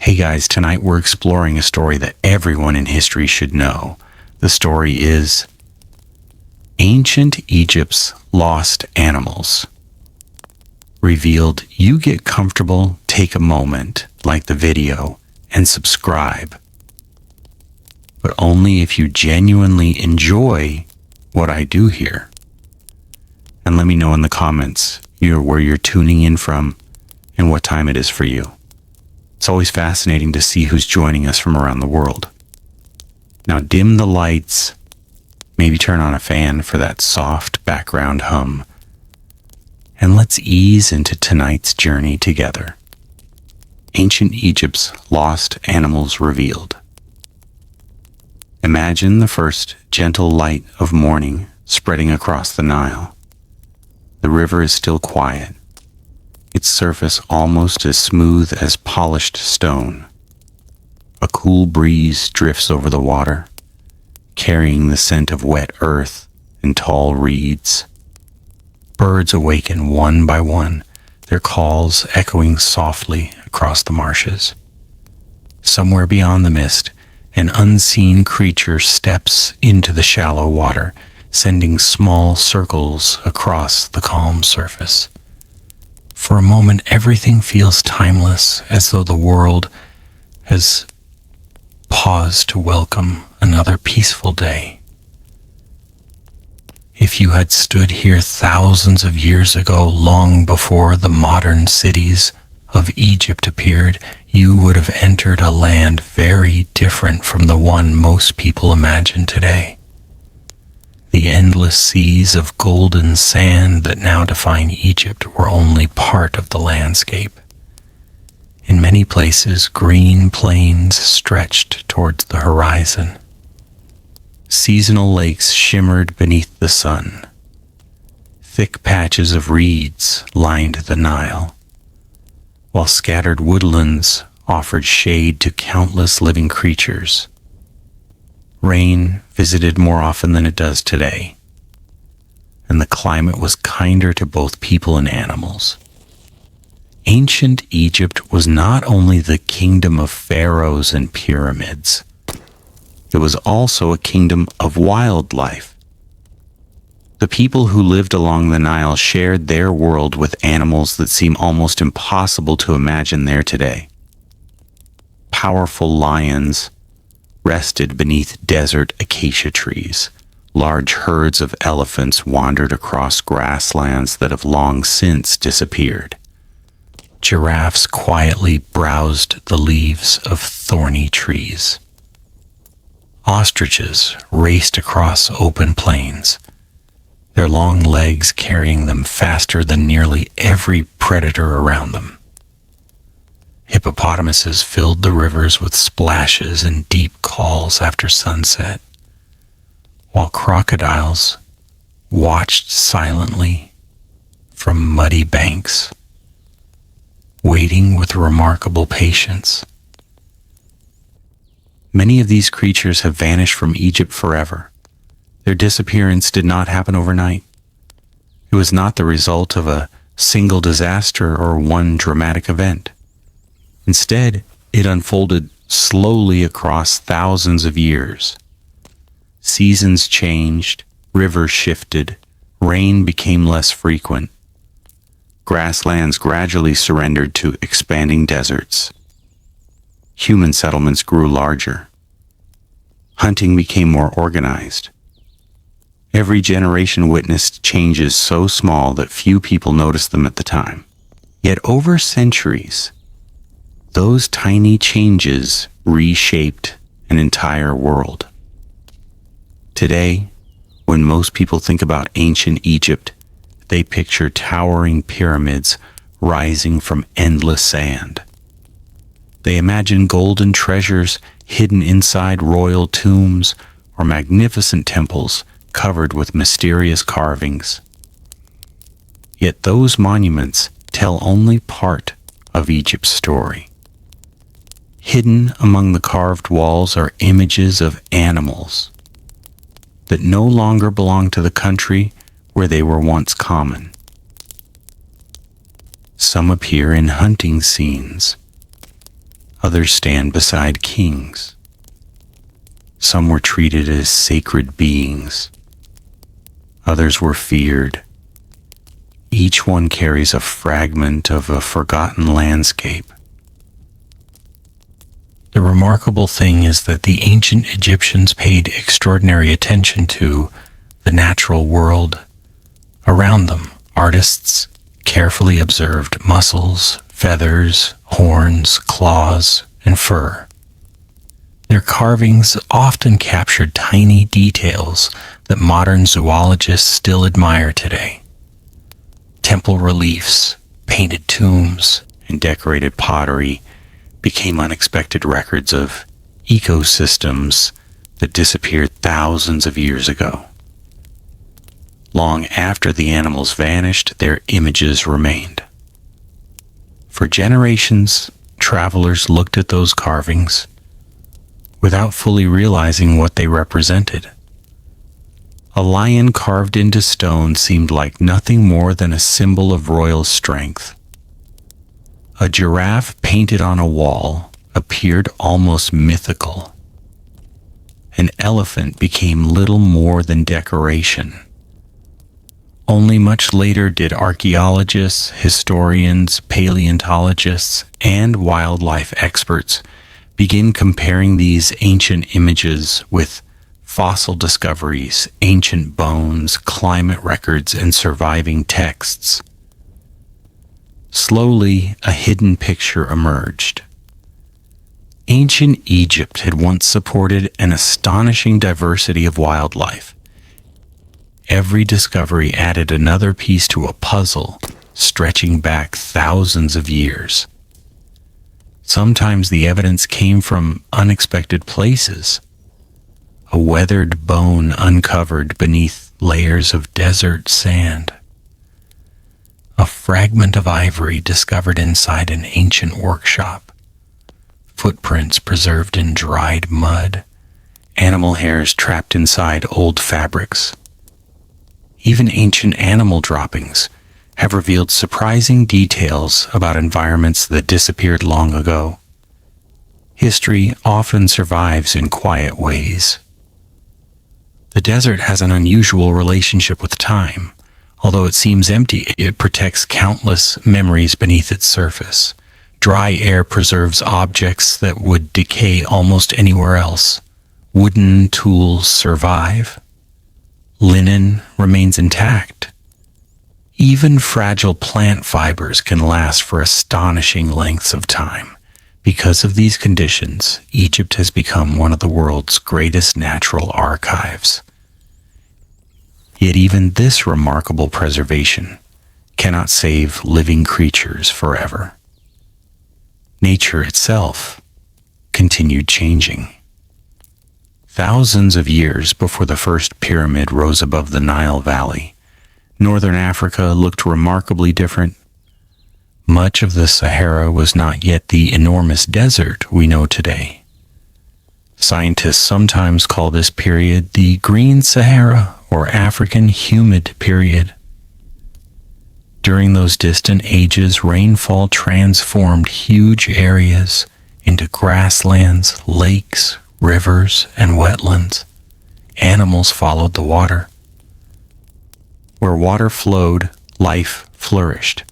Hey guys, tonight we're exploring a story that everyone in history should know. The story is Ancient Egypt's Lost Animals. Revealed. You get comfortable, take a moment, like the video, and subscribe. But only if you genuinely enjoy what I do here. And let me know in the comments where you're tuning in from and what time it is for you. It's always fascinating to see who's joining us from around the world. Now dim the lights, maybe turn on a fan for that soft background hum, and let's ease into tonight's journey together. Ancient Egypt's Lost Animals Revealed. Imagine the first gentle light of morning spreading across the Nile. The river is still quiet, its surface almost as smooth as polished stone. A cool breeze drifts over the water, carrying the scent of wet earth and tall reeds. Birds awaken one by one, their calls echoing softly across the marshes. Somewhere beyond the mist, an unseen creature steps into the shallow water, sending small circles across the calm surface. For a moment, everything feels timeless, as though the world has paused to welcome another peaceful day. If you had stood here thousands of years ago, long before the modern cities of Egypt appeared, you would have entered a land very different from the one most people imagine today. The endless seas of golden sand that now define Egypt were only part of the landscape. In many places, green plains stretched towards the horizon. Seasonal lakes shimmered beneath the sun. Thick patches of reeds lined the Nile, while scattered woodlands offered shade to countless living creatures. Rain visited more often than it does today, and the climate was kinder to both people and animals. Ancient Egypt was not only the kingdom of pharaohs and pyramids, it was also a kingdom of wildlife. The people who lived along the Nile shared their world with animals that seem almost impossible to imagine there today. Powerful lions rested beneath desert acacia trees. Large herds of elephants wandered across grasslands that have long since disappeared. Giraffes quietly browsed the leaves of thorny trees. Ostriches raced across open plains, their long legs carrying them faster than nearly every predator around them. Hippopotamuses filled the rivers with splashes and deep calls after sunset, while crocodiles watched silently from muddy banks, waiting with remarkable patience. Many of these creatures have vanished from Egypt forever. Their disappearance did not happen overnight. It was not the result of a single disaster or one dramatic event. Instead, it unfolded slowly across thousands of years. Seasons changed, rivers shifted, rain became less frequent. Grasslands gradually surrendered to expanding deserts. Human settlements grew larger. Hunting became more organized. Every generation witnessed changes so small that few people noticed them at the time. Yet over centuries, those tiny changes reshaped an entire world. Today, when most people think about ancient Egypt, they picture towering pyramids rising from endless sand. They imagine golden treasures hidden inside royal tombs or magnificent temples covered with mysterious carvings. Yet those monuments tell only part of Egypt's story. Hidden among the carved walls are images of animals that no longer belong to the country where they were once common. Some appear in hunting scenes, others stand beside kings. Some were treated as sacred beings. Others were feared. Each one carries a fragment of a forgotten landscape. The remarkable thing is that the ancient Egyptians paid extraordinary attention to the natural world around them. Artists carefully observed muscles, feathers, horns, claws, and fur. Their carvings often captured tiny details that modern zoologists still admire today. Temple reliefs, painted tombs, and decorated pottery became unexpected records of ecosystems that disappeared thousands of years ago. Long after the animals vanished, their images remained. For generations, travelers looked at those carvings without fully realizing what they represented. A lion carved into stone seemed like nothing more than a symbol of royal strength. A giraffe painted on a wall appeared almost mythical. An elephant became little more than decoration. Only much later did archaeologists, historians, paleontologists, and wildlife experts begin comparing these ancient images with fossil discoveries, ancient bones, climate records, and surviving texts. Slowly, a hidden picture emerged. Ancient Egypt had once supported an astonishing diversity of wildlife. Every discovery added another piece to a puzzle stretching back thousands of years. Sometimes the evidence came from unexpected places. A weathered bone uncovered beneath layers of desert sand. A fragment of ivory discovered inside an ancient workshop. Footprints preserved in dried mud. Animal hairs trapped inside old fabrics. Even ancient animal droppings have revealed surprising details about environments that disappeared long ago. History often survives in quiet ways. The desert has an unusual relationship with time. Although it seems empty, it protects countless memories beneath its surface. Dry air preserves objects that would decay almost anywhere else. Wooden tools survive. Linen remains intact. Even fragile plant fibers can last for astonishing lengths of time. Because of these conditions, Egypt has become one of the world's greatest natural archives. Yet even this remarkable preservation cannot save living creatures forever. Nature itself continued changing. Thousands of years before the first pyramid rose above the Nile Valley, northern Africa looked remarkably different. Much of the Sahara was not yet the enormous desert we know today. Scientists sometimes call this period the Green Sahara or African Humid Period. During those distant ages, rainfall transformed huge areas into grasslands, lakes, rivers, and wetlands. Animals followed the water. Where water flowed, life flourished.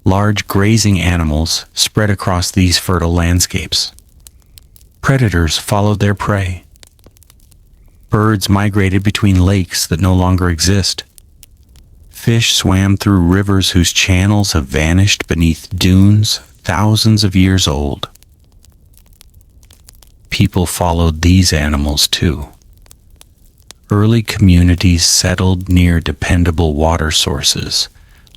Large grazing animals spread across these fertile landscapes. Predators followed their prey. Birds migrated between lakes that no longer exist. Fish swam through rivers whose channels have vanished beneath dunes thousands of years old. People followed these animals too. Early communities settled near dependable water sources,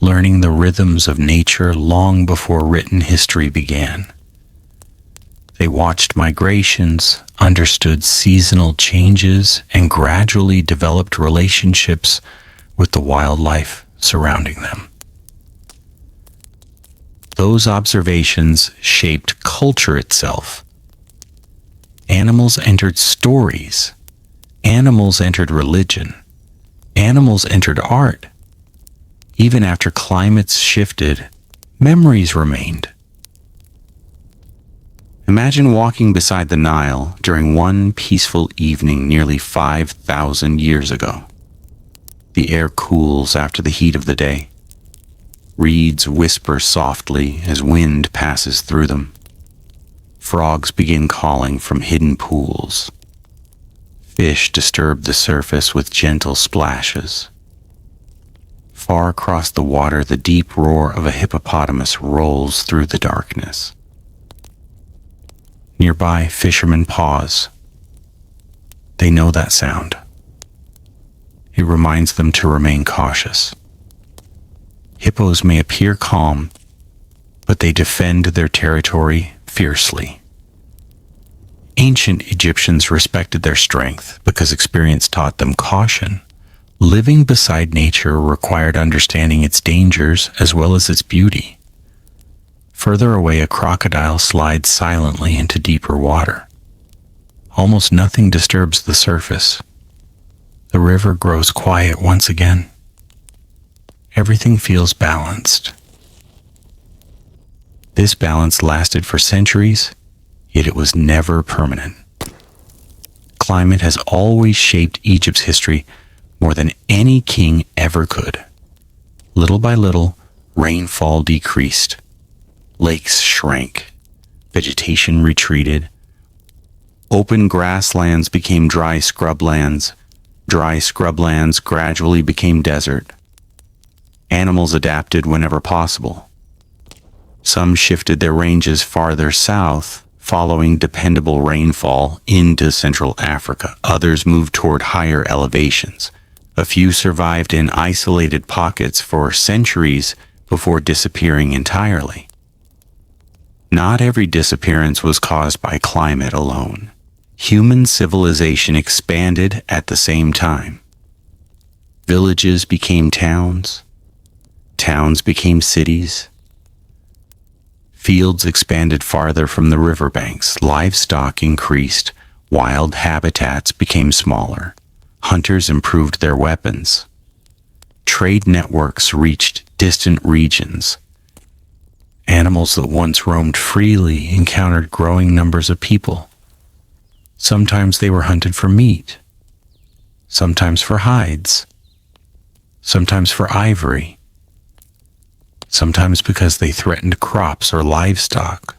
learning the rhythms of nature long before written history began. They watched migrations, understood seasonal changes, and gradually developed relationships with the wildlife surrounding them. Those observations shaped culture itself. Animals entered stories. Animals entered religion. Animals entered art. Even after climates shifted, memories remained. Imagine walking beside the Nile during one peaceful evening nearly 5,000 years ago. The air cools after the heat of the day. Reeds whisper softly as wind passes through them. Frogs begin calling from hidden pools. Fish disturb the surface with gentle splashes. Far across the water, the deep roar of a hippopotamus rolls through the darkness. Nearby, fishermen pause. They know that sound. It reminds them to remain cautious. Hippos may appear calm, but they defend their territory fiercely. Ancient Egyptians respected their strength because experience taught them caution. Living beside nature required understanding its dangers as well as its beauty. Further away, a crocodile slides silently into deeper water. Almost nothing disturbs the surface. The river grows quiet once again. Everything feels balanced. This balance lasted for centuries, yet it was never permanent. Climate has always shaped Egypt's history more than any king ever could. Little by little, rainfall decreased. Lakes shrank. Vegetation retreated. Open grasslands became dry scrublands. Dry scrublands gradually became desert. Animals adapted whenever possible. Some shifted their ranges farther south, following dependable rainfall into Central Africa. Others moved toward higher elevations. A few survived in isolated pockets for centuries before disappearing entirely. Not every disappearance was caused by climate alone. Human civilization expanded at the same time. Villages became towns. Towns became cities. Fields expanded farther from the riverbanks. Livestock increased. Wild habitats became smaller. Hunters improved their weapons. Trade networks reached distant regions. Animals that once roamed freely encountered growing numbers of people. Sometimes they were hunted for meat, sometimes for hides, sometimes for ivory, sometimes because they threatened crops or livestock,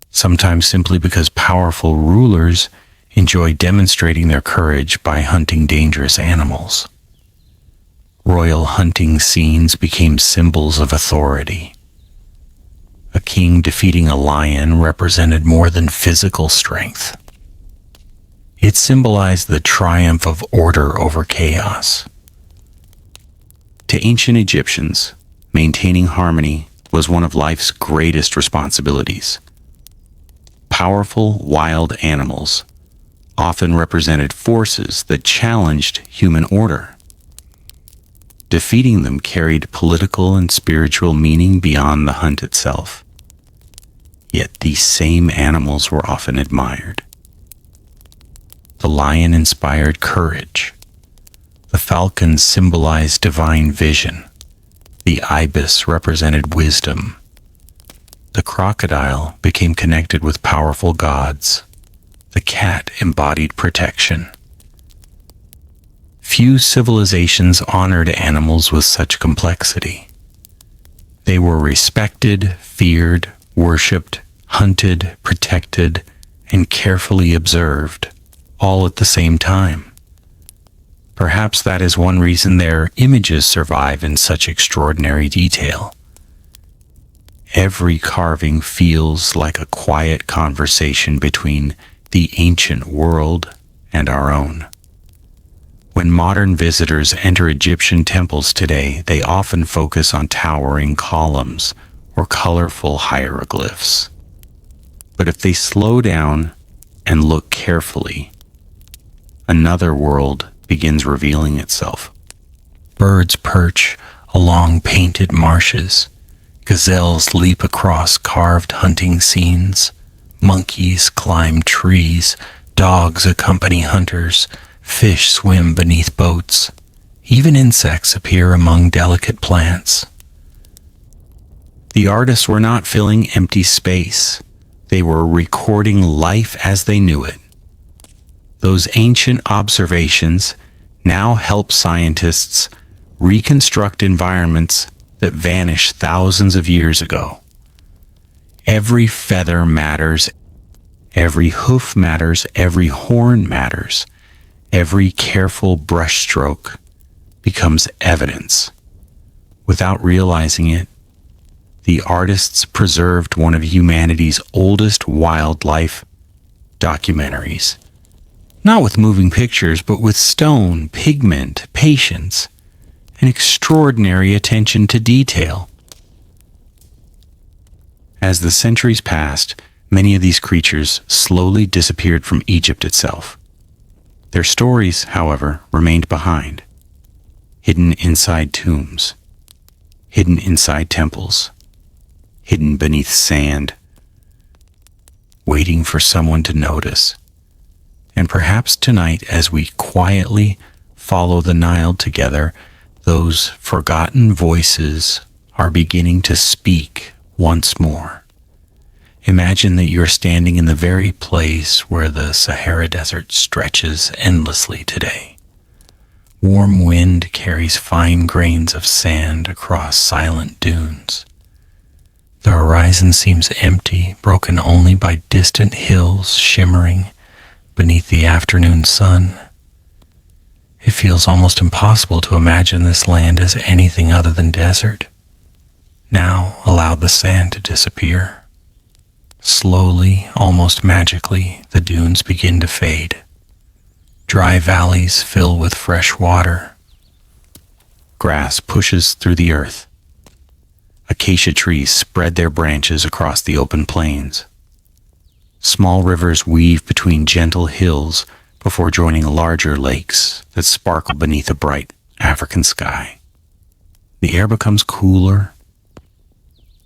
sometimes simply because powerful rulers enjoyed demonstrating their courage by hunting dangerous animals. Royal hunting scenes became symbols of authority. A king defeating a lion represented more than physical strength. It symbolized the triumph of order over chaos. To ancient Egyptians, maintaining harmony was one of life's greatest responsibilities. Powerful wild animals often represented forces that challenged human order. Defeating them carried political and spiritual meaning beyond the hunt itself. Yet these same animals were often admired. The lion inspired courage. The falcon symbolized divine vision. The ibis represented wisdom. The crocodile became connected with powerful gods. The cat embodied protection. Few civilizations honored animals with such complexity. They were respected, feared, worshipped, hunted, protected, and carefully observed, all at the same time. Perhaps that is one reason their images survive in such extraordinary detail. Every carving feels like a quiet conversation between the ancient world and our own. When modern visitors enter Egyptian temples today, they often focus on towering columns or colorful hieroglyphs. But if they slow down and look carefully, another world begins revealing itself. Birds perch along painted marshes. Gazelles leap across carved hunting scenes. Monkeys climb trees. Dogs accompany hunters. Fish swim beneath boats. Even insects appear among delicate plants. The artists were not filling empty space. They were recording life as they knew it. Those ancient observations now help scientists reconstruct environments that vanished thousands of years ago. Every feather matters, every hoof matters, every horn matters, every careful brushstroke becomes evidence. Without realizing it, the artists preserved one of humanity's oldest wildlife documentaries. Not with moving pictures, but with stone, pigment, patience, and extraordinary attention to detail. As the centuries passed, many of these creatures slowly disappeared from Egypt itself. Their stories, however, remained behind, hidden inside tombs, hidden inside temples, hidden beneath sand, waiting for someone to notice. And perhaps tonight, as we quietly follow the Nile together, those forgotten voices are beginning to speak once more. Imagine that you're standing in the very place where the Sahara Desert stretches endlessly today. Warm wind carries fine grains of sand across silent dunes. The horizon seems empty, broken only by distant hills shimmering beneath the afternoon sun. It feels almost impossible to imagine this land as anything other than desert. Now allow the sand to disappear. Slowly, almost magically, the dunes begin to fade. Dry valleys fill with fresh water. Grass pushes through the earth. Acacia trees spread their branches across the open plains. Small rivers weave between gentle hills before joining larger lakes that sparkle beneath a bright African sky. The air becomes cooler.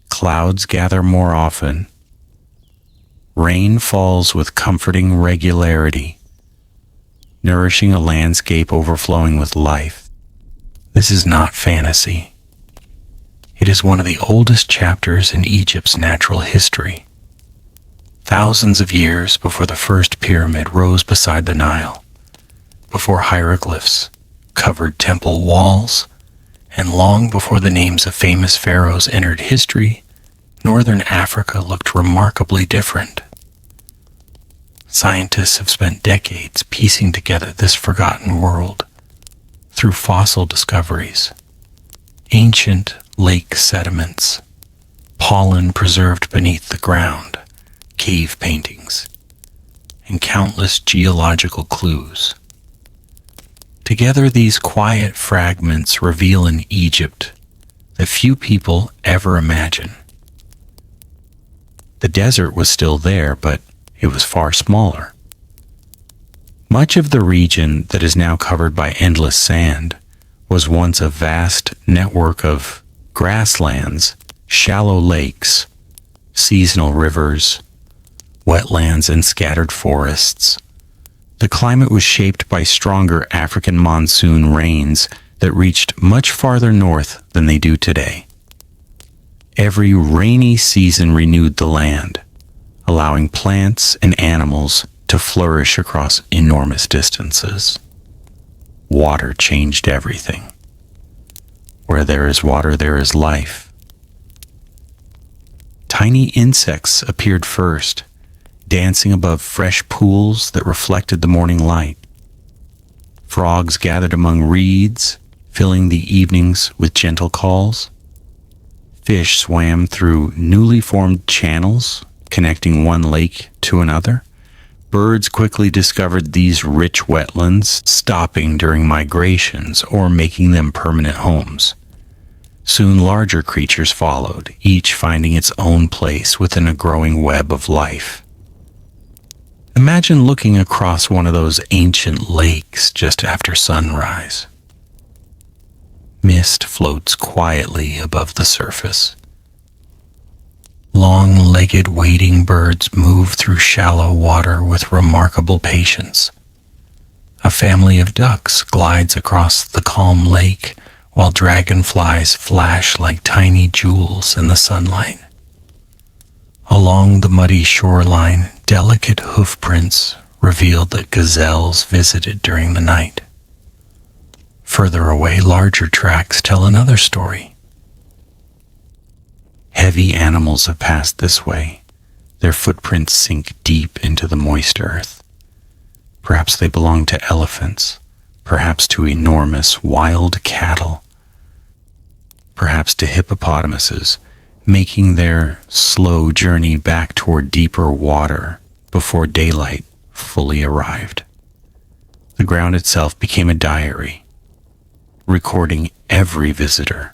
Clouds gather more often. Rain falls with comforting regularity, nourishing a landscape overflowing with life. This is not fantasy. It is one of the oldest chapters in Egypt's natural history. Thousands of years before the first pyramid rose beside the Nile, before hieroglyphs covered temple walls, and long before the names of famous pharaohs entered history, northern Africa looked remarkably different. Scientists have spent decades piecing together this forgotten world through fossil discoveries, ancient lake sediments, pollen preserved beneath the ground, cave paintings, and countless geological clues. Together, these quiet fragments reveal an Egypt that few people ever imagine. The desert was still there, but it was far smaller. Much of the region that is now covered by endless sand was once a vast network of grasslands, shallow lakes, seasonal rivers, wetlands, and scattered forests. The climate was shaped by stronger African monsoon rains that reached much farther north than they do today. Every rainy season renewed the land, allowing plants and animals to flourish across enormous distances. Water changed everything. Where there is water, there is life. Tiny insects appeared first, dancing above fresh pools that reflected the morning light. Frogs gathered among reeds, filling the evenings with gentle calls. Fish swam through newly formed channels, connecting one lake to another. Birds quickly discovered these rich wetlands, stopping during migrations or making them permanent homes. Soon larger creatures followed, each finding its own place within a growing web of life. Imagine looking across one of those ancient lakes just after sunrise. Mist floats quietly above the surface. Long-legged wading birds move through shallow water with remarkable patience. A family of ducks glides across the calm lake, while dragonflies flash like tiny jewels in the sunlight. Along the muddy shoreline, delicate hoofprints revealed that gazelles visited during the night. Further away, larger tracks tell another story. Heavy animals have passed this way. Their footprints sink deep into the moist earth. Perhaps they belong to elephants, perhaps to enormous wild cattle, perhaps to hippopotamuses, making their slow journey back toward deeper water before daylight fully arrived. The ground itself became a diary, recording every visitor.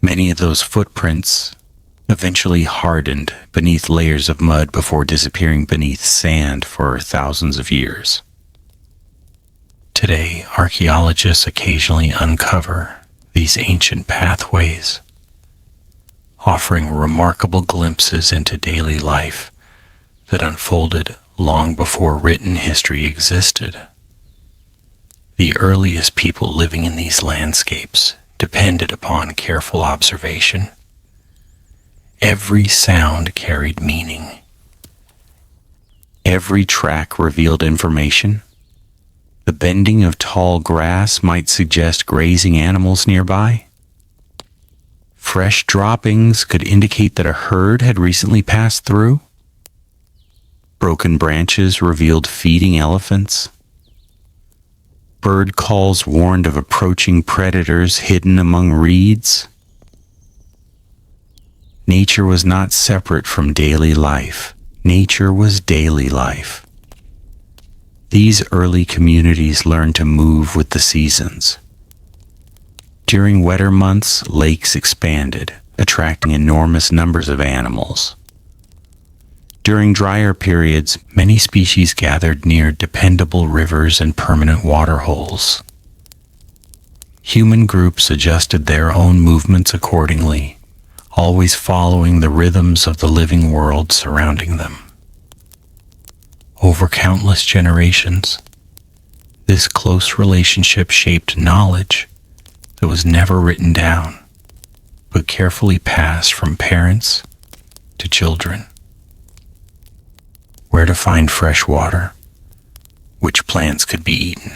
Many of those footprints eventually hardened beneath layers of mud before disappearing beneath sand for thousands of years. Today, archaeologists occasionally uncover these ancient pathways, offering remarkable glimpses into daily life that unfolded long before written history existed. The earliest people living in these landscapes depended upon careful observation. Every sound carried meaning. Every track revealed information. The bending of tall grass might suggest grazing animals nearby. Fresh droppings could indicate that a herd had recently passed through. Broken branches revealed feeding elephants. Bird calls warned of approaching predators hidden among reeds. Nature was not separate from daily life. Nature was daily life. These early communities learned to move with the seasons. During wetter months, lakes expanded, attracting enormous numbers of animals. During drier periods, many species gathered near dependable rivers and permanent water holes. Human groups adjusted their own movements accordingly, always following the rhythms of the living world surrounding them. Over countless generations, this close relationship shaped knowledge that was never written down, but carefully passed from parents to children. Where to find fresh water, which plants could be eaten,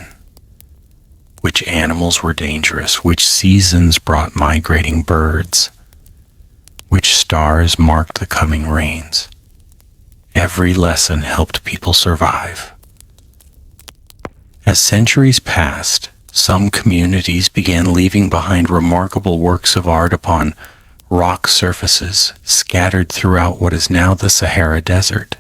which animals were dangerous, which seasons brought migrating birds, which stars marked the coming rains. Every lesson helped people survive. As centuries passed, some communities began leaving behind remarkable works of art upon rock surfaces scattered throughout what is now the Sahara Desert.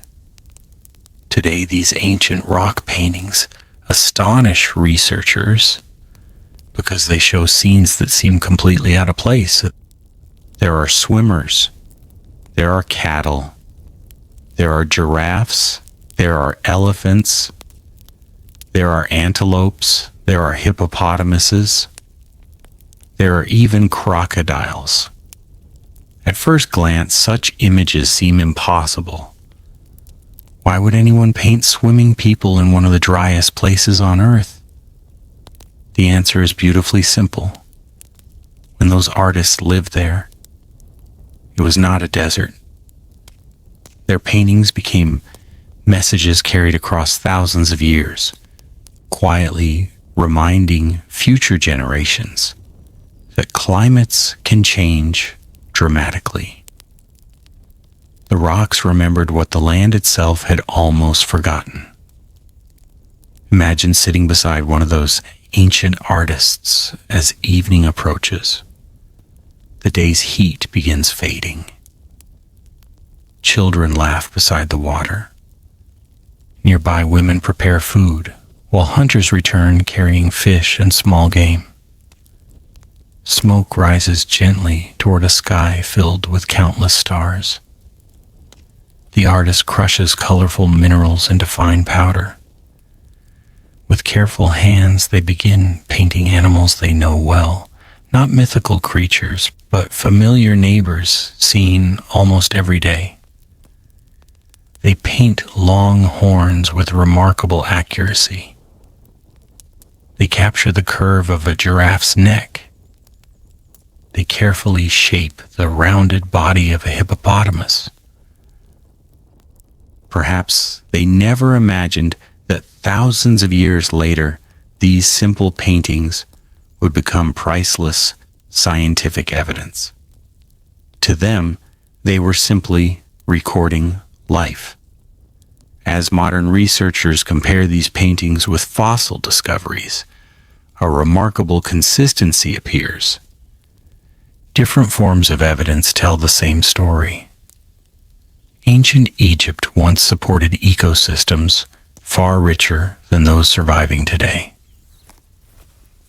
Today, these ancient rock paintings astonish researchers because they show scenes that seem completely out of place. There are swimmers, there are cattle, there are giraffes, there are elephants, there are antelopes, there are hippopotamuses, there are even crocodiles. At first glance, such images seem impossible. Why would anyone paint swimming people in one of the driest places on earth? The answer is beautifully simple. When those artists lived there, it was not a desert. Their paintings became messages carried across thousands of years, quietly reminding future generations that climates can change dramatically. The rocks remembered what the land itself had almost forgotten. Imagine sitting beside one of those ancient artists as evening approaches. The day's heat begins fading. Children laugh beside the water. Nearby women prepare food, while hunters return carrying fish and small game. Smoke rises gently toward a sky filled with countless stars. The artist crushes colorful minerals into fine powder. With careful hands, they begin painting animals they know well, not mythical creatures, but familiar neighbors seen almost every day. They paint long horns with remarkable accuracy. They capture the curve of a giraffe's neck they carefully shape the rounded body of a hippopotamus. Perhaps they never imagined that thousands of years later, these simple paintings would become priceless scientific evidence. To them, they were simply recording life. As modern researchers compare these paintings with fossil discoveries, a remarkable consistency appears. Different forms of evidence tell the same story. Ancient Egypt once supported ecosystems far richer than those surviving today.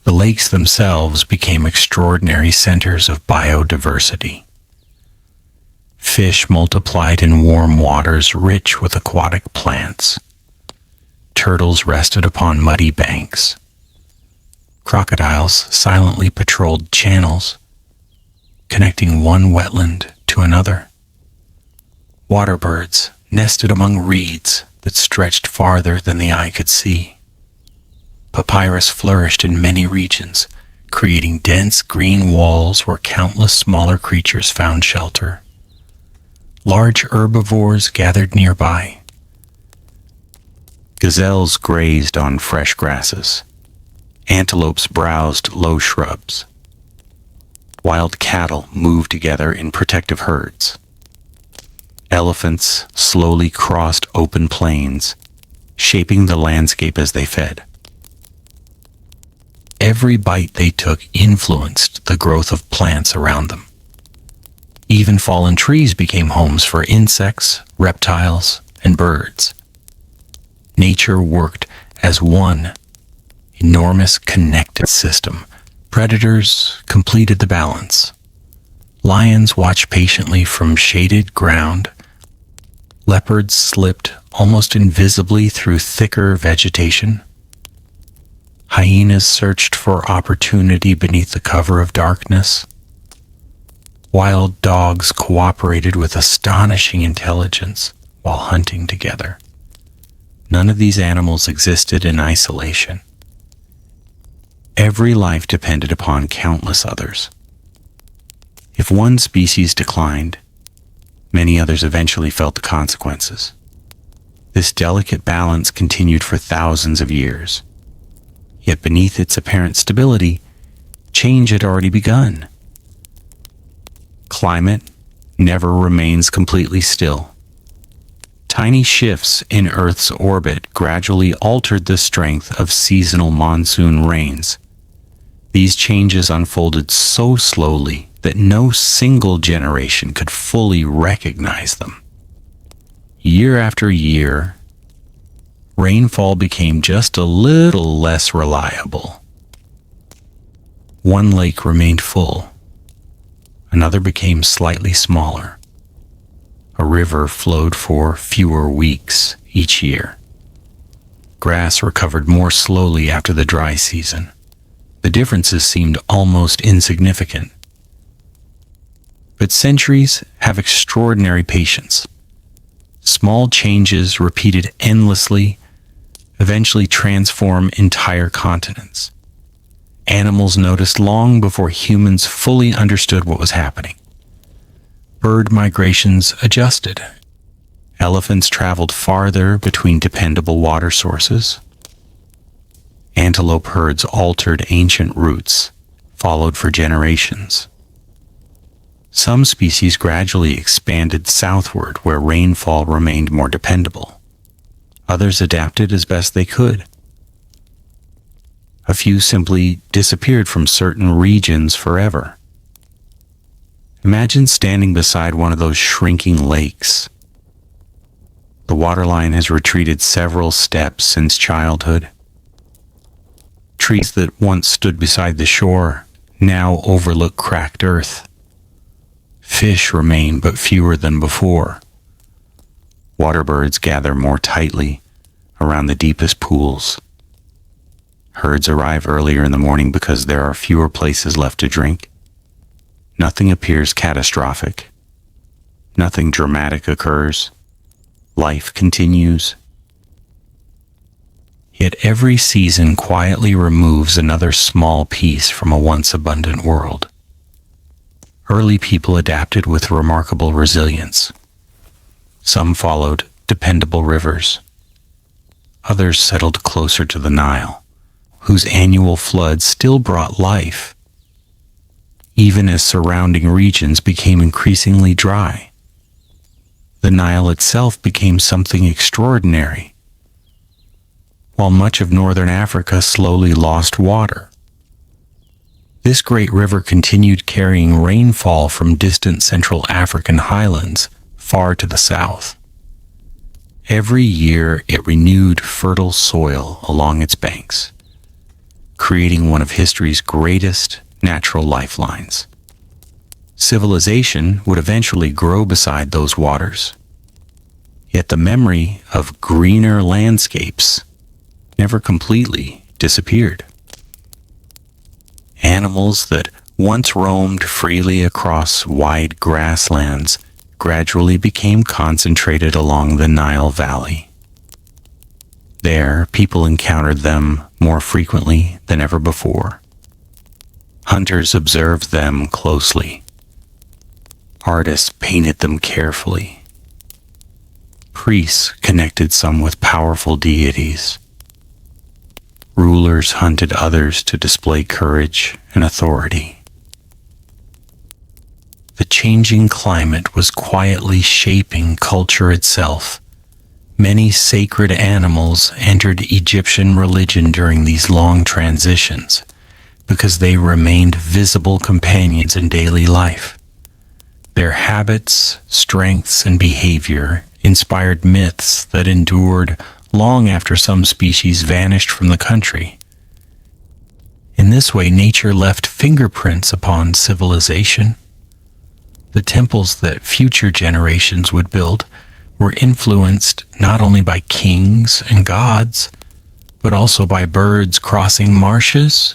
The lakes themselves became extraordinary centers of biodiversity. Fish multiplied in warm waters rich with aquatic plants. Turtles rested upon muddy banks. Crocodiles silently patrolled channels, connecting one wetland to another. Water birds nested among reeds that stretched farther than the eye could see. Papyrus flourished in many regions, creating dense green walls where countless smaller creatures found shelter. Large herbivores gathered nearby. Gazelles grazed on fresh grasses. Antelopes browsed low shrubs. Wild cattle moved together in protective herds. Elephants slowly crossed open plains, shaping the landscape as they fed. Every bite they took influenced the growth of plants around them. Even fallen trees became homes for insects, reptiles, and birds. Nature worked as one enormous connected system. Predators completed the balance. Lions watched patiently from shaded ground. Leopards slipped almost invisibly through thicker vegetation. Hyenas searched for opportunity beneath the cover of darkness. Wild dogs cooperated with astonishing intelligence while hunting together. None of these animals existed in isolation. Every life depended upon countless others. If one species declined, many others eventually felt the consequences. This delicate balance continued for thousands of years. Yet beneath its apparent stability, change had already begun. Climate never remains completely still. Tiny shifts in Earth's orbit gradually altered the strength of seasonal monsoon rains. These changes unfolded so slowly that no single generation could fully recognize them. Year after year, rainfall became just a little less reliable. One lake remained full. Another became slightly smaller. A river flowed for fewer weeks each year. Grass recovered more slowly after the dry season. The differences seemed almost insignificant. But centuries have extraordinary patience. Small changes repeated endlessly eventually transform entire continents. Animals noticed long before humans fully understood what was happening. Bird migrations adjusted. Elephants traveled farther between dependable water sources. Antelope herds altered ancient routes, followed for generations. Some species gradually expanded southward where rainfall remained more dependable. Others adapted as best they could. A few simply disappeared from certain regions forever. Imagine standing beside one of those shrinking lakes. The waterline has retreated several steps since childhood. Trees that once stood beside the shore now overlook cracked earth. Fish remain but fewer than before. Water birds gather more tightly around the deepest pools. Herds arrive earlier in the morning because there are fewer places left to drink. Nothing appears catastrophic. Nothing dramatic occurs. Life continues. Yet every season quietly removes another small piece from a once abundant world. Early people adapted with remarkable resilience. Some followed dependable rivers. Others settled closer to the Nile, whose annual floods still brought life, even as surrounding regions became increasingly dry. The Nile itself became something extraordinary, while much of northern Africa slowly lost water. This great river continued carrying rainfall from distant Central African highlands far to the south. Every year it renewed fertile soil along its banks, creating one of history's greatest natural lifelines. Civilization would eventually grow beside those waters, yet the memory of greener landscapes never completely disappeared. Animals that once roamed freely across wide grasslands gradually became concentrated along the Nile Valley. There, people encountered them more frequently than ever before. Hunters observed them closely. Artists painted them carefully. Priests connected some with powerful deities. Rulers hunted others to display courage and authority. The changing climate was quietly shaping culture itself. Many sacred animals entered Egyptian religion during these long transitions because they remained visible companions in daily life. Their habits, strengths, and behavior inspired myths that endured long after some species vanished from the country. In this way, nature left fingerprints upon civilization. The temples that future generations would build were influenced not only by kings and gods, but also by birds crossing marshes,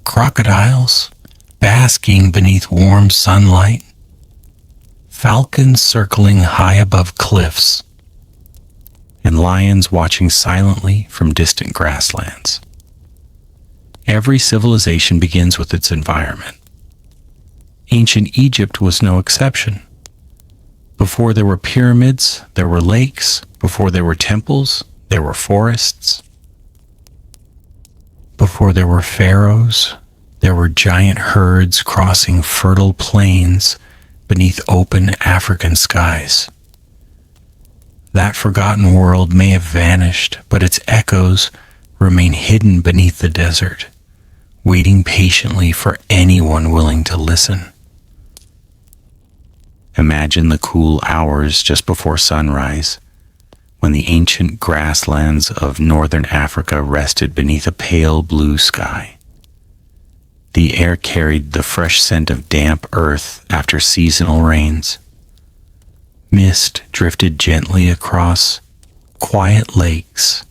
crocodiles basking beneath warm sunlight, falcons circling high above cliffs, and lions watching silently from distant grasslands. Every civilization begins with its environment. Ancient Egypt was no exception. Before there were pyramids, there were lakes. Before there were temples, there were forests. Before there were pharaohs, there were giant herds crossing fertile plains beneath open African skies. That forgotten world may have vanished, but its echoes remain hidden beneath the desert, waiting patiently for anyone willing to listen. Imagine the cool hours just before sunrise, when the ancient grasslands of northern Africa rested beneath a pale blue sky. The air carried the fresh scent of damp earth after seasonal rains. Mist drifted gently across quiet lakes,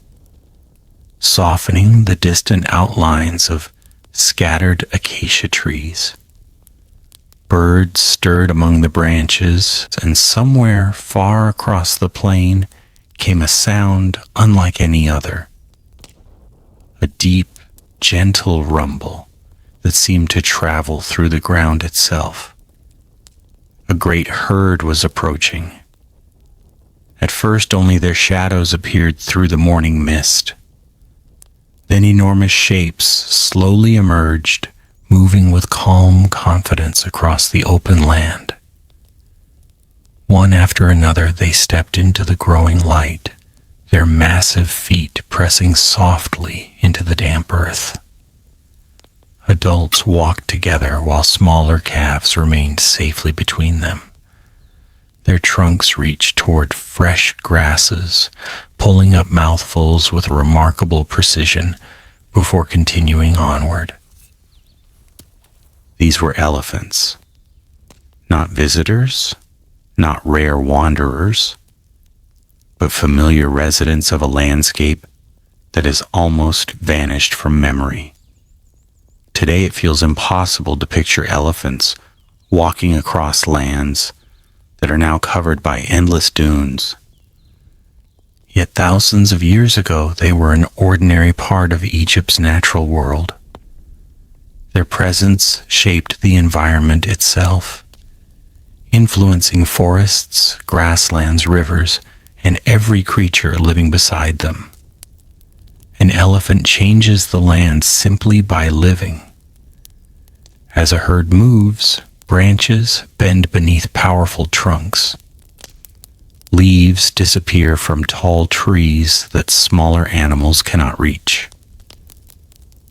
softening the distant outlines of scattered acacia trees. Birds stirred among the branches, and somewhere far across the plain came a sound unlike any other. A deep, gentle rumble that seemed to travel through the ground itself. A great herd was approaching. At first, only their shadows appeared through the morning mist. Then enormous shapes slowly emerged, moving with calm confidence across the open land. One after another, they stepped into the growing light, their massive feet pressing softly into the damp earth. Adults walked together while smaller calves remained safely between them. Their trunks reached toward fresh grasses, pulling up mouthfuls with remarkable precision before continuing onward. These were elephants, not visitors, not rare wanderers, but familiar residents of a landscape that has almost vanished from memory. Today it feels impossible to picture elephants walking across lands that are now covered by endless dunes. Yet thousands of years ago, they were an ordinary part of Egypt's natural world. Their presence shaped the environment itself, influencing forests, grasslands, rivers, and every creature living beside them. An elephant changes the land simply by living. As a herd moves, branches bend beneath powerful trunks. Leaves disappear from tall trees that smaller animals cannot reach.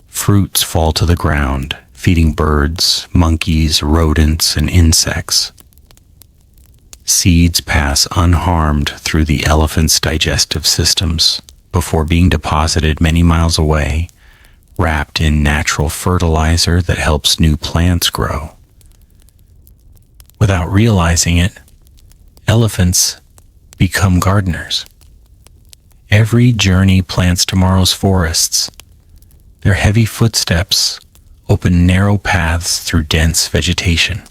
Fruits fall to the ground, feeding birds, monkeys, rodents, and insects. Seeds pass unharmed through the elephant's digestive systems before being deposited many miles away, wrapped in natural fertilizer that helps new plants grow. Without realizing it, elephants become gardeners. Every journey plants tomorrow's forests. Their heavy footsteps open narrow paths through dense vegetation.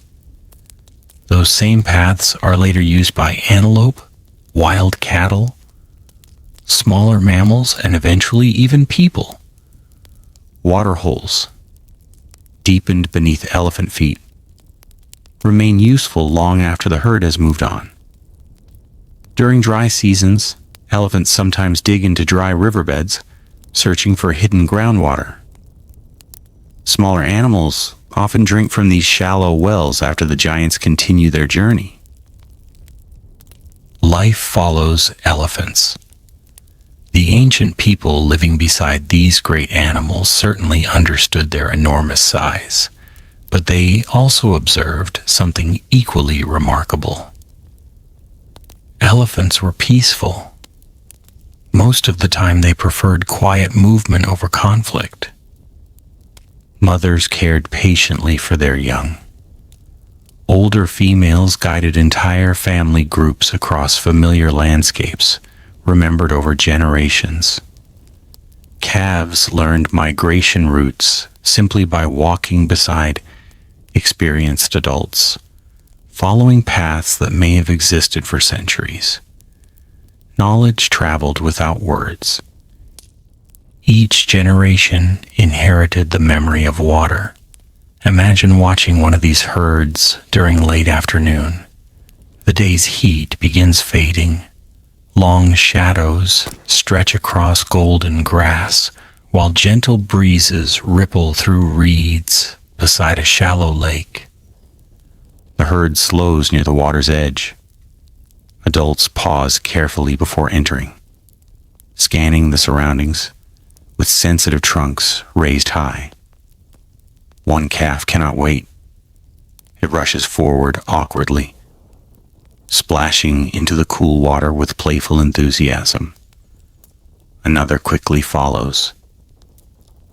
Those same paths are later used by antelope, wild cattle, smaller mammals, and eventually even people. Water holes, deepened beneath elephant feet, remain useful long after the herd has moved on. During dry seasons, elephants sometimes dig into dry riverbeds, searching for hidden groundwater. Smaller animals often drink from these shallow wells after the giants continue their journey. Life follows elephants. The ancient people living beside these great animals certainly understood their enormous size, but they also observed something equally remarkable. Elephants were peaceful. Most of the time they preferred quiet movement over conflict. Mothers cared patiently for their young. Older females guided entire family groups across familiar landscapes, remembered over generations. Calves learned migration routes simply by walking beside experienced adults, following paths that may have existed for centuries. Knowledge traveled without words. Each generation inherited the memory of water. Imagine watching one of these herds during late afternoon. The day's heat begins fading. Long shadows stretch across golden grass, while gentle breezes ripple through reeds beside a shallow lake. The herd slows near the water's edge. Adults pause carefully before entering, scanning the surroundings with sensitive trunks raised high. One calf cannot wait. It rushes forward awkwardly, splashing into the cool water with playful enthusiasm. Another quickly follows.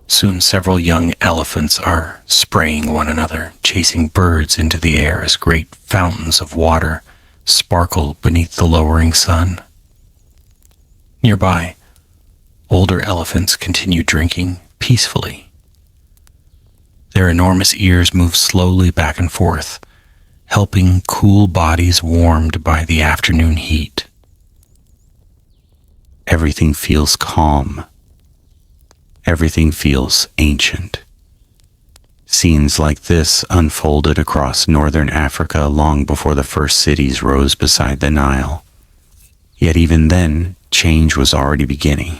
Soon several young elephants are spraying one another, chasing birds into the air as great fountains of water sparkle beneath the lowering sun. Nearby, older elephants continue drinking peacefully. Their enormous ears move slowly back and forth, helping cool bodies warmed by the afternoon heat. Everything feels calm. Everything feels ancient. Scenes like this unfolded across northern Africa long before the first cities rose beside the Nile. Yet even then, change was already beginning.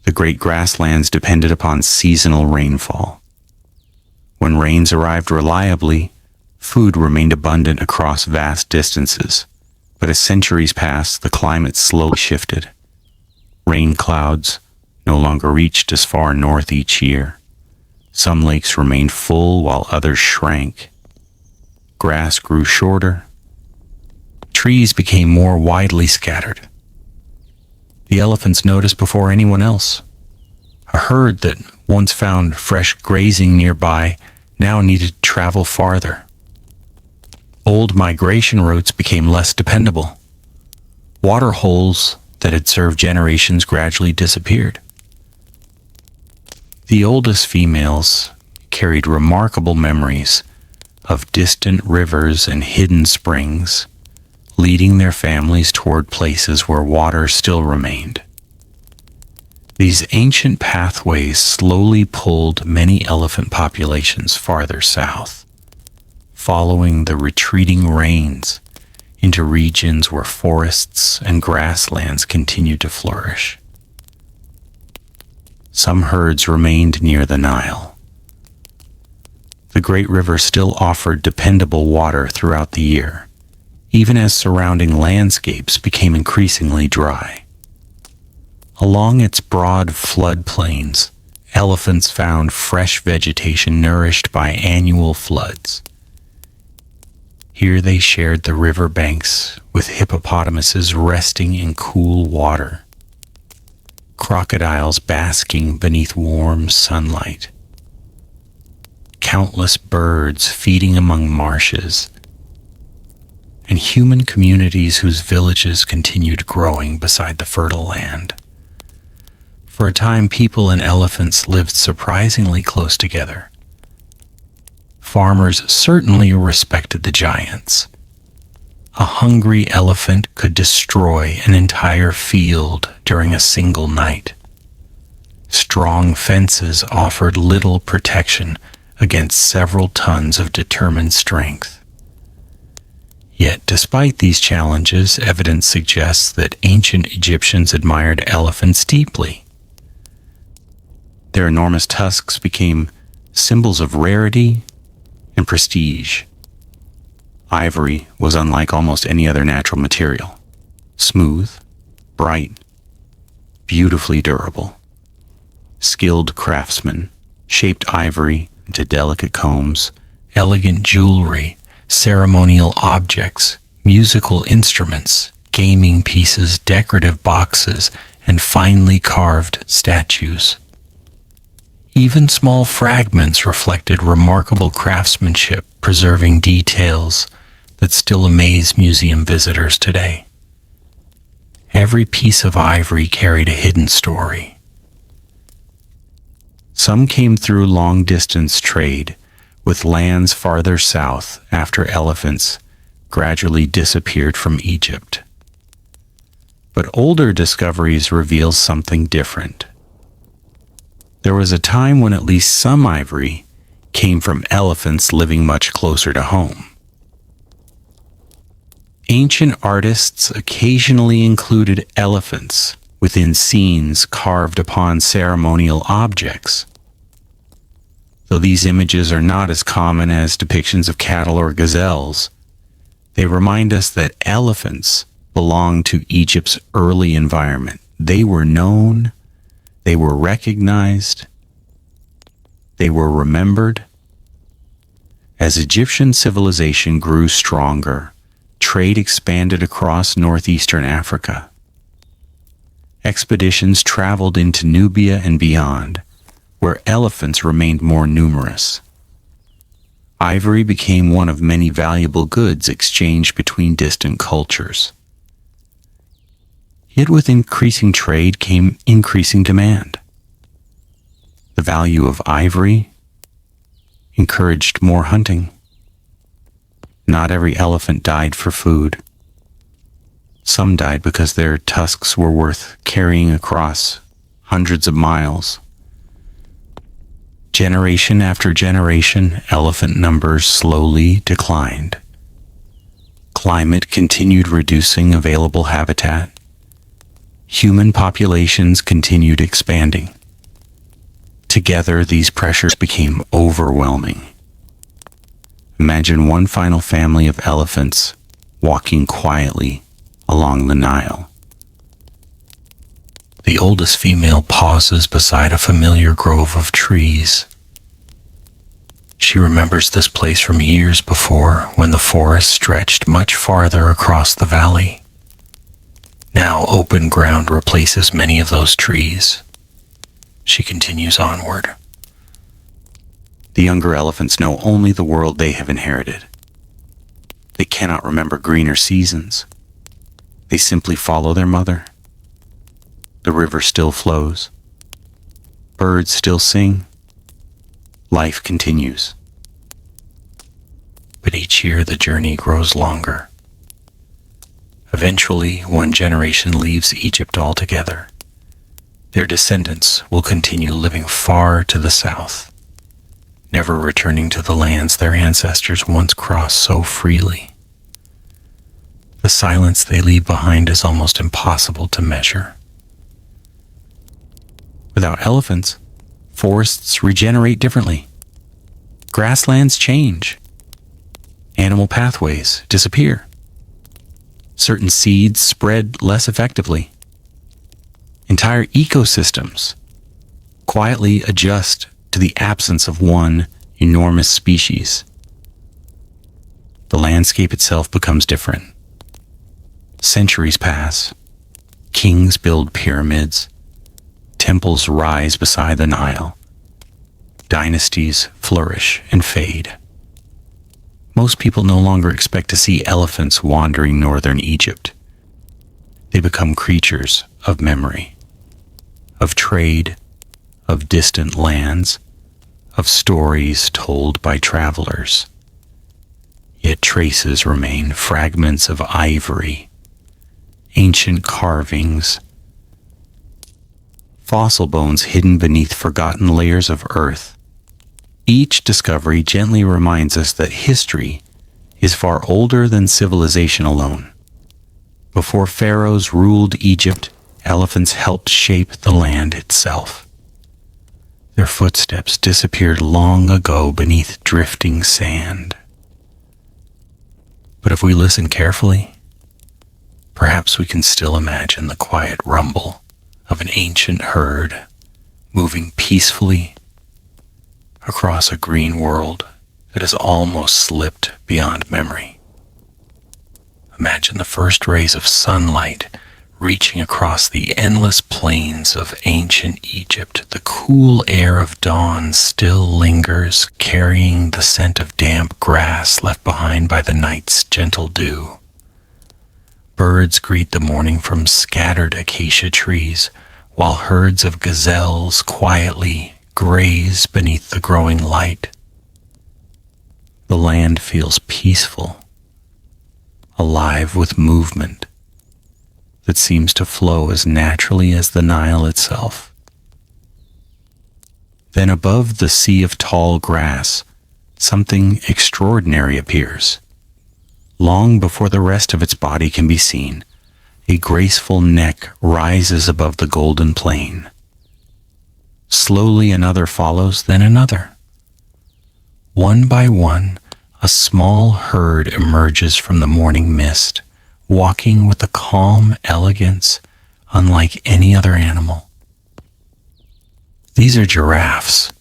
The great grasslands depended upon seasonal rainfall. When rains arrived reliably, food remained abundant across vast distances. But as centuries passed, the climate slowly shifted. Rain clouds no longer reached as far north each year. Some lakes remained full while others shrank. Grass grew shorter. Trees became more widely scattered. The elephants noticed before anyone else. A herd that once found fresh grazing nearby now needed to travel farther. Old migration routes became less dependable. Water holes that had served generations gradually disappeared. The oldest females carried remarkable memories of distant rivers and hidden springs, leading their families toward places where water still remained. These ancient pathways slowly pulled many elephant populations farther south, following the retreating rains into regions where forests and grasslands continued to flourish. Some herds remained near the Nile. The great river still offered dependable water throughout the year, even as surrounding landscapes became increasingly dry. Along its broad floodplains, elephants found fresh vegetation nourished by annual floods. Here they shared the river banks with hippopotamuses resting in cool water, crocodiles basking beneath warm sunlight, countless birds feeding among marshes, and human communities whose villages continued growing beside the fertile land. For a time, people and elephants lived surprisingly close together. Farmers certainly respected the giants. A hungry elephant could destroy an entire field during a single night. Strong fences offered little protection against several tons of determined strength. Yet, despite these challenges, evidence suggests that ancient Egyptians admired elephants deeply. Their enormous tusks became symbols of rarity and prestige. Ivory was unlike almost any other natural material. Smooth, bright, beautifully durable. Skilled craftsmen shaped ivory into delicate combs, elegant jewelry, ceremonial objects, musical instruments, gaming pieces, decorative boxes, and finely carved statues. Even small fragments reflected remarkable craftsmanship, preserving details that still amaze museum visitors today. Every piece of ivory carried a hidden story. Some came through long-distance trade with lands farther south after elephants gradually disappeared from Egypt. But older discoveries reveal something different. There was a time when at least some ivory came from elephants living much closer to home. Ancient artists occasionally included elephants within scenes carved upon ceremonial objects. Though these images are not as common as depictions of cattle or gazelles, they remind us that elephants belong to Egypt's early environment. They were known, they were recognized, they were remembered. As Egyptian civilization grew stronger, trade expanded across northeastern Africa. Expeditions traveled into Nubia and beyond, where elephants remained more numerous. Ivory became one of many valuable goods exchanged between distant cultures. Yet with increasing trade came increasing demand. The value of ivory encouraged more hunting. Not every elephant died for food. Some died because their tusks were worth carrying across hundreds of miles. Generation after generation, elephant numbers slowly declined. Climate continued reducing available habitat. Human populations continued expanding. Together, these pressures became overwhelming. Imagine one final family of elephants walking quietly along the Nile. The oldest female pauses beside a familiar grove of trees. She remembers this place from years before, when the forest stretched much farther across the valley. Now open ground replaces many of those trees. She continues onward. The younger elephants know only the world they have inherited. They cannot remember greener seasons. They simply follow their mother. The river still flows. Birds still sing. Life continues. But each year the journey grows longer. Eventually, one generation leaves Egypt altogether. Their descendants will continue living far to the south, never returning to the lands their ancestors once crossed so freely. The silence they leave behind is almost impossible to measure. Without elephants, forests regenerate differently. Grasslands change. Animal pathways disappear. Certain seeds spread less effectively. Entire ecosystems quietly adjust to the absence of one enormous species. The landscape itself becomes different. Centuries pass. Kings build pyramids. Temples rise beside the Nile. Dynasties flourish and fade. Most people no longer expect to see elephants wandering northern Egypt. They become creatures of memory, of trade, of distant lands, of stories told by travelers. Yet traces remain, fragments of ivory, ancient carvings, fossil bones hidden beneath forgotten layers of earth. Each discovery gently reminds us that history is far older than civilization alone. Before pharaohs ruled Egypt, elephants helped shape the land itself. Their footsteps disappeared long ago beneath drifting sand. But if we listen carefully, perhaps we can still imagine the quiet rumble of an ancient herd moving peacefully across a green world that has almost slipped beyond memory. Imagine the first rays of sunlight reaching across the endless plains of ancient Egypt. The cool air of dawn still lingers, carrying the scent of damp grass left behind by the night's gentle dew. Birds greet the morning from scattered acacia trees, while herds of gazelles quietly graze beneath the growing light. The land feels peaceful, alive with movement that seems to flow as naturally as the Nile itself. Then above the sea of tall grass, something extraordinary appears. Long before the rest of its body can be seen, a graceful neck rises above the golden plain. Slowly another follows, then another. One by one, a small herd emerges from the morning mist, walking with a calm elegance unlike any other animal. These are giraffes,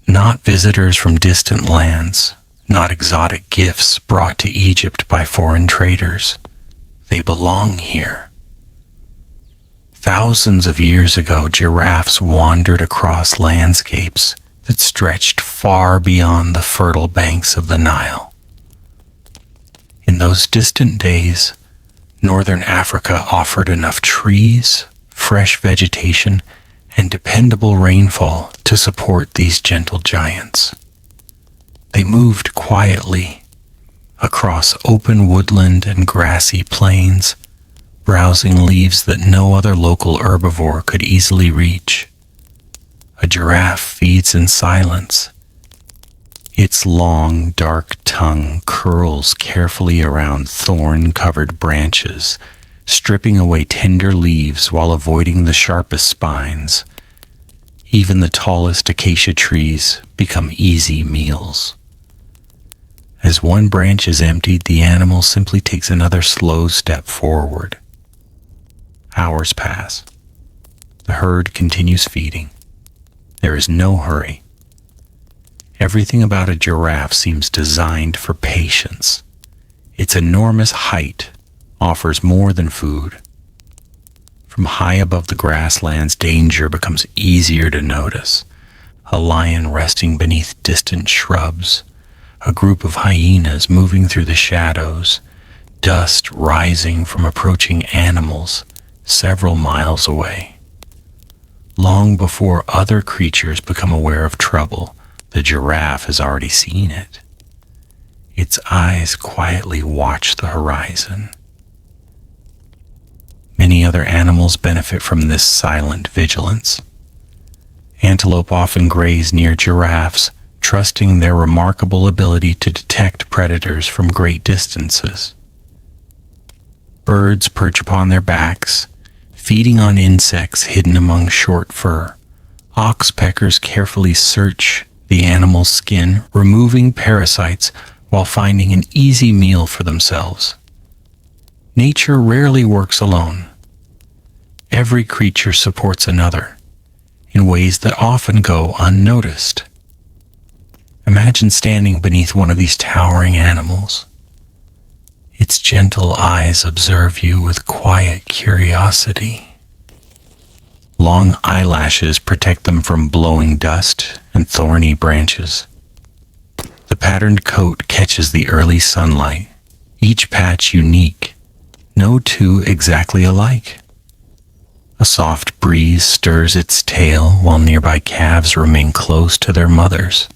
not visitors from distant lands, not exotic gifts brought to Egypt by foreign traders. They belong here. Thousands of years ago, giraffes wandered across landscapes that stretched far beyond the fertile banks of the Nile. In those distant days, northern Africa offered enough trees, fresh vegetation, and dependable rainfall to support these gentle giants. They moved quietly across open woodland and grassy plains, browsing leaves that no other local herbivore could easily reach. A giraffe feeds in silence. Its long, dark tongue curls carefully around thorn-covered branches, stripping away tender leaves while avoiding the sharpest spines. Even the tallest acacia trees become easy meals. As one branch is emptied, the animal simply takes another slow step forward. Hours pass. The herd continues feeding. There is no hurry. Everything about a giraffe seems designed for patience. Its enormous height offers more than food. From high above the grasslands, danger becomes easier to notice. A lion resting beneath distant shrubs, a group of hyenas moving through the shadows, dust rising from approaching animals several miles away. Long before other creatures become aware of trouble, the giraffe has already seen it. Its eyes quietly watch the horizon. Many other animals benefit from this silent vigilance. Antelope often graze near giraffes, trusting their remarkable ability to detect predators from great distances. Birds perch upon their backs, feeding on insects hidden among short fur. Oxpeckers carefully search the animal's skin, removing parasites while finding an easy meal for themselves. Nature rarely works alone. Every creature supports another in ways that often go unnoticed. Imagine standing beneath one of these towering animals. Its gentle eyes observe you with quiet curiosity. Long eyelashes protect them from blowing dust and thorny branches. The patterned coat catches the early sunlight, each patch unique, no two exactly alike. A soft breeze stirs its tail while nearby calves remain close to their mothers.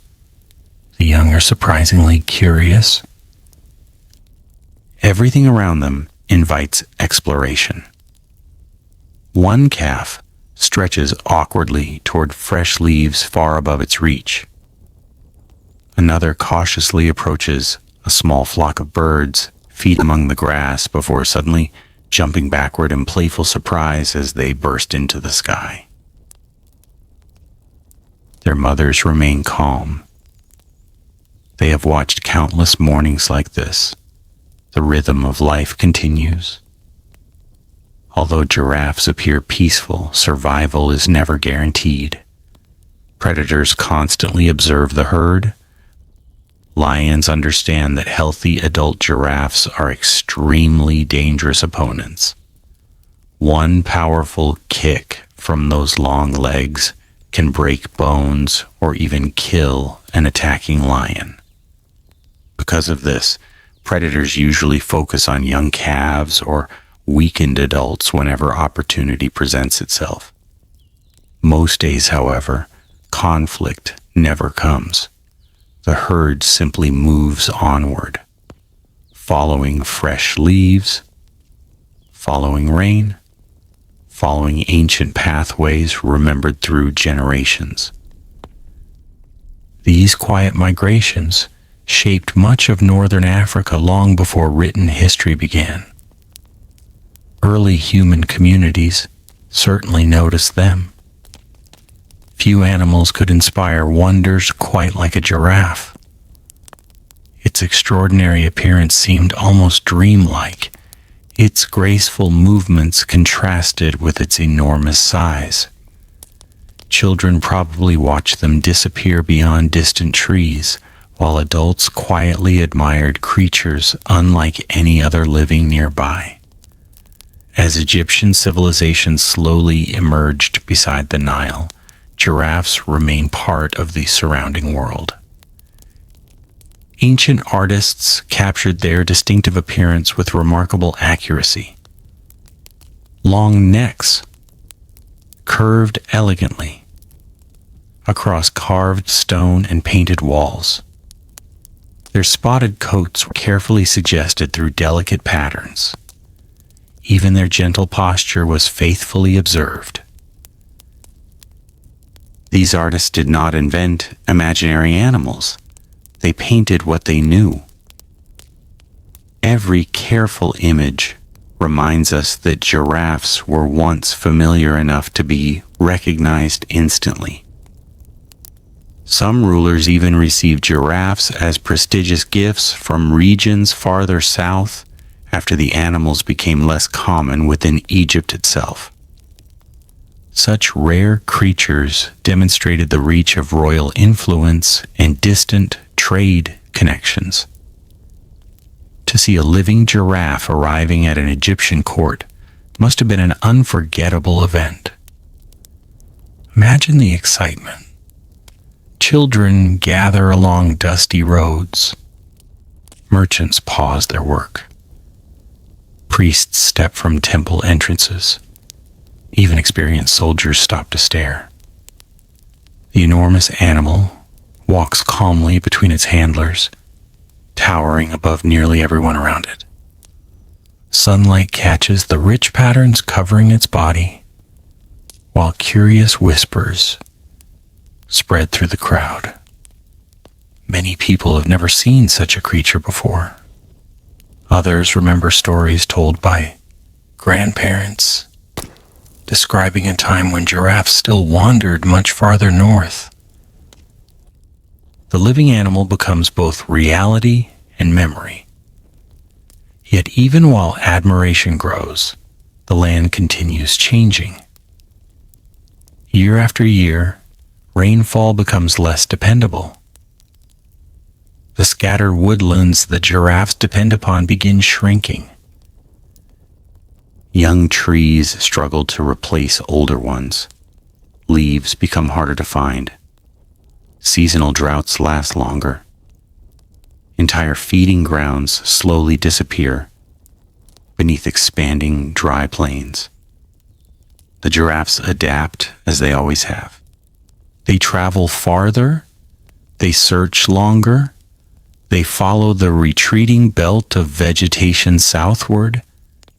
The young are surprisingly curious. Everything around them invites exploration. One calf stretches awkwardly toward fresh leaves far above its reach. Another cautiously approaches a small flock of birds feeding among the grass before suddenly jumping backward in playful surprise as they burst into the sky. Their mothers remain calm. They have watched countless mornings like this. The rhythm of life continues. Although giraffes appear peaceful, survival is never guaranteed. Predators constantly observe the herd. Lions understand that healthy adult giraffes are extremely dangerous opponents. One powerful kick from those long legs can break bones or even kill an attacking lion. Because of this, predators usually focus on young calves or weakened adults whenever opportunity presents itself. Most days, however, conflict never comes. The herd simply moves onward, following fresh leaves, following rain, following ancient pathways remembered through generations. These quiet migrations shaped much of northern Africa long before written history began. Early human communities certainly noticed them. Few animals could inspire wonders quite like a giraffe. Its extraordinary appearance seemed almost dreamlike. Its graceful movements contrasted with its enormous size. Children probably watched them disappear beyond distant trees, while adults quietly admired creatures unlike any other living nearby. As Egyptian civilization slowly emerged beside the Nile, giraffes remain part of the surrounding world. Ancient artists captured their distinctive appearance with remarkable accuracy. Long necks curved elegantly across carved stone and painted walls. Their spotted coats were carefully suggested through delicate patterns. Even their gentle posture was faithfully observed. These artists did not invent imaginary animals. They painted what they knew. Every careful image reminds us that giraffes were once familiar enough to be recognized instantly. Some rulers even received giraffes as prestigious gifts from regions farther south after the animals became less common within Egypt itself. Such rare creatures demonstrated the reach of royal influence and distant trade connections. To see a living giraffe arriving at an Egyptian court must have been an unforgettable event. Imagine the excitement. Children gather along dusty roads. Merchants pause their work. Priests step from temple entrances. Even experienced soldiers stop to stare. The enormous animal walks calmly between its handlers, towering above nearly everyone around it. Sunlight catches the rich patterns covering its body, while curious whispers spread through the crowd. Many people have never seen such a creature before. Others remember stories told by grandparents describing a time when giraffes still wandered much farther north. The living animal becomes both reality and memory. Yet even while admiration grows, the land continues changing. Year after year, rainfall becomes less dependable. The scattered woodlands that giraffes depend upon begin shrinking. Young trees struggle to replace older ones. Leaves become harder to find. Seasonal droughts last longer. Entire feeding grounds slowly disappear beneath expanding dry plains. The giraffes adapt as they always have. They travel farther, they search longer, they follow the retreating belt of vegetation southward.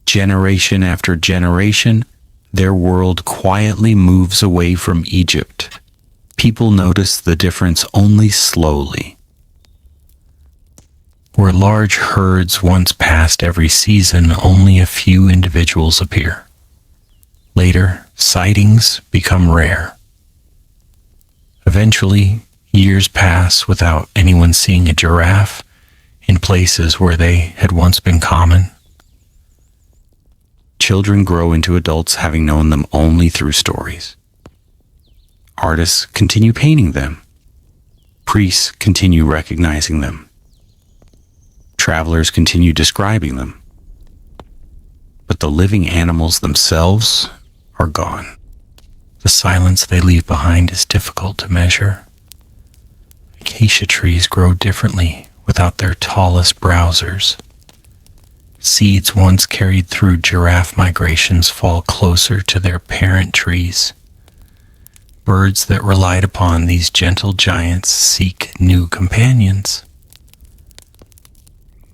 Generation after generation, their world quietly moves away from Egypt. People notice the difference only slowly. Where large herds once passed every season, only a few individuals appear. Later, sightings become rare. Eventually, years pass without anyone seeing a giraffe in places where they had once been common. Children grow into adults having known them only through stories. Artists continue painting them. Priests continue recognizing them. Travelers continue describing them. But the living animals themselves are gone. The silence they leave behind is difficult to measure. Acacia trees grow differently without their tallest browsers. Seeds once carried through giraffe migrations fall closer to their parent trees. Birds that relied upon these gentle giants seek new companions.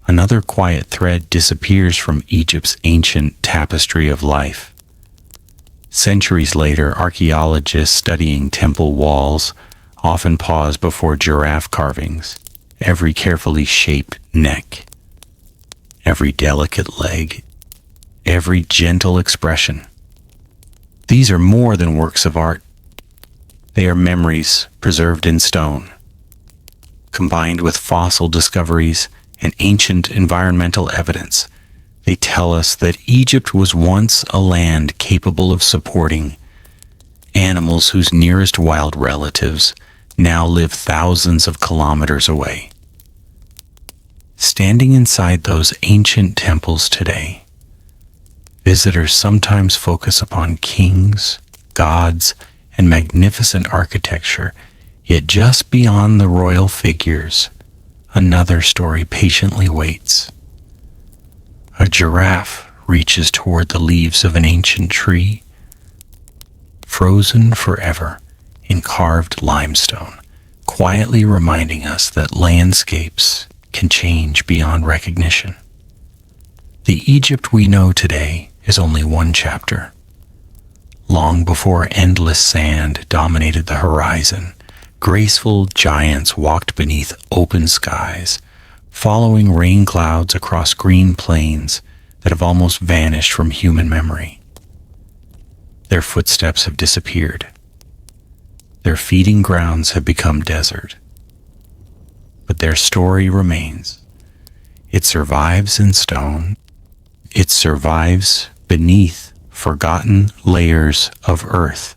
Another quiet thread disappears from Egypt's ancient tapestry of life. Centuries later, archaeologists studying temple walls often pause before giraffe carvings, every carefully shaped neck, every delicate leg, every gentle expression. These are more than works of art. They are memories preserved in stone. Combined with fossil discoveries and ancient environmental evidence, they tell us that Egypt was once a land capable of supporting animals whose nearest wild relatives now live thousands of kilometers away. Standing inside those ancient temples today, visitors sometimes focus upon kings, gods, and magnificent architecture, yet just beyond the royal figures, another story patiently waits. A giraffe reaches toward the leaves of an ancient tree, frozen forever in carved limestone, quietly reminding us that landscapes can change beyond recognition. The Egypt we know today is only one chapter. Long before endless sand dominated the horizon, graceful giants walked beneath open skies, following rain clouds across green plains that have almost vanished from human memory. Their footsteps have disappeared. Their feeding grounds have become desert. But their story remains. It survives in stone. It survives beneath forgotten layers of earth.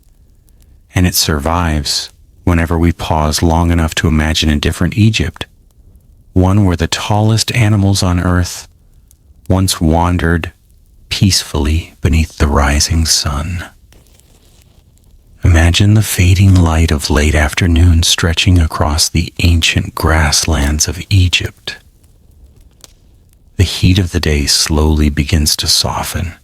And it survives whenever we pause long enough to imagine a different Egypt, one where the tallest animals on earth once wandered peacefully beneath the rising sun. Imagine the fading light of late afternoon stretching across the ancient grasslands of Egypt. The heat of the day slowly begins to soften,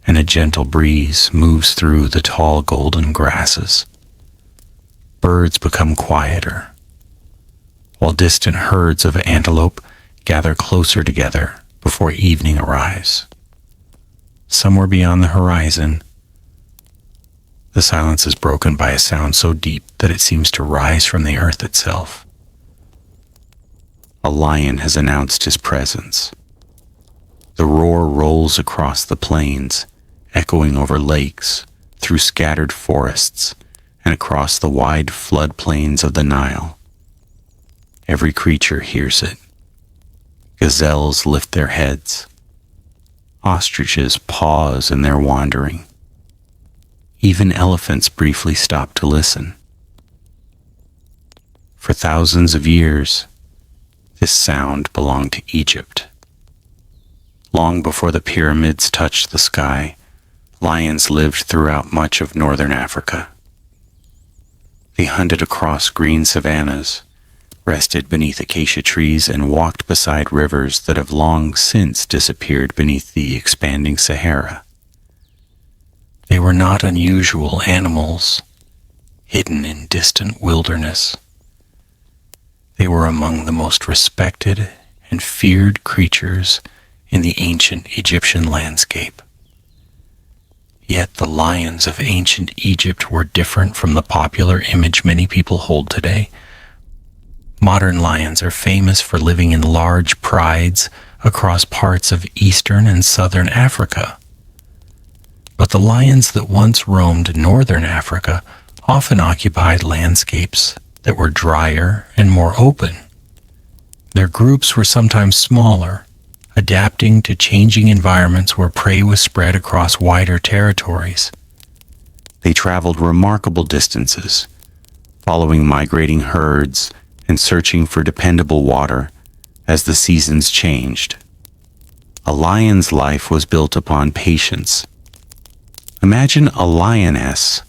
and a gentle breeze moves through the tall golden grasses. Birds become quieter, while distant herds of antelope gather closer together before evening arrives. somewhere beyond the horizon, the silence is broken by a sound so deep that it seems to rise from the earth itself. A lion has announced his presence. The roar rolls across the plains, echoing over lakes, through scattered forests, and across the wide floodplains of the Nile. Every creature hears it. Gazelles lift their heads. Ostriches pause in their wandering. Even elephants briefly stop to listen. For thousands of years, this sound belonged to Egypt. Long before the pyramids touched the sky, lions lived throughout much of northern Africa. They hunted across green savannas, rested beneath acacia trees, and walked beside rivers that have long since disappeared beneath the expanding Sahara. They were not unusual animals, hidden in distant wilderness. They were among the most respected and feared creatures in the ancient Egyptian landscape. Yet the lions of ancient Egypt were different from the popular image many people hold today. Modern lions are famous for living in large prides across parts of eastern and southern Africa. But the lions that once roamed northern Africa often occupied landscapes that were drier and more open. Their groups were sometimes smaller, adapting to changing environments where prey was spread across wider territories. They traveled remarkable distances, following migrating herds and searching for dependable water as the seasons changed. A lion's life was built upon patience. Imagine a lioness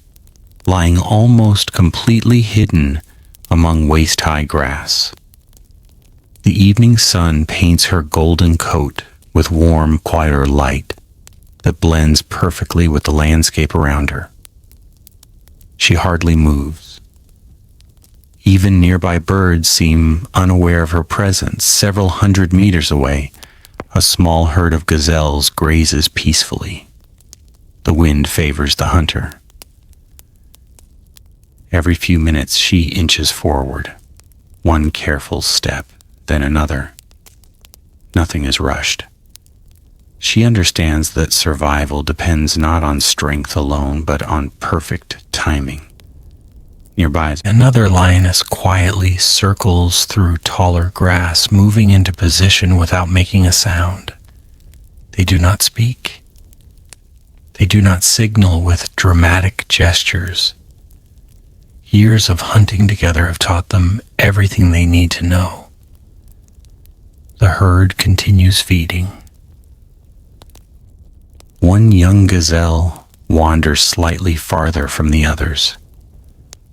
lying almost completely hidden among waist-high grass. The evening sun paints her golden coat with warm, quieter light that blends perfectly with the landscape around her. She hardly moves. Even nearby birds seem unaware of her presence. Several hundred meters away, a small herd of gazelles grazes peacefully. The wind favors the hunter. Every few minutes she inches forward, one careful step, then another. Nothing is rushed. She understands that survival depends not on strength alone, but on perfect timing. Nearby, another lioness quietly circles through taller grass, moving into position without making a sound. They do not speak. They do not signal with dramatic gestures. Years of hunting together have taught them everything they need to know. The herd continues feeding. One young gazelle wanders slightly farther from the others.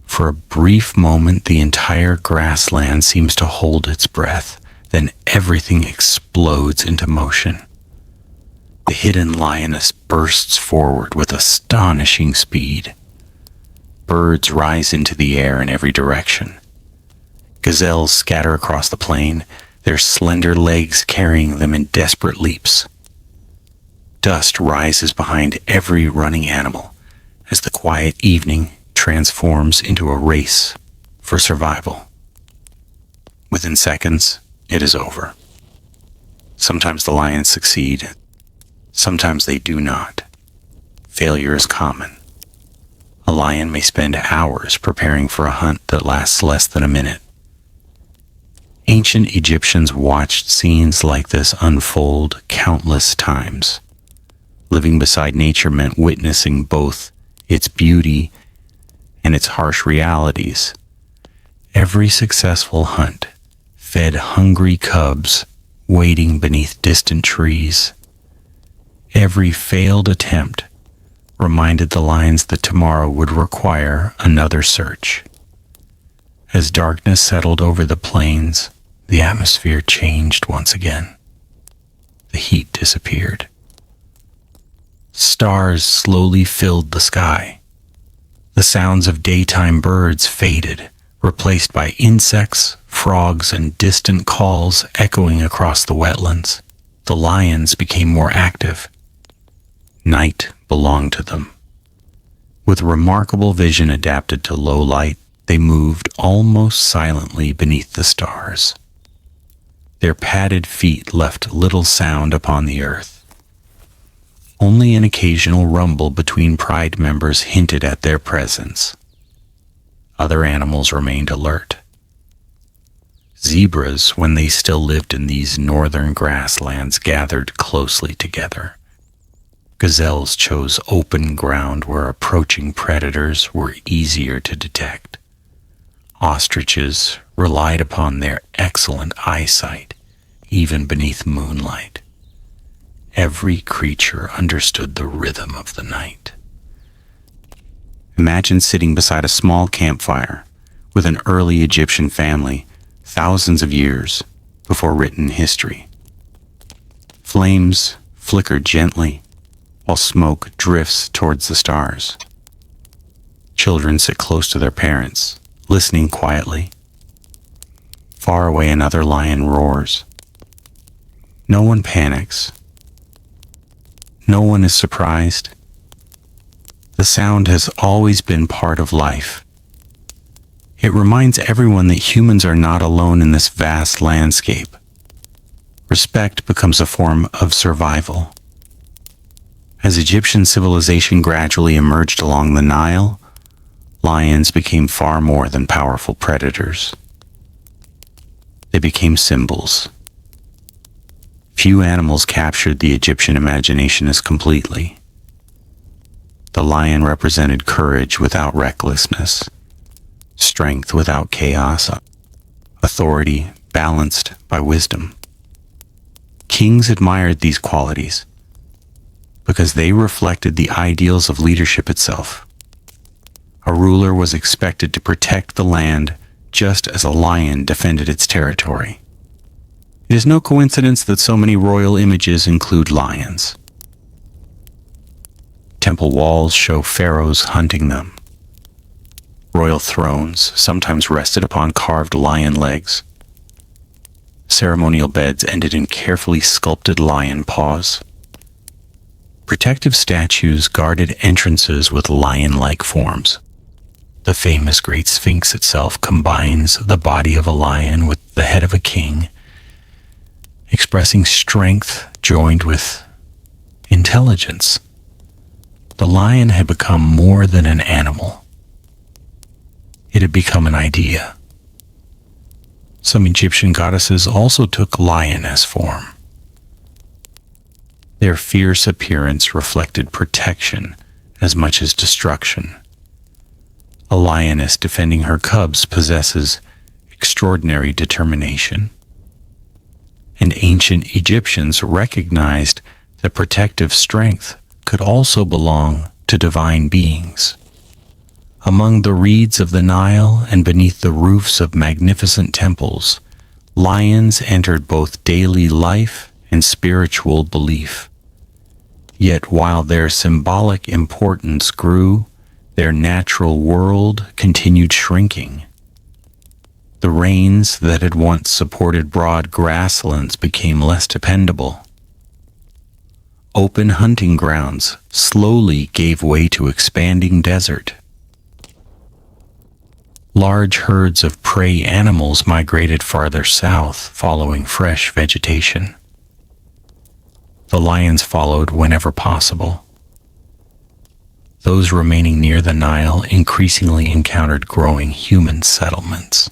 For a brief moment, the entire grassland seems to hold its breath. Then everything explodes into motion. The hidden lioness bursts forward with astonishing speed. Birds rise into the air in every direction. Gazelles scatter across the plain, their slender legs carrying them in desperate leaps. Dust rises behind every running animal as the quiet evening transforms into a race for survival. Within seconds, it is over. Sometimes the lions succeed, sometimes they do not. Failure is common. A lion may spend hours preparing for a hunt that lasts less than a minute. Ancient Egyptians watched scenes like this unfold countless times. Living beside nature meant witnessing both its beauty and its harsh realities. Every successful hunt fed hungry cubs waiting beneath distant trees. Every failed attempt reminded the lions that tomorrow would require another search. As darkness settled over the plains, the atmosphere changed once again. The heat disappeared. Stars slowly filled the sky. The sounds of daytime birds faded, replaced by insects, frogs, and distant calls echoing across the wetlands. The lions became more active. Night belonged to them. With remarkable vision adapted to low light, they moved almost silently beneath the stars. Their padded feet left little sound upon the earth. Only an occasional rumble between pride members hinted at their presence. Other animals remained alert. Zebras, when they still lived in these northern grasslands, gathered closely together. Gazelles chose open ground where approaching predators were easier to detect. Ostriches relied upon their excellent eyesight, even beneath moonlight. Every creature understood the rhythm of the night. Imagine sitting beside a small campfire with an early Egyptian family, thousands of years before written history. Flames flicker gently while smoke drifts towards the stars. Children sit close to their parents, listening quietly. Far away, another lion roars. No one panics. No one is surprised. The sound has always been part of life. It reminds everyone that humans are not alone in this vast landscape. Respect becomes a form of survival. As Egyptian civilization gradually emerged along the Nile, lions became far more than powerful predators. They became symbols. Few animals captured the Egyptian imagination as completely. The lion represented courage without recklessness, strength without chaos, authority balanced by wisdom. Kings admired these qualities because they reflected the ideals of leadership itself. A ruler was expected to protect the land just as a lion defended its territory. It is no coincidence that so many royal images include lions. Temple walls show pharaohs hunting them. Royal thrones sometimes rested upon carved lion legs. Ceremonial beds ended in carefully sculpted lion paws. Protective statues guarded entrances with lion-like forms. The famous Great Sphinx itself combines the body of a lion with the head of a king, expressing strength joined with intelligence. The lion had become more than an animal. It had become an idea. Some Egyptian goddesses also took lioness form. Their fierce appearance reflected protection as much as destruction. A lioness defending her cubs possesses extraordinary determination. And ancient Egyptians recognized that protective strength could also belong to divine beings. Among the reeds of the Nile and beneath the roofs of magnificent temples, lions entered both daily life and spiritual belief. Yet while their symbolic importance grew, their natural world continued shrinking. The rains that had once supported broad grasslands became less dependable. Open hunting grounds slowly gave way to expanding desert. Large herds of prey animals migrated farther south, following fresh vegetation. The lions followed whenever possible. Those remaining near the Nile increasingly encountered growing human settlements.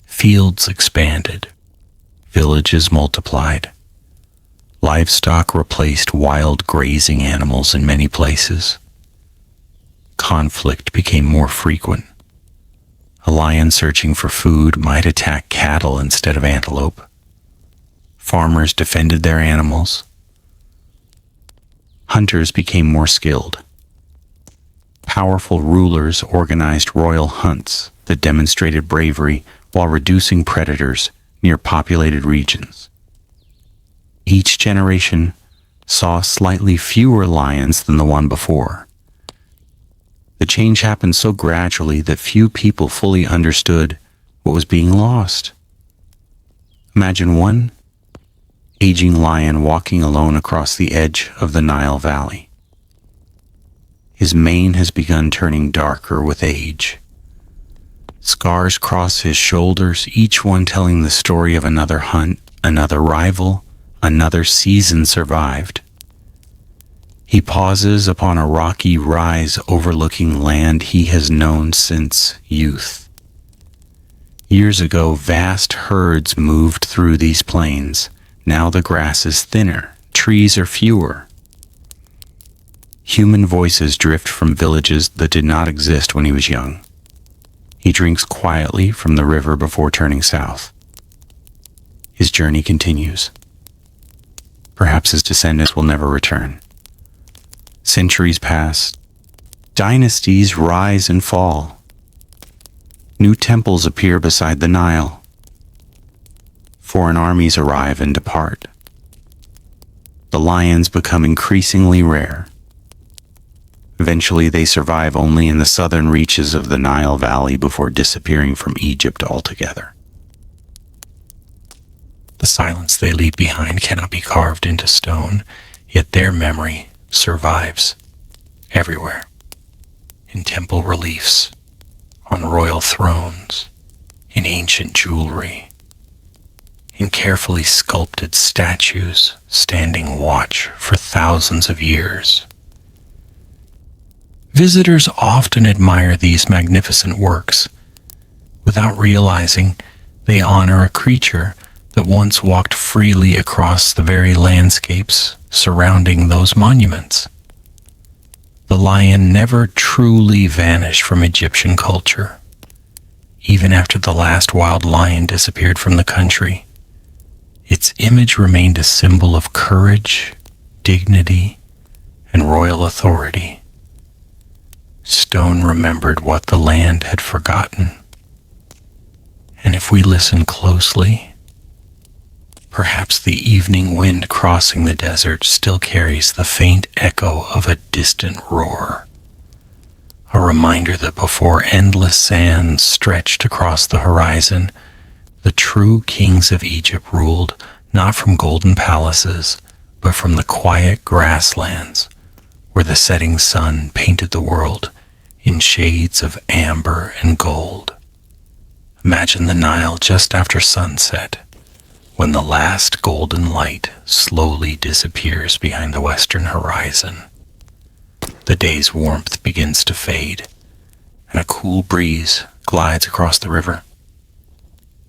Fields expanded, villages multiplied, livestock replaced wild grazing animals in many places. Conflict became more frequent. A lion searching for food might attack cattle instead of antelope. Farmers defended their animals. Hunters became more skilled. Powerful rulers organized royal hunts that demonstrated bravery while reducing predators near populated regions. Each generation saw slightly fewer lions than the one before. The change happened so gradually that few people fully understood what was being lost. Imagine one aging lion walking alone across the edge of the Nile Valley. His mane has begun turning darker with age. Scars cross his shoulders, each one telling the story of another hunt, another rival, another season survived. He pauses upon a rocky rise overlooking land he has known since youth. Years ago, vast herds moved through these plains. Now the grass is thinner, trees are fewer. Human voices drift from villages that did not exist when he was young. He drinks quietly from the river before turning south. His journey continues. Perhaps his descendants will never return. Centuries pass. Dynasties rise and fall. New temples appear beside the Nile. Foreign armies arrive and depart. The lions become increasingly rare. Eventually, they survive only in the southern reaches of the Nile Valley before disappearing from Egypt altogether. The silence they leave behind cannot be carved into stone, yet their memory survives everywhere, in temple reliefs, on royal thrones, in ancient jewelry, in carefully sculpted statues standing watch for thousands of years. Visitors often admire these magnificent works. Without realizing, they honor a creature that once walked freely across the very landscapes surrounding those monuments. The lion never truly vanished from Egyptian culture. Even after the last wild lion disappeared from the country, its image remained a symbol of courage, dignity, and royal authority. Stone remembered what the land had forgotten. And if we listen closely, perhaps the evening wind crossing the desert still carries the faint echo of a distant roar, a reminder that before endless sands stretched across the horizon, the true kings of Egypt ruled not from golden palaces, but from the quiet grasslands where the setting sun painted the world in shades of amber and gold. Imagine the Nile just after sunset, when the last golden light slowly disappears behind the western horizon. The day's warmth begins to fade, and a cool breeze glides across the river,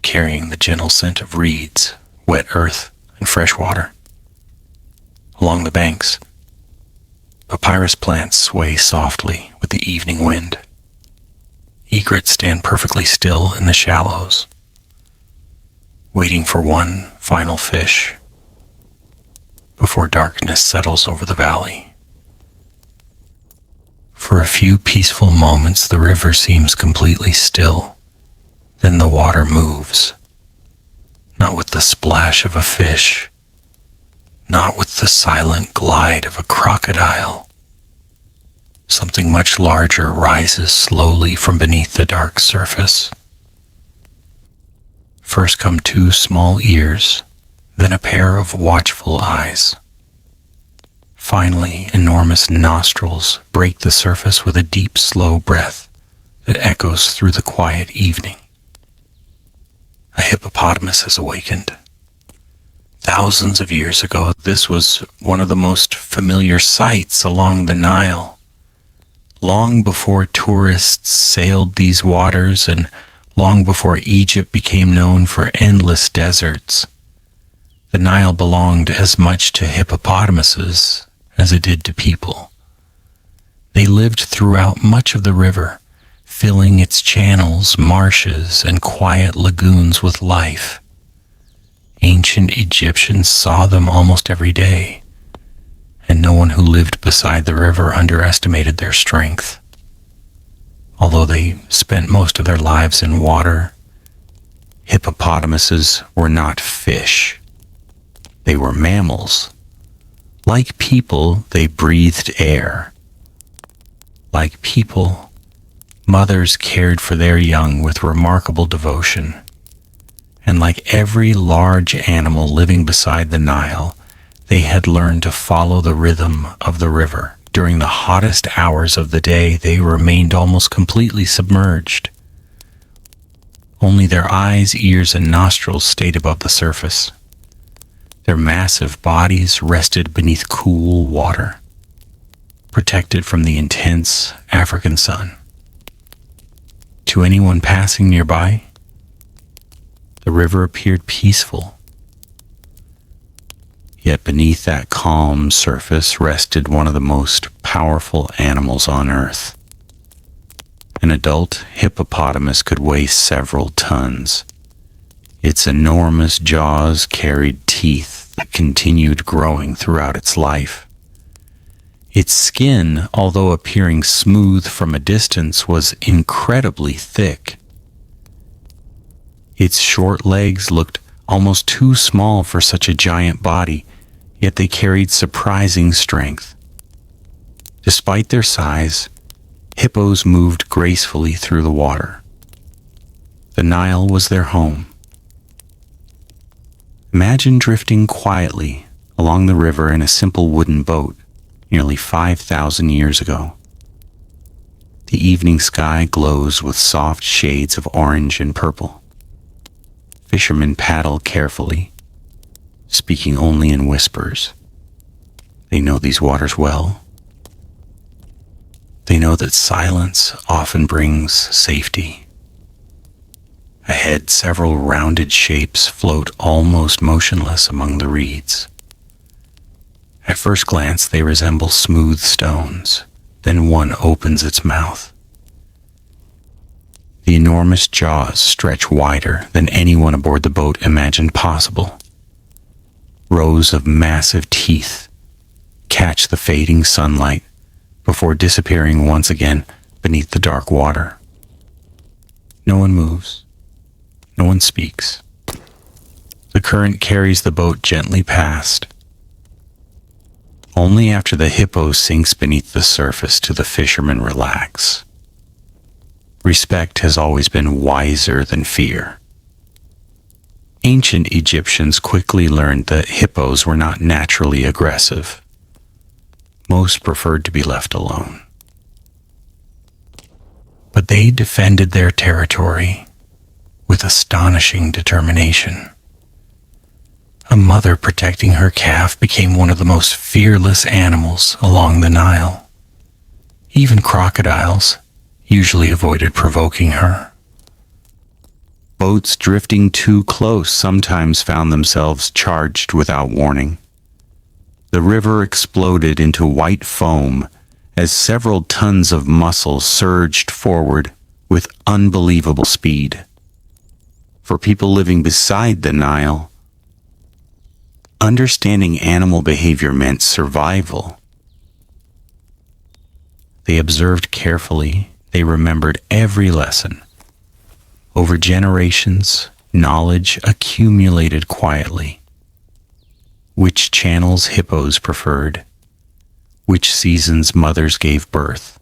carrying the gentle scent of reeds, wet earth, and fresh water. Along the banks, papyrus plants sway softly with the evening wind. Egrets stand perfectly still in the shallows, waiting for one final fish before darkness settles over the valley. For a few peaceful moments, the river seems completely still. Then the water moves, not with the splash of a fish, not with the silent glide of a crocodile. Something much larger rises slowly from beneath the dark surface. First come two small ears, then a pair of watchful eyes. Finally, enormous nostrils break the surface with a deep, slow breath that echoes through the quiet evening. A hippopotamus has awakened. Thousands of years ago, this was one of the most familiar sights along the Nile. Long before tourists sailed these waters and long before Egypt became known for endless deserts, the Nile belonged as much to hippopotamuses as it did to people. They lived throughout much of the river, filling its channels, marshes, and quiet lagoons with life. Ancient Egyptians saw them almost every day, and no one who lived beside the river underestimated their strength. Although they spent most of their lives in water, hippopotamuses were not fish. They were mammals. Like people, they breathed air. Like people, mothers cared for their young with remarkable devotion, and like every large animal living beside the Nile, they had learned to follow the rhythm of the river. During the hottest hours of the day, they remained almost completely submerged. Only their eyes, ears, and nostrils stayed above the surface. Their massive bodies rested beneath cool water, protected from the intense African sun. To anyone passing nearby, the river appeared peaceful. Yet beneath that calm surface rested one of the most powerful animals on Earth. An adult hippopotamus could weigh several tons. Its enormous jaws carried teeth that continued growing throughout its life. Its skin, although appearing smooth from a distance, was incredibly thick. Its short legs looked almost too small for such a giant body, yet they carried surprising strength. Despite their size, hippos moved gracefully through the water. The Nile was their home. Imagine drifting quietly along the river in a simple wooden boat nearly 5,000 years ago. The evening sky glows with soft shades of orange and purple. Fishermen paddle carefully, speaking only in whispers. They know these waters well. They know that silence often brings safety. Ahead, several rounded shapes float almost motionless among the reeds. At first glance, they resemble smooth stones. Then one opens its mouth. The enormous jaws stretch wider than anyone aboard the boat imagined possible. Rows of massive teeth catch the fading sunlight before disappearing once again beneath the dark water. No one moves. No one speaks. The current carries the boat gently past. Only after the hippo sinks beneath the surface do the fishermen relax. Respect has always been wiser than fear. Ancient Egyptians quickly learned that hippos were not naturally aggressive. Most preferred to be left alone. But they defended their territory with astonishing determination. A mother protecting her calf became one of the most fearless animals along the Nile. Even crocodiles usually avoided provoking her. Boats drifting too close sometimes found themselves charged without warning. The river exploded into white foam as several tons of muscle surged forward with unbelievable speed. For people living beside the Nile, understanding animal behavior meant survival. They observed carefully. They remembered every lesson. Over generations, knowledge accumulated quietly. Which channels hippos preferred, which seasons mothers gave birth,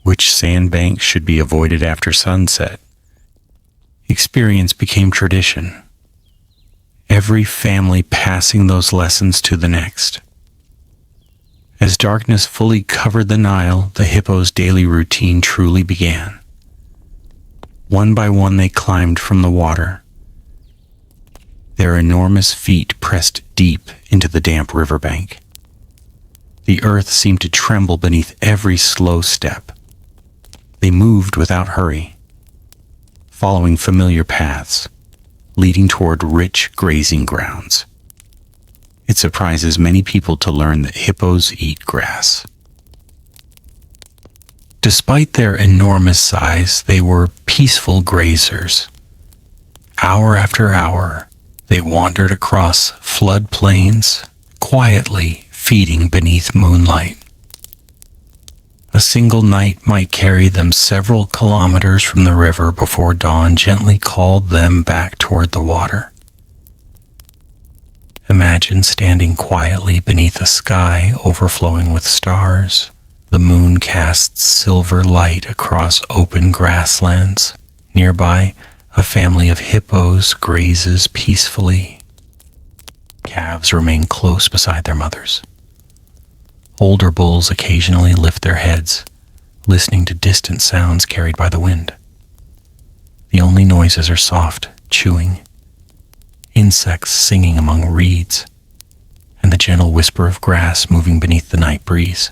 which sandbanks should be avoided after sunset. Experience became tradition. Every family passing those lessons to the next. As darkness fully covered the Nile, the hippos' daily routine truly began. One by one they climbed from the water. Their enormous feet pressed deep into the damp riverbank. The earth seemed to tremble beneath every slow step. They moved without hurry, following familiar paths, leading toward rich grazing grounds. It surprises many people to learn that hippos eat grass. Despite their enormous size, they were peaceful grazers. Hour after hour, they wandered across floodplains, quietly feeding beneath moonlight. A single night might carry them several kilometers from the river before dawn gently called them back toward the water. Imagine standing quietly beneath a sky overflowing with stars. The moon casts silver light across open grasslands. Nearby, A family of hippos grazes peacefully. Calves remain close beside their mothers. Older bulls occasionally lift their heads, listening to distant sounds carried by the wind. The only noises are soft chewing, insects singing among reeds, and the gentle whisper of grass moving beneath the night breeze.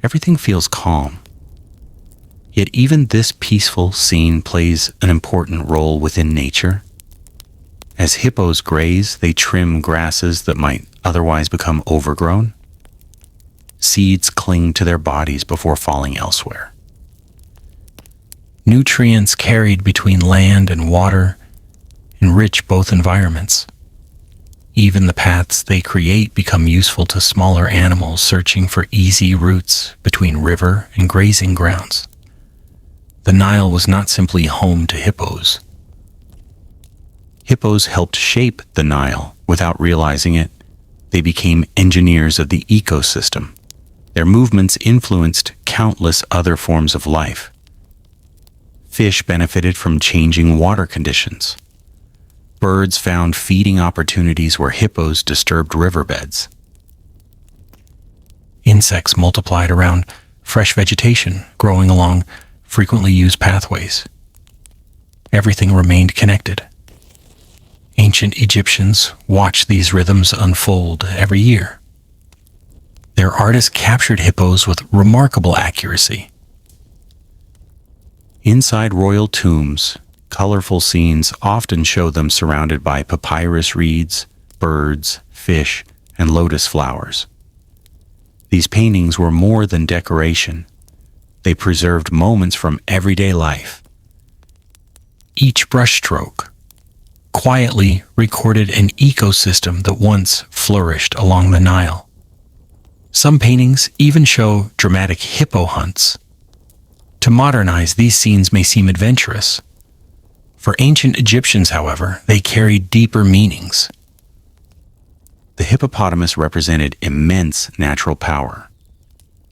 Everything feels calm. Yet even this peaceful scene plays an important role within nature. As hippos graze, they trim grasses that might otherwise become overgrown. Seeds cling to their bodies before falling elsewhere. Nutrients carried between land and water enrich both environments. Even the paths they create become useful to smaller animals searching for easy routes between river and grazing grounds. The Nile was not simply home to hippos. Hippos helped shape the Nile. Without realizing it, they became engineers of the ecosystem. Their movements influenced countless other forms of life. Fish benefited from changing water conditions. Birds found feeding opportunities where hippos disturbed riverbeds. Insects multiplied around fresh vegetation growing along frequently used pathways. Everything remained connected. Ancient Egyptians watched these rhythms unfold every year. Their artists captured hippos with remarkable accuracy. Inside royal tombs, colorful scenes often show them surrounded by papyrus reeds, birds, fish, and lotus flowers. These paintings were more than decoration. They preserved moments from everyday life. Each brushstroke quietly recorded an ecosystem that once flourished along the Nile. Some paintings even show dramatic hippo hunts. To modernize, these scenes may seem adventurous. For ancient Egyptians, however, they carried deeper meanings. The hippopotamus represented immense natural power.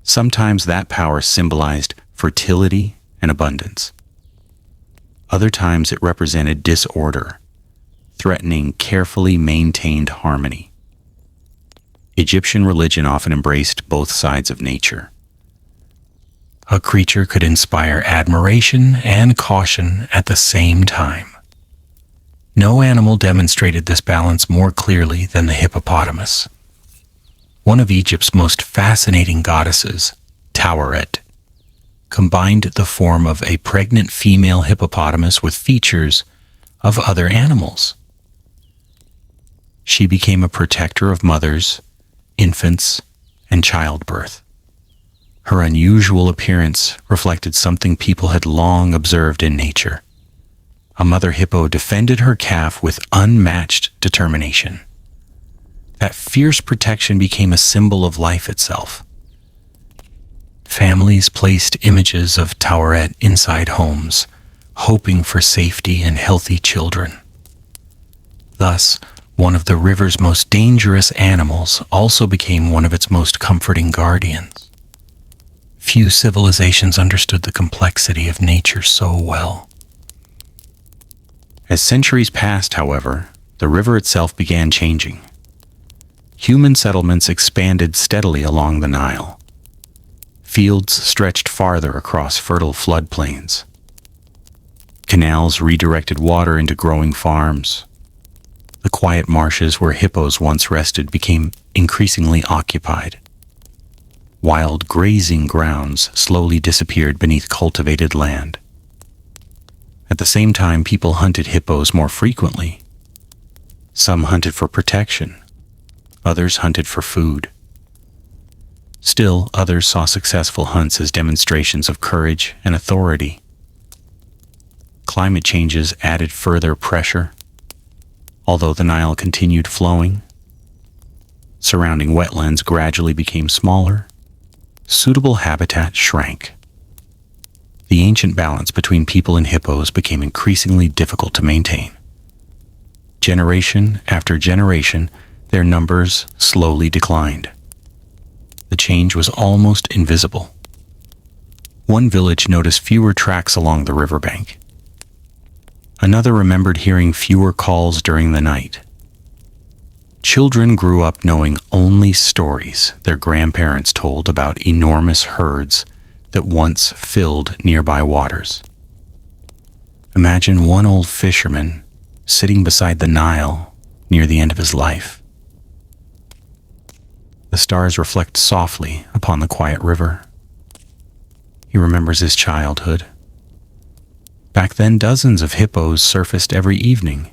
Sometimes that power symbolized fertility and abundance. Other times it represented disorder, threatening carefully maintained harmony. Egyptian religion often embraced both sides of nature. A creature could inspire admiration and caution at the same time. No animal demonstrated this balance more clearly than the hippopotamus. One of Egypt's most fascinating goddesses, Taweret, combined the form of a pregnant female hippopotamus with features of other animals. She became a protector of mothers, infants, and childbirth. Her unusual appearance reflected something people had long observed in nature. A mother hippo defended her calf with unmatched determination. That fierce protection became a symbol of life itself. Families placed images of Taweret inside homes, hoping for safety and healthy children. Thus, one of the river's most dangerous animals also became one of its most comforting guardians. Few civilizations understood the complexity of nature so well. As centuries passed, however, the river itself began changing. Human settlements expanded steadily along the Nile. Fields stretched farther across fertile floodplains. Canals redirected water into growing farms. The quiet marshes where hippos once rested became increasingly occupied. Wild grazing grounds slowly disappeared beneath cultivated land. At the same time, people hunted hippos more frequently. Some hunted for protection. Others hunted for food. Still, others saw successful hunts as demonstrations of courage and authority. Climate changes added further pressure. Although the Nile continued flowing, surrounding wetlands gradually became smaller. Suitable habitat shrank. The ancient balance between people and hippos became increasingly difficult to maintain. Generation after generation, their numbers slowly declined. The change was almost invisible. One village noticed fewer tracks along the riverbank. Another remembered hearing fewer calls during the night. Children grew up knowing only stories their grandparents told about enormous herds that once filled nearby waters. Imagine one old fisherman sitting beside the Nile near the end of his life. The stars reflect softly upon the quiet river. He remembers his childhood. Back then, dozens of hippos surfaced every evening.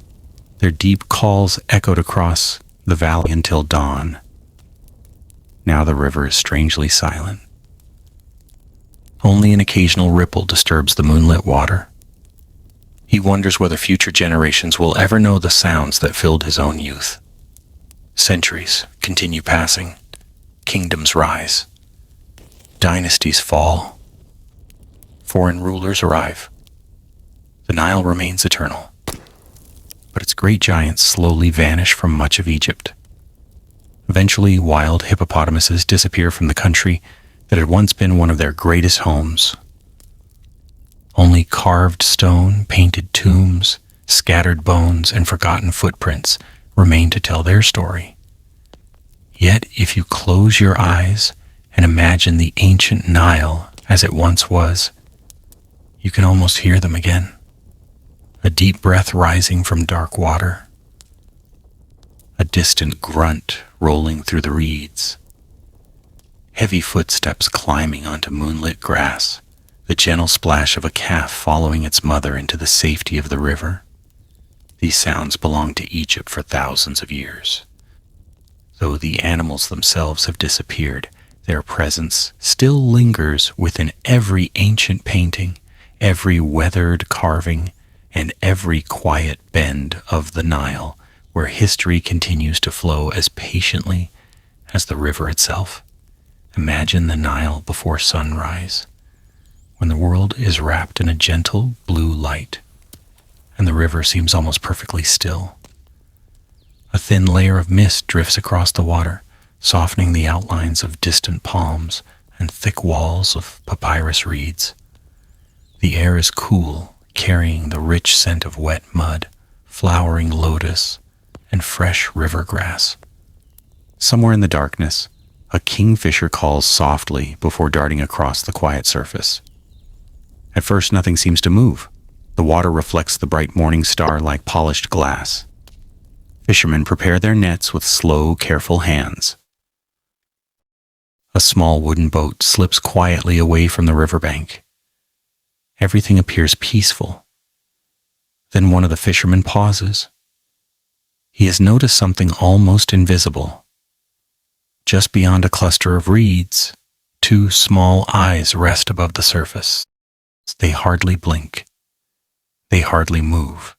Their deep calls echoed across the valley until dawn. Now the river is strangely silent. Only an occasional ripple disturbs the moonlit water. He wonders whether future generations will ever know the sounds that filled his own youth. Centuries continue passing. Kingdoms rise. Dynasties fall. Foreign rulers arrive. The Nile remains eternal, but its great giants slowly vanish from much of Egypt. Eventually, wild hippopotamuses disappear from the country that had once been one of their greatest homes. Only carved stone, painted tombs, scattered bones, and forgotten footprints remain to tell their story. Yet, if you close your eyes and imagine the ancient Nile as it once was, you can almost hear them again. A deep breath rising from dark water. A distant grunt rolling through the reeds. Heavy footsteps climbing onto moonlit grass. The gentle splash of a calf following its mother into the safety of the river. These sounds belong to Egypt for thousands of years. Though the animals themselves have disappeared, their presence still lingers within every ancient painting, every weathered carving, and every quiet bend of the Nile, where history continues to flow as patiently as the river itself. Imagine the Nile before sunrise, when the world is wrapped in a gentle blue light, and the river seems almost perfectly still. A thin layer of mist drifts across the water, softening the outlines of distant palms and thick walls of papyrus reeds. The air is cool, carrying the rich scent of wet mud, flowering lotus, and fresh river grass. Somewhere in the darkness, a kingfisher calls softly before darting across the quiet surface. At first, nothing seems to move. The water reflects the bright morning star like polished glass. Fishermen prepare their nets with slow, careful hands. A small wooden boat slips quietly away from the riverbank. Everything appears peaceful. Then one of the fishermen pauses. He has noticed something almost invisible. Just beyond a cluster of reeds, two small eyes rest above the surface. They hardly blink. They hardly move.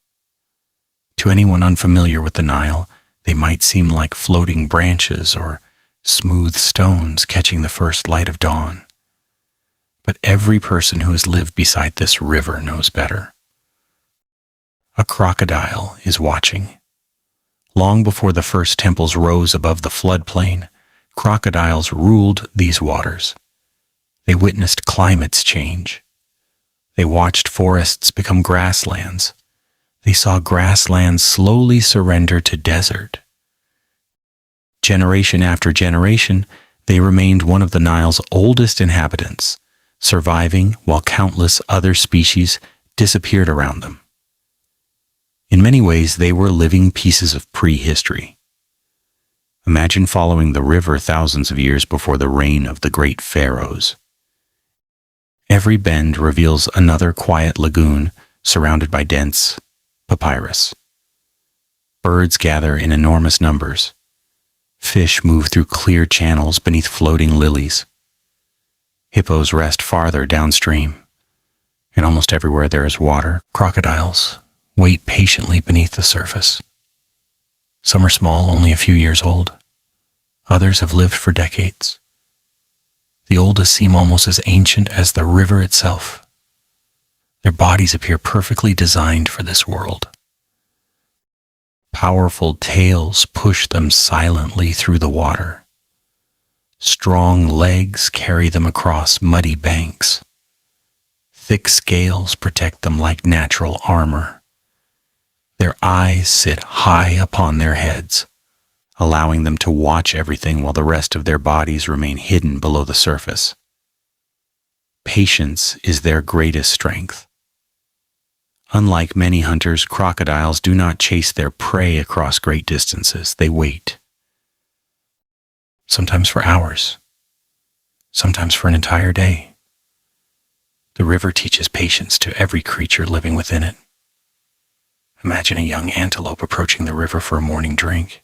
To anyone unfamiliar with the Nile, they might seem like floating branches or smooth stones catching the first light of dawn. But every person who has lived beside this river knows better. A crocodile is watching. Long before the first temples rose above the floodplain, crocodiles ruled these waters. They witnessed climates change. They watched forests become grasslands. They saw grasslands slowly surrender to desert. Generation after generation, they remained one of the Nile's oldest inhabitants, surviving while countless other species disappeared around them. In many ways, they were living pieces of prehistory. Imagine following the river thousands of years before the reign of the great Pharaohs. Every bend reveals another quiet lagoon surrounded by dense papyrus. Birds gather in enormous numbers. Fish move through clear channels beneath floating lilies. Hippos rest farther downstream. And almost everywhere there is water, crocodiles wait patiently beneath the surface. Some are small, only a few years old. Others have lived for decades. The oldest seem almost as ancient as the river itself. Their bodies appear perfectly designed for this world. Powerful tails push them silently through the water. Strong legs carry them across muddy banks. Thick scales protect them like natural armor. Their eyes sit high upon their heads, allowing them to watch everything while the rest of their bodies remain hidden below the surface. Patience is their greatest strength. Unlike many hunters, crocodiles do not chase their prey across great distances. They wait. sometimes for hours, sometimes for an entire day. The river teaches patience to every creature living within it. Imagine a young antelope approaching the river for a morning drink.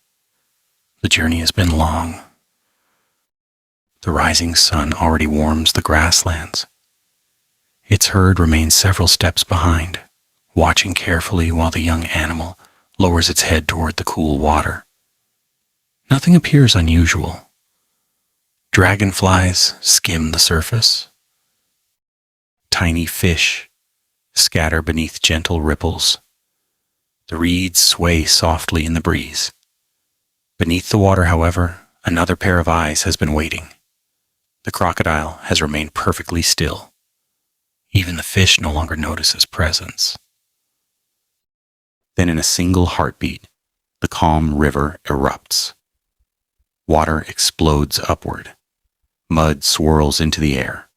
The journey has been long. The rising sun already warms the grasslands. Its herd remains several steps behind, watching carefully while the young animal lowers its head toward the cool water. Nothing appears unusual. Dragonflies skim the surface. Tiny fish scatter beneath gentle ripples. The reeds sway softly in the breeze. Beneath the water, however, another pair of eyes has been waiting. The crocodile has remained perfectly still. Even the fish no longer notice his presence. Then in a single heartbeat, the calm river erupts. Water explodes upward. Mud swirls into the air.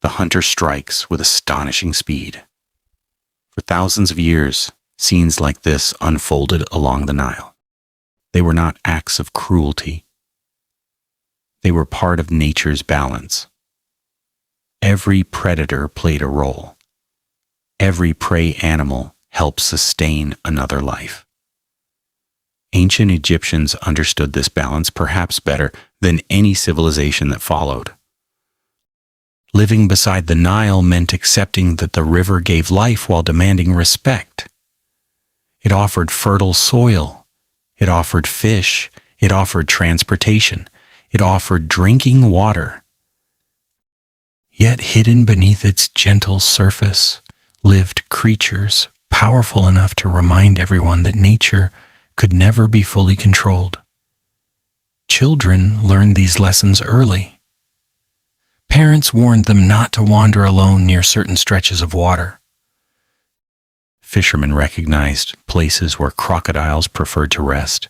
The hunter strikes with astonishing speed. For thousands of years, scenes like this unfolded along the Nile. They were not acts of cruelty. They were part of nature's balance. Every predator played a role. Every prey animal helped sustain another life. Ancient Egyptians understood this balance perhaps better than any civilization that followed. Living beside the Nile meant accepting that the river gave life while demanding respect. It offered fertile soil. It offered fish. It offered transportation. It offered drinking water. Yet hidden beneath its gentle surface lived creatures powerful enough to remind everyone that nature could never be fully controlled. Children learned these lessons early. Parents warned them not to wander alone near certain stretches of water. Fishermen recognized places where crocodiles preferred to rest.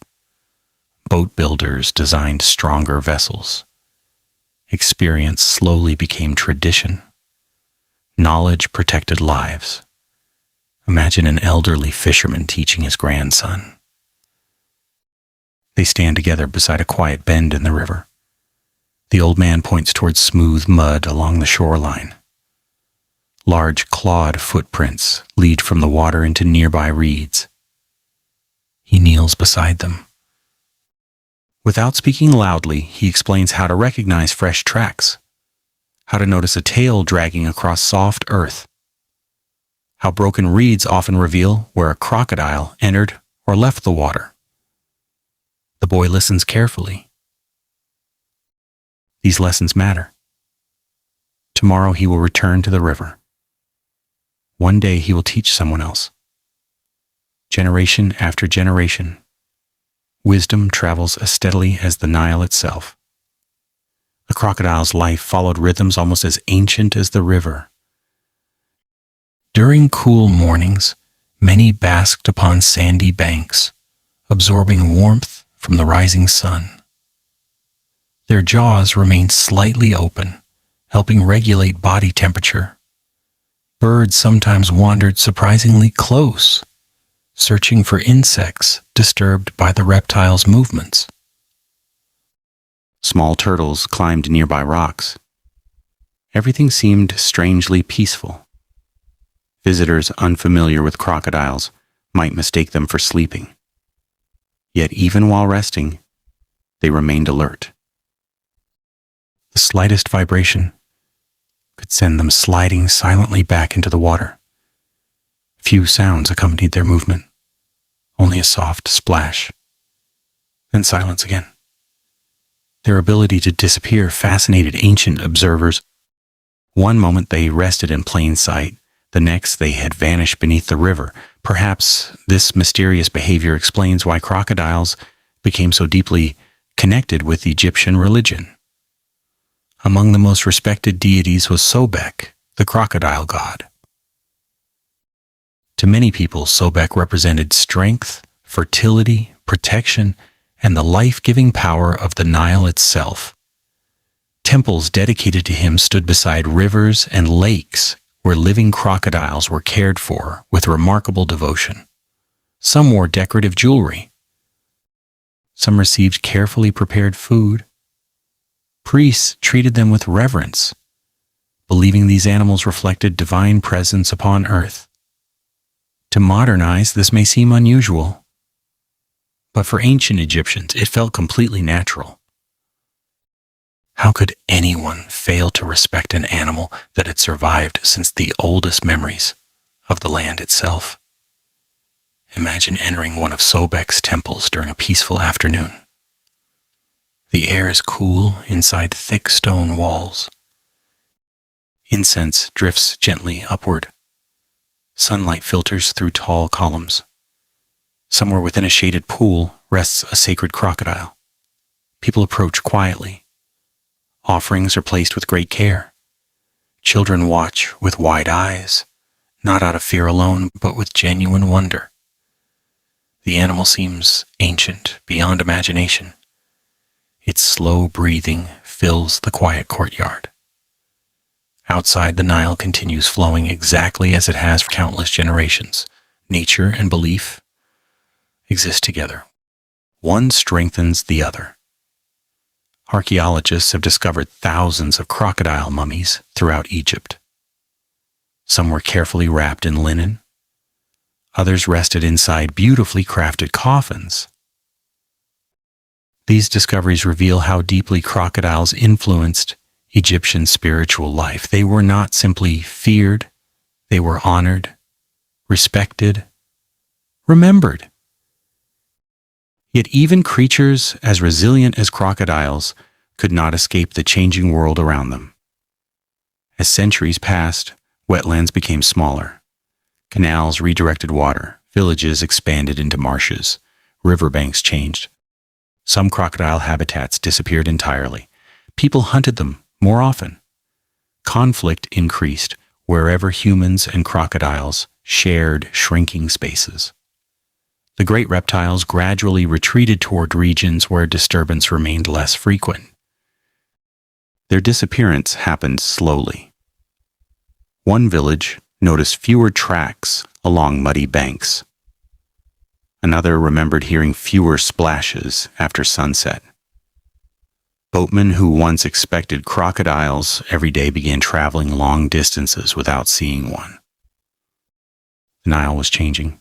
Boat builders designed stronger vessels. Experience slowly became tradition. Knowledge protected lives. Imagine an elderly fisherman teaching his grandson. They stand together beside a quiet bend in the river. The old man points towards smooth mud along the shoreline. Large clawed footprints lead from the water into nearby reeds. He kneels beside them. Without speaking loudly, he explains how to recognize fresh tracks, how to notice a tail dragging across soft earth, how broken reeds often reveal where a crocodile entered or left the water. The boy listens carefully. These lessons matter. Tomorrow he will return to the river. One day he will teach someone else. Generation after generation, wisdom travels as steadily as the Nile itself. The crocodile's life followed rhythms almost as ancient as the river. During cool mornings, many basked upon sandy banks, absorbing warmth from the rising sun. Their jaws remained slightly open, helping regulate body temperature. Birds sometimes wandered surprisingly close, searching for insects disturbed by the reptile's movements. Small turtles climbed nearby rocks. Everything seemed strangely peaceful. Visitors unfamiliar with crocodiles might mistake them for sleeping. Yet even while resting, they remained alert. The slightest vibration could send them sliding silently back into the water. Few sounds accompanied their movement, only a soft splash, then silence again. Their ability to disappear fascinated ancient observers. One moment they rested in plain sight, the next they had vanished beneath the river. Perhaps this mysterious behavior explains why crocodiles became so deeply connected with Egyptian religion. Among the most respected deities was Sobek, the crocodile god. To many people, Sobek represented strength, fertility, protection, and the life-giving power of the Nile itself. Temples dedicated to him stood beside rivers and lakes where living crocodiles were cared for with remarkable devotion. Some wore decorative jewelry. Some received carefully prepared food. Priests treated them with reverence, believing these animals reflected divine presence upon earth. To modern eyes, this may seem unusual, but for ancient Egyptians, it felt completely natural. How could anyone fail to respect an animal that had survived since the oldest memories of the land itself? Imagine entering one of Sobek's temples during a peaceful afternoon. The air is cool inside thick stone walls. Incense drifts gently upward. Sunlight filters through tall columns. Somewhere within a shaded pool rests a sacred crocodile. People approach quietly. Offerings are placed with great care. Children watch with wide eyes, not out of fear alone, but with genuine wonder. The animal seems ancient beyond imagination. Its slow breathing fills the quiet courtyard. Outside, the Nile continues flowing exactly as it has for countless generations. Nature and belief exist together. One strengthens the other. Archaeologists have discovered thousands of crocodile mummies throughout Egypt. Some were carefully wrapped in linen. Others rested inside beautifully crafted coffins. These discoveries reveal how deeply crocodiles influenced Egyptian spiritual life. They were not simply feared, they were honored, respected, remembered. Yet even creatures as resilient as crocodiles could not escape the changing world around them. As centuries passed, wetlands became smaller. Canals redirected water, villages expanded into marshes, riverbanks changed. Some crocodile habitats disappeared entirely. People hunted them more often. Conflict increased wherever humans and crocodiles shared shrinking spaces. The great reptiles gradually retreated toward regions where disturbance remained less frequent. Their disappearance happened slowly. One village noticed fewer tracks along muddy banks. Another remembered hearing fewer splashes after sunset. Boatmen who once expected crocodiles every day began traveling long distances without seeing one. The Nile was changing.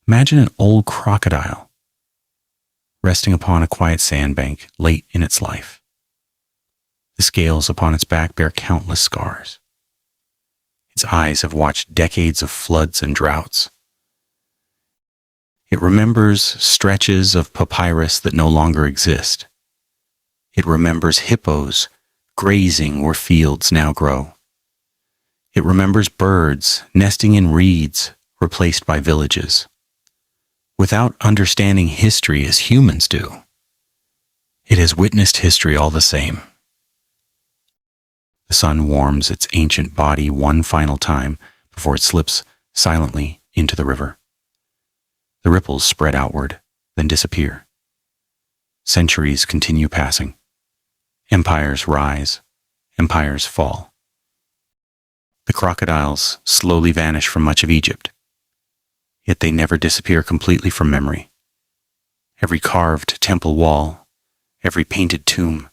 Imagine an old crocodile resting upon a quiet sandbank late in its life. The scales upon its back bear countless scars. Its eyes have watched decades of floods and droughts. It remembers stretches of papyrus that no longer exist. It remembers hippos grazing where fields now grow. It remembers birds nesting in reeds replaced by villages. Without understanding history as humans do, it has witnessed history all the same. The sun warms its ancient body one final time before it slips silently into the river. The ripples spread outward, then disappear. Centuries continue passing. Empires rise, empires fall. The crocodiles slowly vanish from much of Egypt. Yet they never disappear completely from memory. Every carved temple wall, every painted tomb,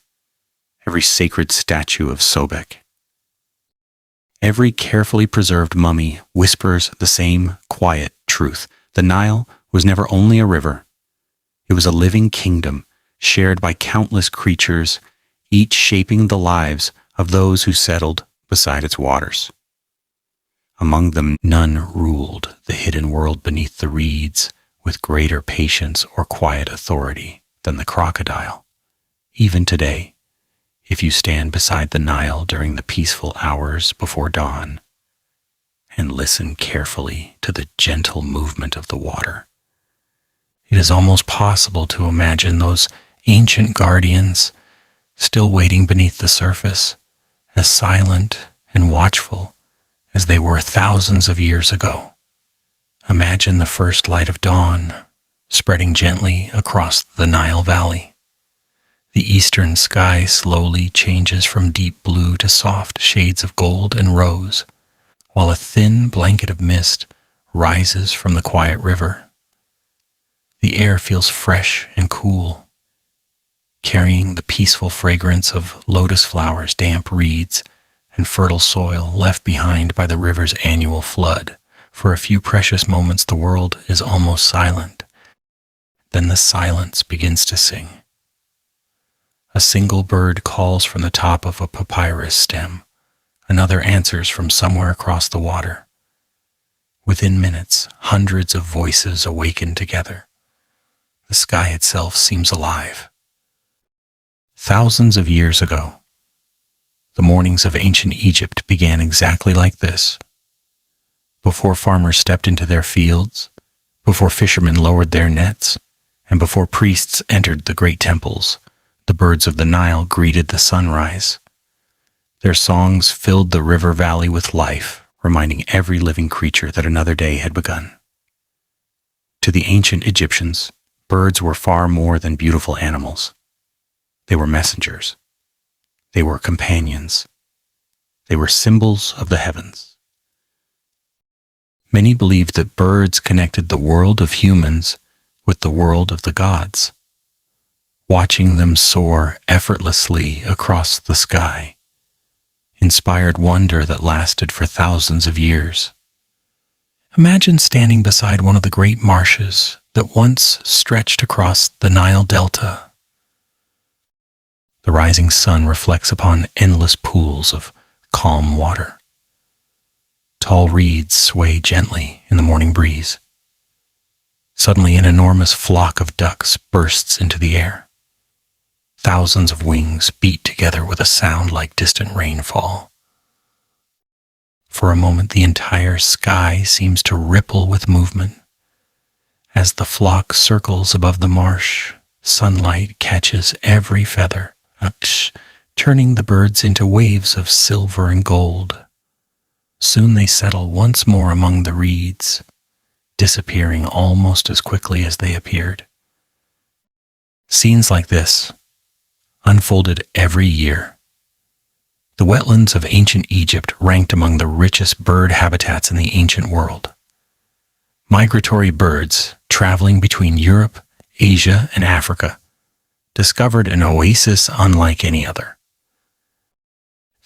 every sacred statue of Sobek, every carefully preserved mummy whispers the same quiet truth. The Nile was never only a river. It was a living kingdom shared by countless creatures, each shaping the lives of those who settled beside its waters. Among them, none ruled the hidden world beneath the reeds with greater patience or quiet authority than the crocodile. Even today, if you stand beside the Nile during the peaceful hours before dawn and listen carefully to the gentle movement of the water, it is almost possible to imagine those ancient guardians still waiting beneath the surface, as silent and watchful as they were thousands of years ago. Imagine the first light of dawn spreading gently across the Nile Valley. The eastern sky slowly changes from deep blue to soft shades of gold and rose, while a thin blanket of mist rises from the quiet river. The air feels fresh and cool, carrying the peaceful fragrance of lotus flowers, damp reeds, and fertile soil left behind by the river's annual flood. For a few precious moments, the world is almost silent. Then the silence begins to sing. A single bird calls from the top of a papyrus stem. Another answers from somewhere across the water. Within minutes, hundreds of voices awaken together. The sky itself seems alive. Thousands of years ago, the mornings of ancient Egypt began exactly like this. Before farmers stepped into their fields, before fishermen lowered their nets, and before priests entered the great temples, the birds of the Nile greeted the sunrise. Their songs filled the river valley with life, reminding every living creature that another day had begun. To the ancient Egyptians, birds were far more than beautiful animals. They were messengers. They were companions. They were symbols of the heavens. Many believed that birds connected the world of humans with the world of the gods. Watching them soar effortlessly across the sky inspired wonder that lasted for thousands of years. Imagine standing beside one of the great marshes that once stretched across the Nile Delta. The rising sun reflects upon endless pools of calm water. Tall reeds sway gently in the morning breeze. Suddenly, an enormous flock of ducks bursts into the air. Thousands of wings beat together with a sound like distant rainfall. For a moment, the entire sky seems to ripple with movement. As the flock circles above the marsh, sunlight catches every feather, turning the birds into waves of silver and gold. Soon they settle once more among the reeds, disappearing almost as quickly as they appeared. Scenes like this unfolded every year. The wetlands of ancient Egypt ranked among the richest bird habitats in the ancient world. Migratory birds traveling between Europe, Asia, and Africa discovered an oasis unlike any other.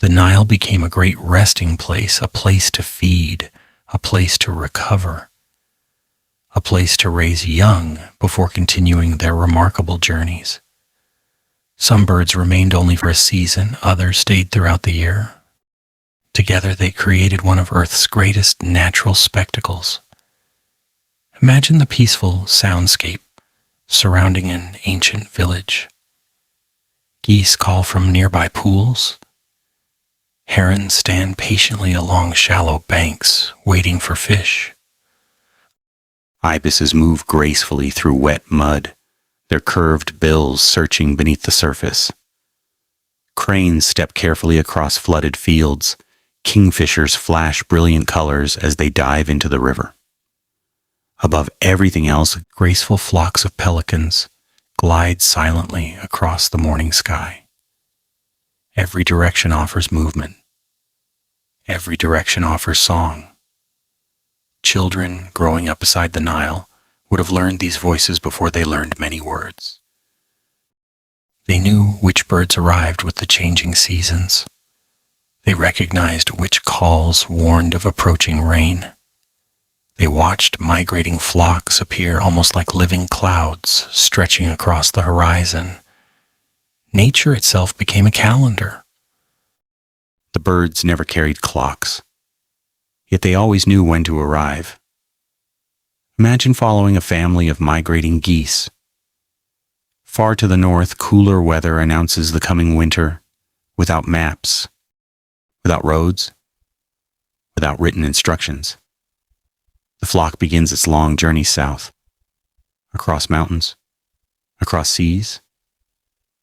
The Nile became a great resting place, a place to feed, a place to recover, a place to raise young before continuing their remarkable journeys. Some birds remained only for a season, others stayed throughout the year. Together they created one of Earth's greatest natural spectacles. Imagine the peaceful soundscape surrounding an ancient village. Geese call from nearby pools. Herons stand patiently along shallow banks, waiting for fish. Ibises move gracefully through wet mud, their curved bills searching beneath the surface. Cranes step carefully across flooded fields. Kingfishers flash brilliant colors as they dive into the river. Above everything else, graceful flocks of pelicans glide silently across the morning sky. Every direction offers movement. Every direction offers song. Children growing up beside the Nile would have learned these voices before they learned many words. They knew which birds arrived with the changing seasons. They recognized which calls warned of approaching rain. They watched migrating flocks appear almost like living clouds stretching across the horizon. Nature itself became a calendar. The birds never carried clocks, yet they always knew when to arrive. Imagine following a family of migrating geese. Far to the north, cooler weather announces the coming winter, without maps, without roads, without written instructions. The flock begins its long journey south, across mountains, across seas,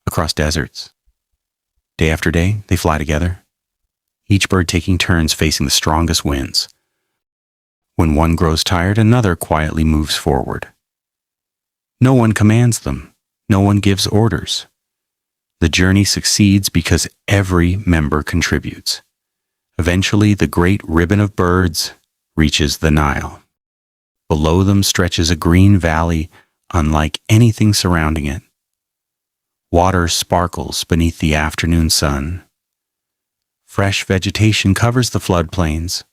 across deserts. Day after day, they fly together, each bird taking turns facing the strongest winds. When one grows tired, another quietly moves forward. No one commands them. No one gives orders. The journey succeeds because every member contributes. Eventually, the great ribbon of birds reaches the Nile. Below them stretches a green valley unlike anything surrounding it. Water sparkles beneath the afternoon sun. Fresh vegetation covers the floodplains.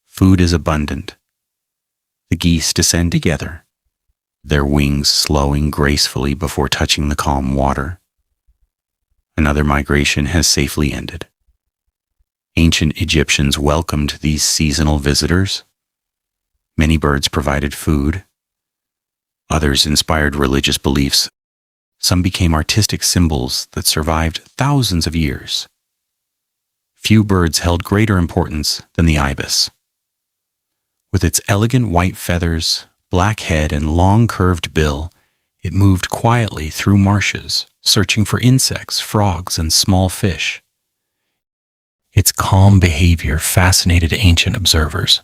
Food is abundant. The geese descend together, their wings slowing gracefully before touching the calm water. Another migration has safely ended. Ancient Egyptians welcomed these seasonal visitors. Many birds provided food. Others inspired religious beliefs. Some became artistic symbols that survived thousands of years. Few birds held greater importance than the ibis. With its elegant white feathers, black head, and long curved bill, it moved quietly through marshes, searching for insects, frogs, and small fish. Its calm behavior fascinated ancient observers.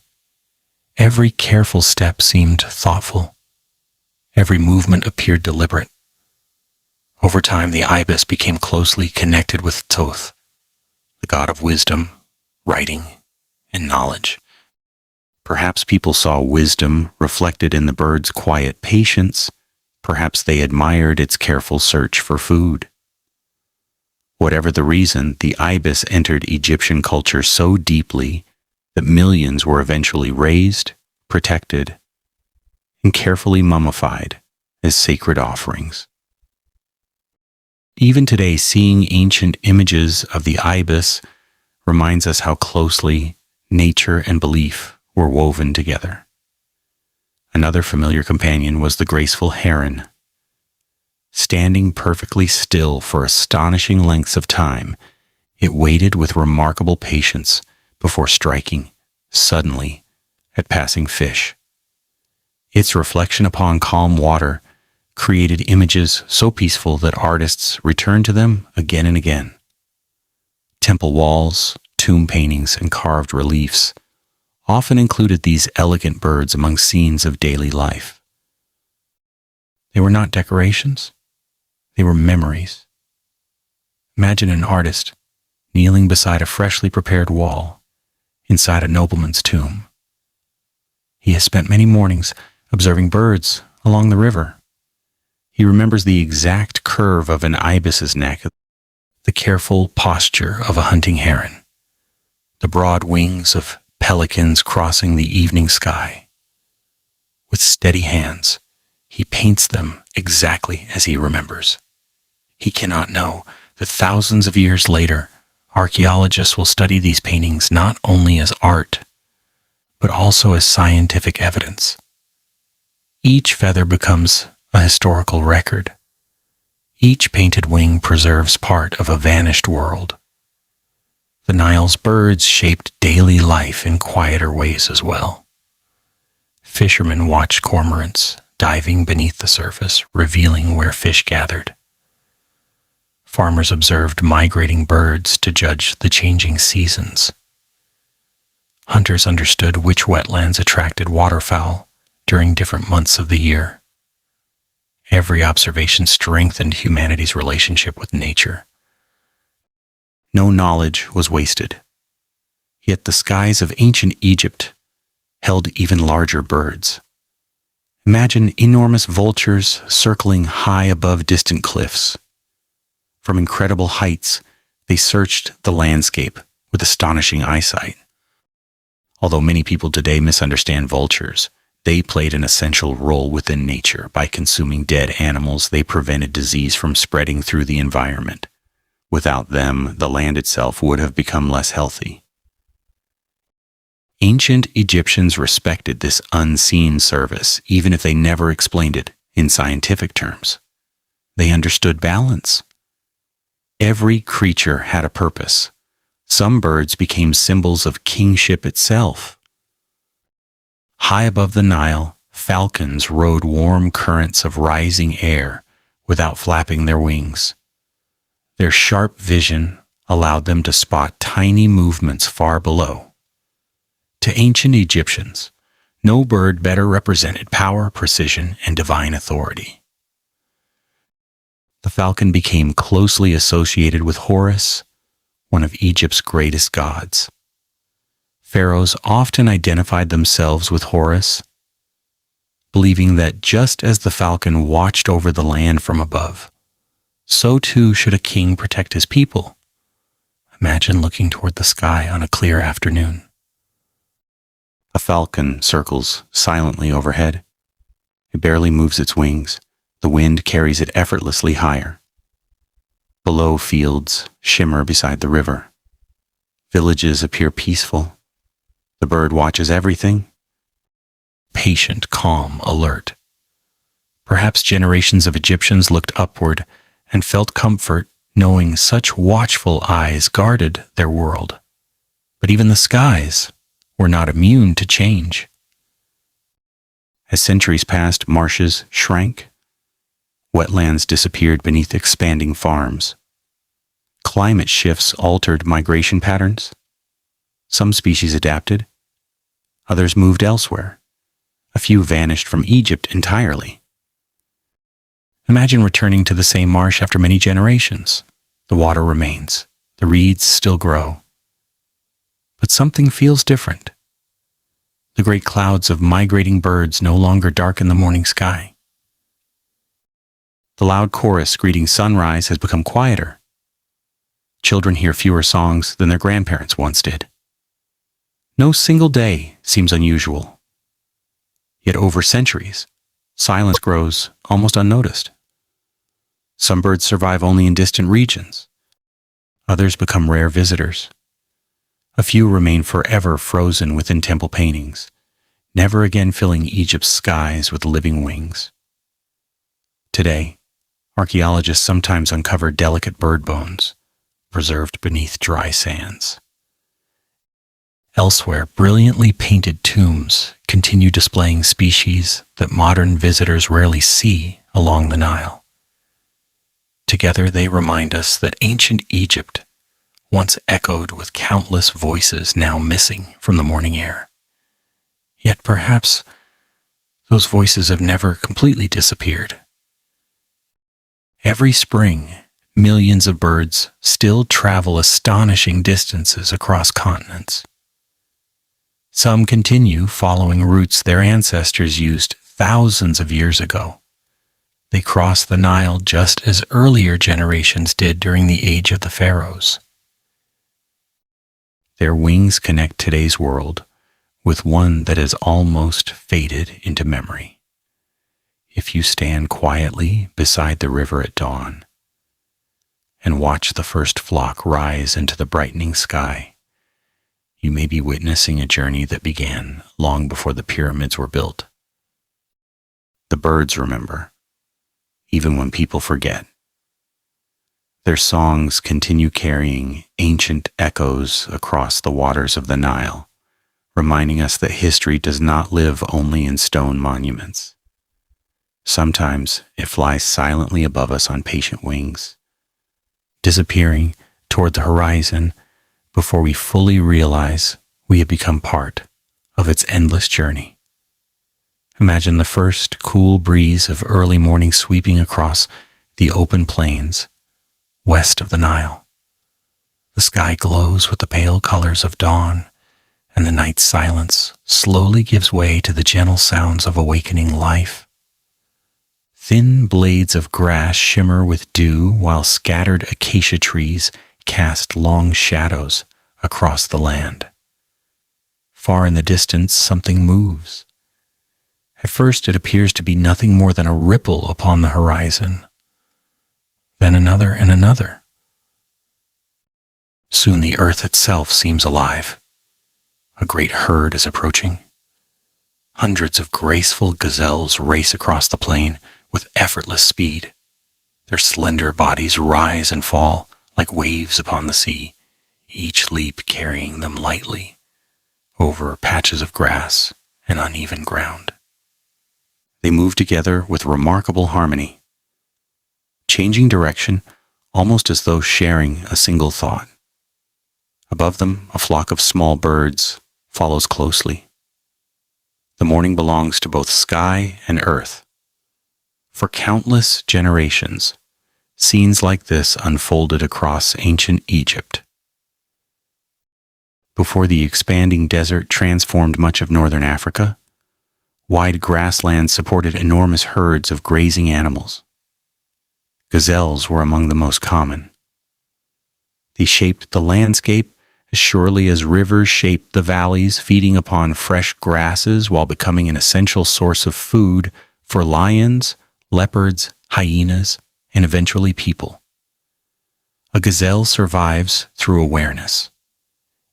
Every careful step seemed thoughtful. Every movement appeared deliberate. Over time, the ibis became closely connected with Thoth, the god of wisdom, writing, and knowledge. Perhaps people saw wisdom reflected in the bird's quiet patience. Perhaps they admired its careful search for food. Whatever the reason, the ibis entered Egyptian culture so deeply that millions were eventually raised, protected, and carefully mummified as sacred offerings. Even today, seeing ancient images of the ibis reminds us how closely nature and belief were woven together. Another familiar companion was the graceful heron. Standing perfectly still for astonishing lengths of time, it waited with remarkable patience before striking, suddenly, at passing fish. Its reflection upon calm water created images so peaceful that artists returned to them again and again. Temple walls, tomb paintings, and carved reliefs often included these elegant birds among scenes of daily life. They were not decorations. They were memories. Imagine an artist kneeling beside a freshly prepared wall inside a nobleman's tomb. He has spent many mornings observing birds along the river. He remembers the exact curve of an ibis's neck, the careful posture of a hunting heron, the broad wings of pelicans crossing the evening sky. With steady hands, he paints them exactly as he remembers. He cannot know that thousands of years later, archaeologists will study these paintings not only as art, but also as scientific evidence. Each feather becomes a historical record. Each painted wing preserves part of a vanished world. The Nile's birds shaped daily life in quieter ways as well. Fishermen watched cormorants diving beneath the surface, revealing where fish gathered. Farmers observed migrating birds to judge the changing seasons. Hunters understood which wetlands attracted waterfowl during different months of the year. Every observation strengthened humanity's relationship with nature. No knowledge was wasted. Yet the skies of ancient Egypt held even larger birds. Imagine enormous vultures circling high above distant cliffs. From incredible heights, they searched the landscape with astonishing eyesight. Although many people today misunderstand vultures, they played an essential role within nature. By consuming dead animals, they prevented disease from spreading through the environment. Without them, the land itself would have become less healthy. Ancient Egyptians respected this unseen service, even if they never explained it in scientific terms. They understood balance. Every creature had a purpose. Some birds became symbols of kingship itself. High above the Nile, falcons rode warm currents of rising air without flapping their wings. Their sharp vision allowed them to spot tiny movements far below. To ancient Egyptians, No bird better represented power, precision, and divine authority. The falcon became closely associated with Horus, one of Egypt's greatest gods. Pharaohs often identified themselves with Horus, believing that just as the falcon watched over the land from above, so too should a king protect his people. Imagine looking toward the sky on a clear afternoon. A falcon circles silently overhead. It barely moves its wings. The wind carries it effortlessly higher. Below, fields shimmer beside the river. Villages appear peaceful. The bird watches everything. Patient, calm, alert. Perhaps generations of Egyptians looked upward and felt comfort knowing such watchful eyes guarded their world. But even the skies were not immune to change. As centuries passed, marshes shrank. Wetlands disappeared beneath expanding farms. Climate shifts altered migration patterns. Some species adapted. Others moved elsewhere. A few vanished from Egypt entirely. Imagine returning to the same marsh after many generations. The water remains. The reeds still grow. But something feels different. The great clouds of migrating birds no longer darken the morning sky. The loud chorus greeting sunrise has become quieter. Children hear fewer songs than their grandparents once did. No single day seems unusual. Yet over centuries, silence grows almost unnoticed. Some birds survive only in distant regions. Others become rare visitors. A few remain forever frozen within temple paintings, never again filling Egypt's skies with living wings. Today, archaeologists sometimes uncover delicate bird bones, preserved beneath dry sands. Elsewhere, brilliantly painted tombs continue displaying species that modern visitors rarely see along the Nile. Together, they remind us that ancient Egypt once echoed with countless voices now missing from the morning air. Yet perhaps those voices have never completely disappeared. Every spring, millions of birds still travel astonishing distances across continents. Some continue following routes their ancestors used thousands of years ago. They cross the Nile just as earlier generations did during the age of the Pharaohs. Their wings connect today's world with one that has almost faded into memory. If you stand quietly beside the river at dawn and watch the first flock rise into the brightening sky, you may be witnessing a journey that began long before the pyramids were built. The birds remember, even when people forget. Their songs continue carrying ancient echoes across the waters of the Nile, reminding us that history does not live only in stone monuments. Sometimes it flies silently above us on patient wings, disappearing toward the horizon before we fully realize we have become part of its endless journey. Imagine the first cool breeze of early morning sweeping across the open plains west of the Nile. The sky glows with the pale colors of dawn, and the night's silence slowly gives way to the gentle sounds of awakening life. Thin blades of grass shimmer with dew, while scattered acacia trees cast long shadows across the land. Far in the distance, something moves. At first, it appears to be nothing more than a ripple upon the horizon. Then another and another. Soon the earth itself seems alive. A great herd is approaching. Hundreds of graceful gazelles race across the plain with effortless speed. Their slender bodies rise and fall like waves upon the sea, each leap carrying them lightly over patches of grass and uneven ground. They move together with remarkable harmony, changing direction almost as though sharing a single thought. Above them, a flock of small birds follows closely. The morning belongs to both sky and earth. For countless generations, scenes like this unfolded across ancient Egypt. Before the expanding desert transformed much of northern Africa, wide grasslands supported enormous herds of grazing animals. Gazelles were among the most common. They shaped the landscape as surely as rivers shaped the valleys, feeding upon fresh grasses while becoming an essential source of food for lions, leopards, hyenas, and eventually people. A gazelle survives through awareness.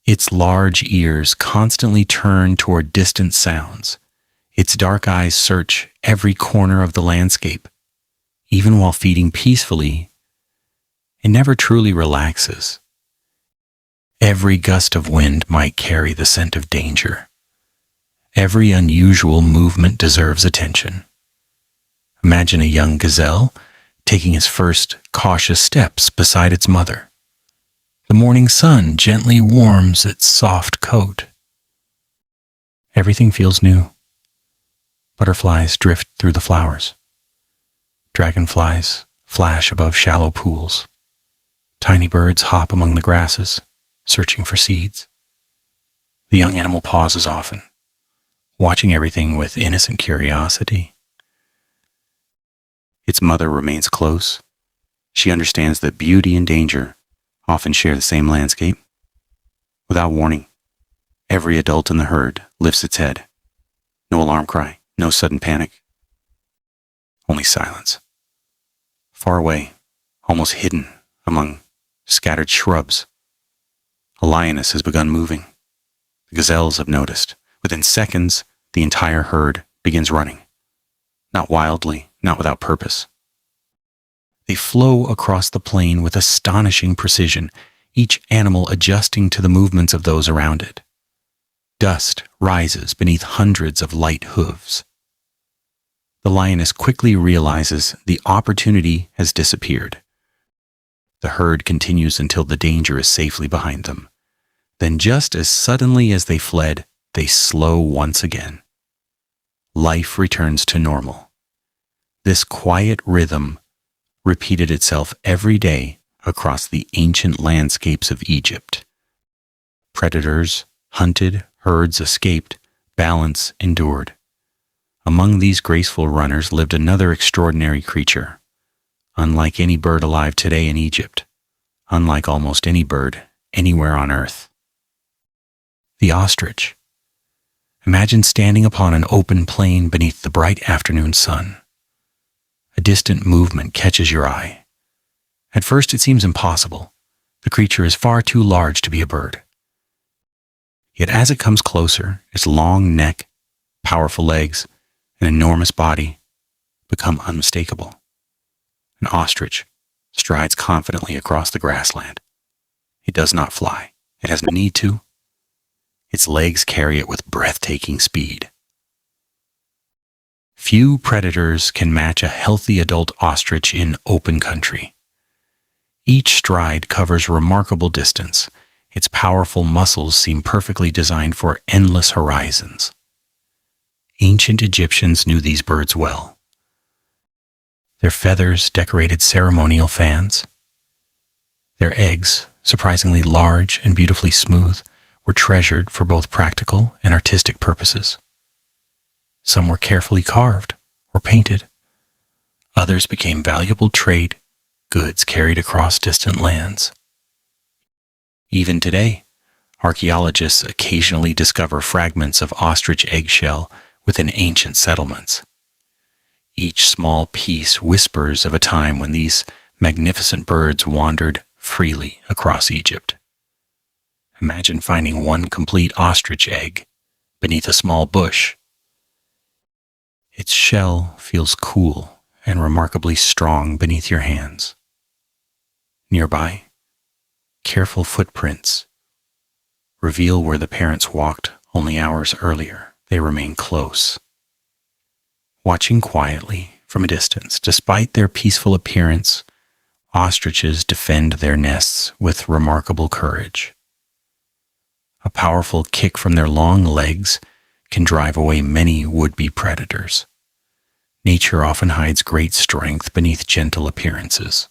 Its large ears constantly turn toward distant sounds. Its dark eyes search every corner of the landscape. Even while feeding peacefully, it never truly relaxes. Every gust of wind might carry the scent of danger. Every unusual movement deserves attention. Imagine a young gazelle taking its first cautious steps beside its mother. The morning sun gently warms its soft coat. Everything feels new. Butterflies drift through the flowers. Dragonflies flash above shallow pools. Tiny birds hop among the grasses, searching for seeds. The young animal pauses often, watching everything with innocent curiosity. Its mother remains close. She understands that beauty and danger often share the same landscape. Without warning, every adult in the herd lifts its head. No alarm cry, no sudden panic. Only silence. Far away, almost hidden among scattered shrubs, a lioness has begun moving. The gazelles have noticed. Within seconds, the entire herd begins running. Not wildly, not without purpose. They flow across the plain with astonishing precision, each animal adjusting to the movements of those around it. Dust rises beneath hundreds of light hooves. The lioness quickly realizes the opportunity has disappeared. The herd continues until the danger is safely behind them. Then just as suddenly as they fled, they slow once again. Life returns to normal. This quiet rhythm repeated itself every day across the ancient landscapes of Egypt. Predators hunted, herds escaped, balance endured. Among these graceful runners lived another extraordinary creature, unlike any bird alive today in Egypt, unlike almost any bird anywhere on earth. The ostrich. Imagine standing upon an open plain beneath the bright afternoon sun. A distant movement catches your eye. At first it seems impossible. The creature is far too large to be a bird. Yet as it comes closer, its long neck, powerful legs, and enormous body become unmistakable. An ostrich strides confidently across the grassland. It does not fly. It has no need to. Its legs carry it with breathtaking speed. Few predators can match a healthy adult ostrich in open country. Each stride covers remarkable distance. Its powerful muscles seem perfectly designed for endless horizons. Ancient Egyptians knew these birds well. Their feathers decorated ceremonial fans. Their eggs, surprisingly large and beautifully smooth, were treasured for both practical and artistic purposes. Some were carefully carved or painted. Others became valuable trade goods carried across distant lands. Even today, archaeologists occasionally discover fragments of ostrich eggshell within ancient settlements. Each small piece whispers of a time when these magnificent birds wandered freely across Egypt. Imagine finding one complete ostrich egg beneath a small bush. Its shell feels cool and remarkably strong beneath your hands. Nearby, careful footprints reveal where the parents walked only hours earlier. They remain close. Watching quietly from a distance, despite their peaceful appearance, ostriches defend their nests with remarkable courage. A powerful kick from their long legs can drive away many would-be predators. Nature often hides great strength beneath gentle appearances.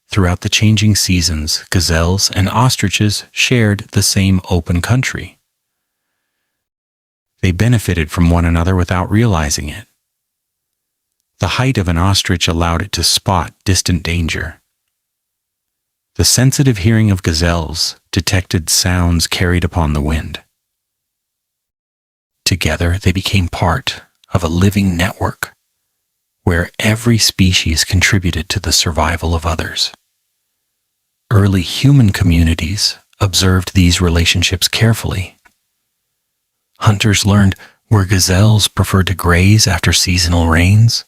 Throughout the changing seasons, gazelles and ostriches shared the same open country. They benefited from one another without realizing it. The height of an ostrich allowed it to spot distant danger. The sensitive hearing of gazelles detected sounds carried upon the wind. Together, they became part of a living network where every species contributed to the survival of others. Early human communities observed these relationships carefully. Hunters learned where gazelles preferred to graze after seasonal rains.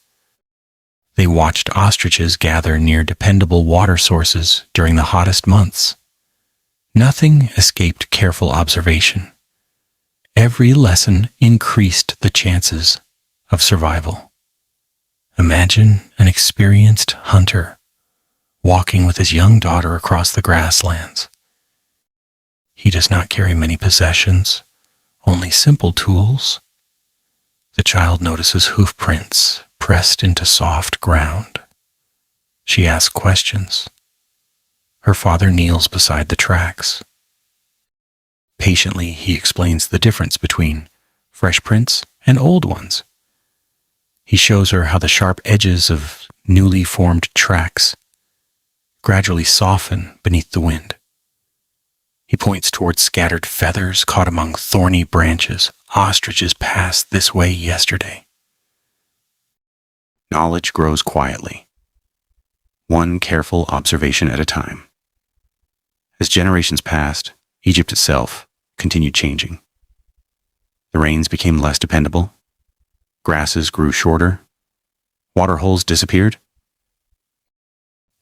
They watched ostriches gather near dependable water sources during the hottest months. Nothing escaped careful observation. Every lesson increased the chances of survival. Imagine an experienced hunter walking with his young daughter across the grasslands. He does not carry many possessions, only simple tools. The child notices hoof prints pressed into soft ground. She asks questions. Her father kneels beside the tracks. Patiently, he explains the difference between fresh prints and old ones. He shows her how the sharp edges of newly formed tracks gradually soften beneath the wind. He points towards scattered feathers caught among thorny branches. Ostriches passed this way yesterday. Knowledge grows quietly, one careful observation at a time. As generations passed, Egypt itself continued changing. The rains became less dependable. Grasses grew shorter. Water holes disappeared.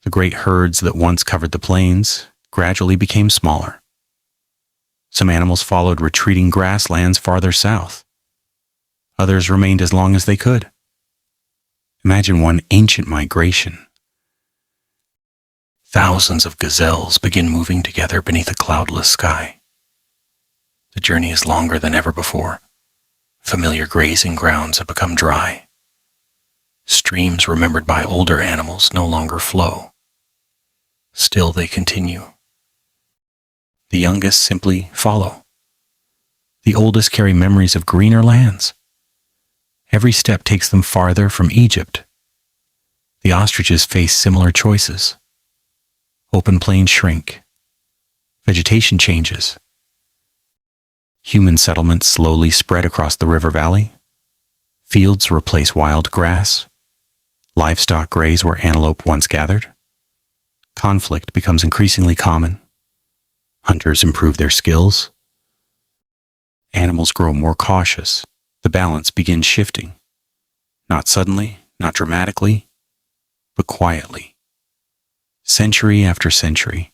The great herds that once covered the plains gradually became smaller. Some animals followed retreating grasslands farther south. Others remained as long as they could. Imagine one ancient migration. Thousands of gazelles begin moving together beneath a cloudless sky. The journey is longer than ever before. Familiar grazing grounds have become dry. Streams remembered by older animals no longer flow. Still they continue. The youngest simply follow. The oldest carry memories of greener lands. Every step takes them farther from Egypt. The ostriches face similar choices. Open plains shrink. Vegetation changes. Human settlements slowly spread across the river valley. Fields replace wild grass. Livestock graze where antelope once gathered. Conflict becomes increasingly common. Hunters improve their skills. Animals grow more cautious. The balance begins shifting. Not suddenly, not dramatically, but quietly. Century after century.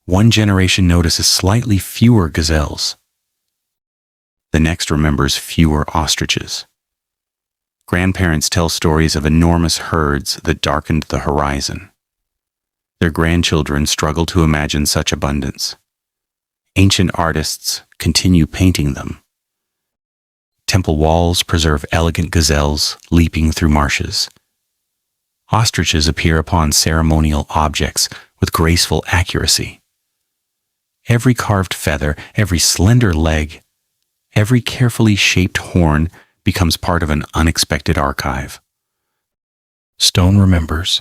One generation notices slightly fewer gazelles. The next remembers fewer ostriches. Grandparents tell stories of enormous herds that darkened the horizon. Their grandchildren struggle to imagine such abundance. Ancient artists continue painting them. Temple walls preserve elegant gazelles leaping through marshes. Ostriches appear upon ceremonial objects with graceful accuracy. Every carved feather, every slender leg, every carefully shaped horn becomes part of an unexpected archive. Stone remembers,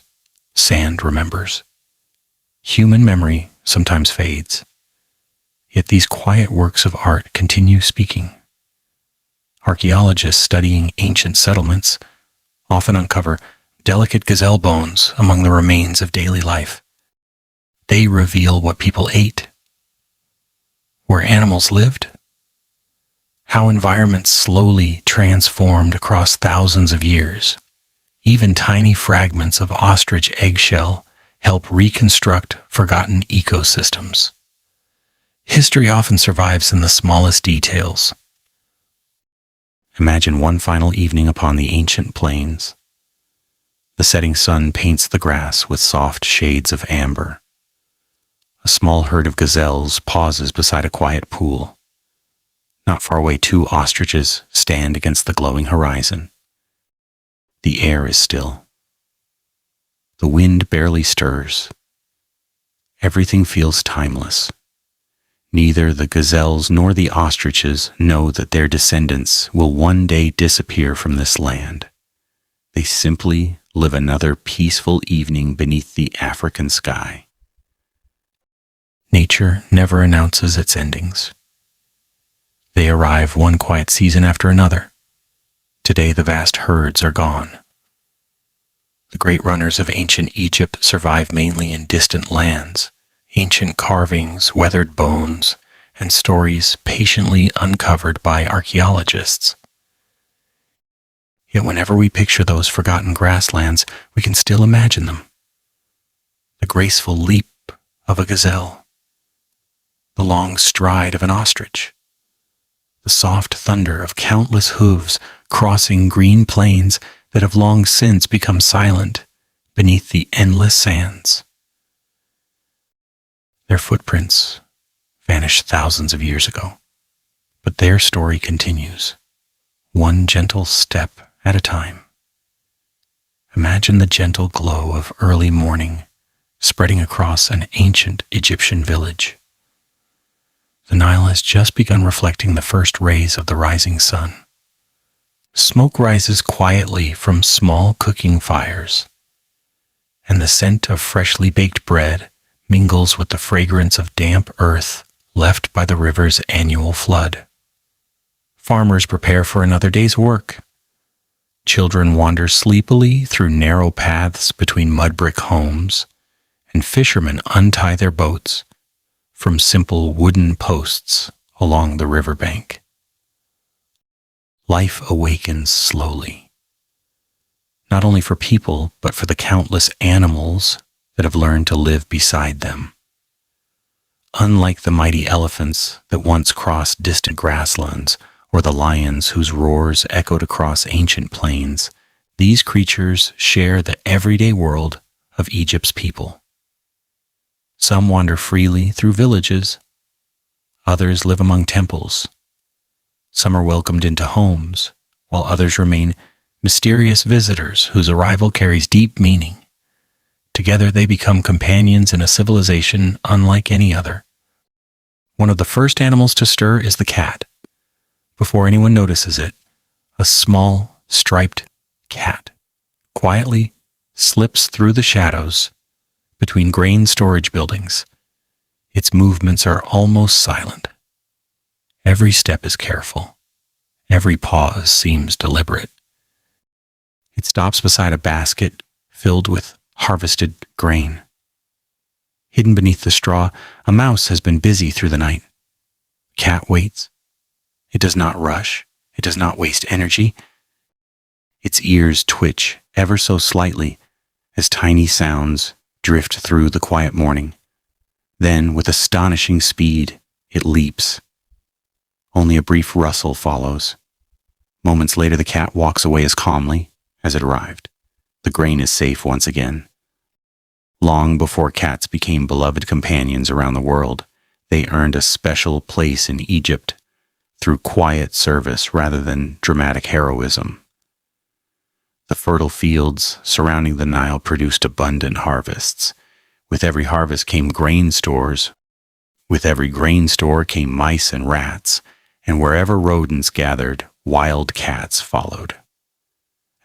sand remembers. Human memory sometimes fades. Yet these quiet works of art continue speaking. Archaeologists studying ancient settlements often uncover delicate gazelle bones among the remains of daily life. They reveal what people ate, where animals lived, how environments slowly transformed across thousands of years. Even tiny fragments of ostrich eggshell help reconstruct forgotten ecosystems. History often survives in the smallest details. Imagine one final evening upon the ancient plains. The setting sun paints the grass with soft shades of amber. A small herd of gazelles pauses beside a quiet pool. Not far away, two ostriches stand against the glowing horizon. The air is still. The wind barely stirs. Everything feels timeless. Neither the gazelles nor the ostriches know that their descendants will one day disappear from this land. They simply live another peaceful evening beneath the African sky. Nature never announces its endings. They arrive one quiet season after another. Today the vast herds are gone. The great runners of ancient Egypt survive mainly in distant lands. Ancient carvings, weathered bones, and stories patiently uncovered by archaeologists. Yet whenever we picture those forgotten grasslands, we can still imagine them. The graceful leap of a gazelle, the long stride of an ostrich, the soft thunder of countless hooves crossing green plains that have long since become silent beneath the endless sands. Their footprints vanished thousands of years ago, but their story continues, one gentle step at a time. Imagine the gentle glow of early morning spreading across an ancient Egyptian village. The Nile has just begun reflecting the first rays of the rising sun. Smoke rises quietly from small cooking fires, and the scent of freshly baked bread mingles with the fragrance of damp earth left by the river's annual flood. Farmers prepare for another day's work. Children wander sleepily through narrow paths between mud brick homes, and fishermen untie their boats from simple wooden posts along the riverbank. Life awakens slowly, not only for people, but for the countless animals that have learned to live beside them. Unlike the mighty elephants that once crossed distant grasslands, or the lions whose roars echoed across ancient plains, these creatures share the everyday world of Egypt's people. Some wander freely through villages. Others live among temples. Some are welcomed into homes, while others remain mysterious visitors whose arrival carries deep meaning. Together they become companions in a civilization unlike any other. One of the first animals to stir is the cat. Before anyone notices it, a small, striped cat quietly slips through the shadows between grain storage buildings. Its movements are almost silent. Every step is careful. Every pause seems deliberate. It stops beside a basket filled with harvested grain. Hidden beneath the straw, a mouse has been busy through the night. The cat waits. It does not rush. It does not waste energy. Its ears twitch ever so slightly as tiny sounds drift through the quiet morning. Then, with astonishing speed, it leaps. Only a brief rustle follows. Moments later, the cat walks away as calmly as it arrived. The grain is safe once again. Long before cats became beloved companions around the world, they earned a special place in Egypt through quiet service rather than dramatic heroism. The fertile fields surrounding the Nile produced abundant harvests. With every harvest came grain stores. With every grain store came mice and rats, and wherever rodents gathered, wild cats followed.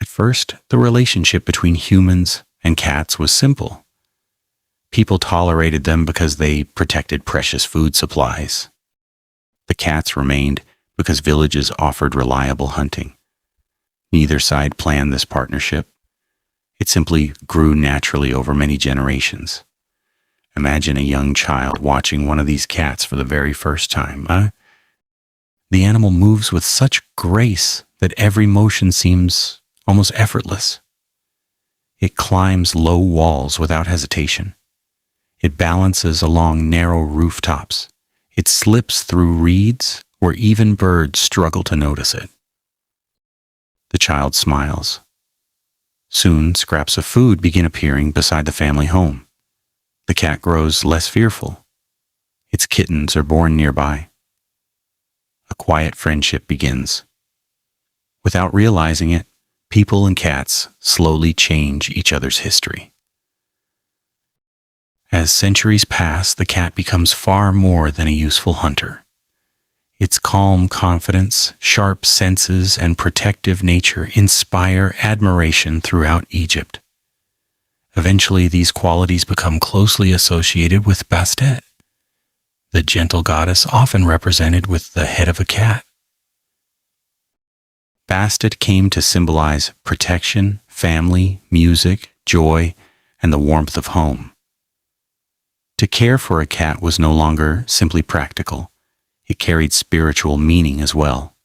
At first, the relationship between humans and cats was simple. People tolerated them because they protected precious food supplies. The cats remained because villages offered reliable hunting. Neither side planned this partnership. It simply grew naturally over many generations. Imagine a young child watching one of these cats for the very first time. The animal moves with such grace that every motion seems almost effortless. It climbs low walls without hesitation. It balances along narrow rooftops. It slips through reeds where even birds struggle to notice it. The child smiles. Soon, scraps of food begin appearing beside the family home. The cat grows less fearful. Its kittens are born nearby. A quiet friendship begins. Without realizing it, people and cats slowly change each other's history. As centuries pass, the cat becomes far more than a useful hunter. Its calm confidence, sharp senses, and protective nature inspire admiration throughout Egypt. Eventually, these qualities become closely associated with Bastet, the gentle goddess often represented with the head of a cat. Bastet came to symbolize protection, family, music, joy, and the warmth of home. To care for a cat was no longer simply practical. It carried spiritual meaning as well.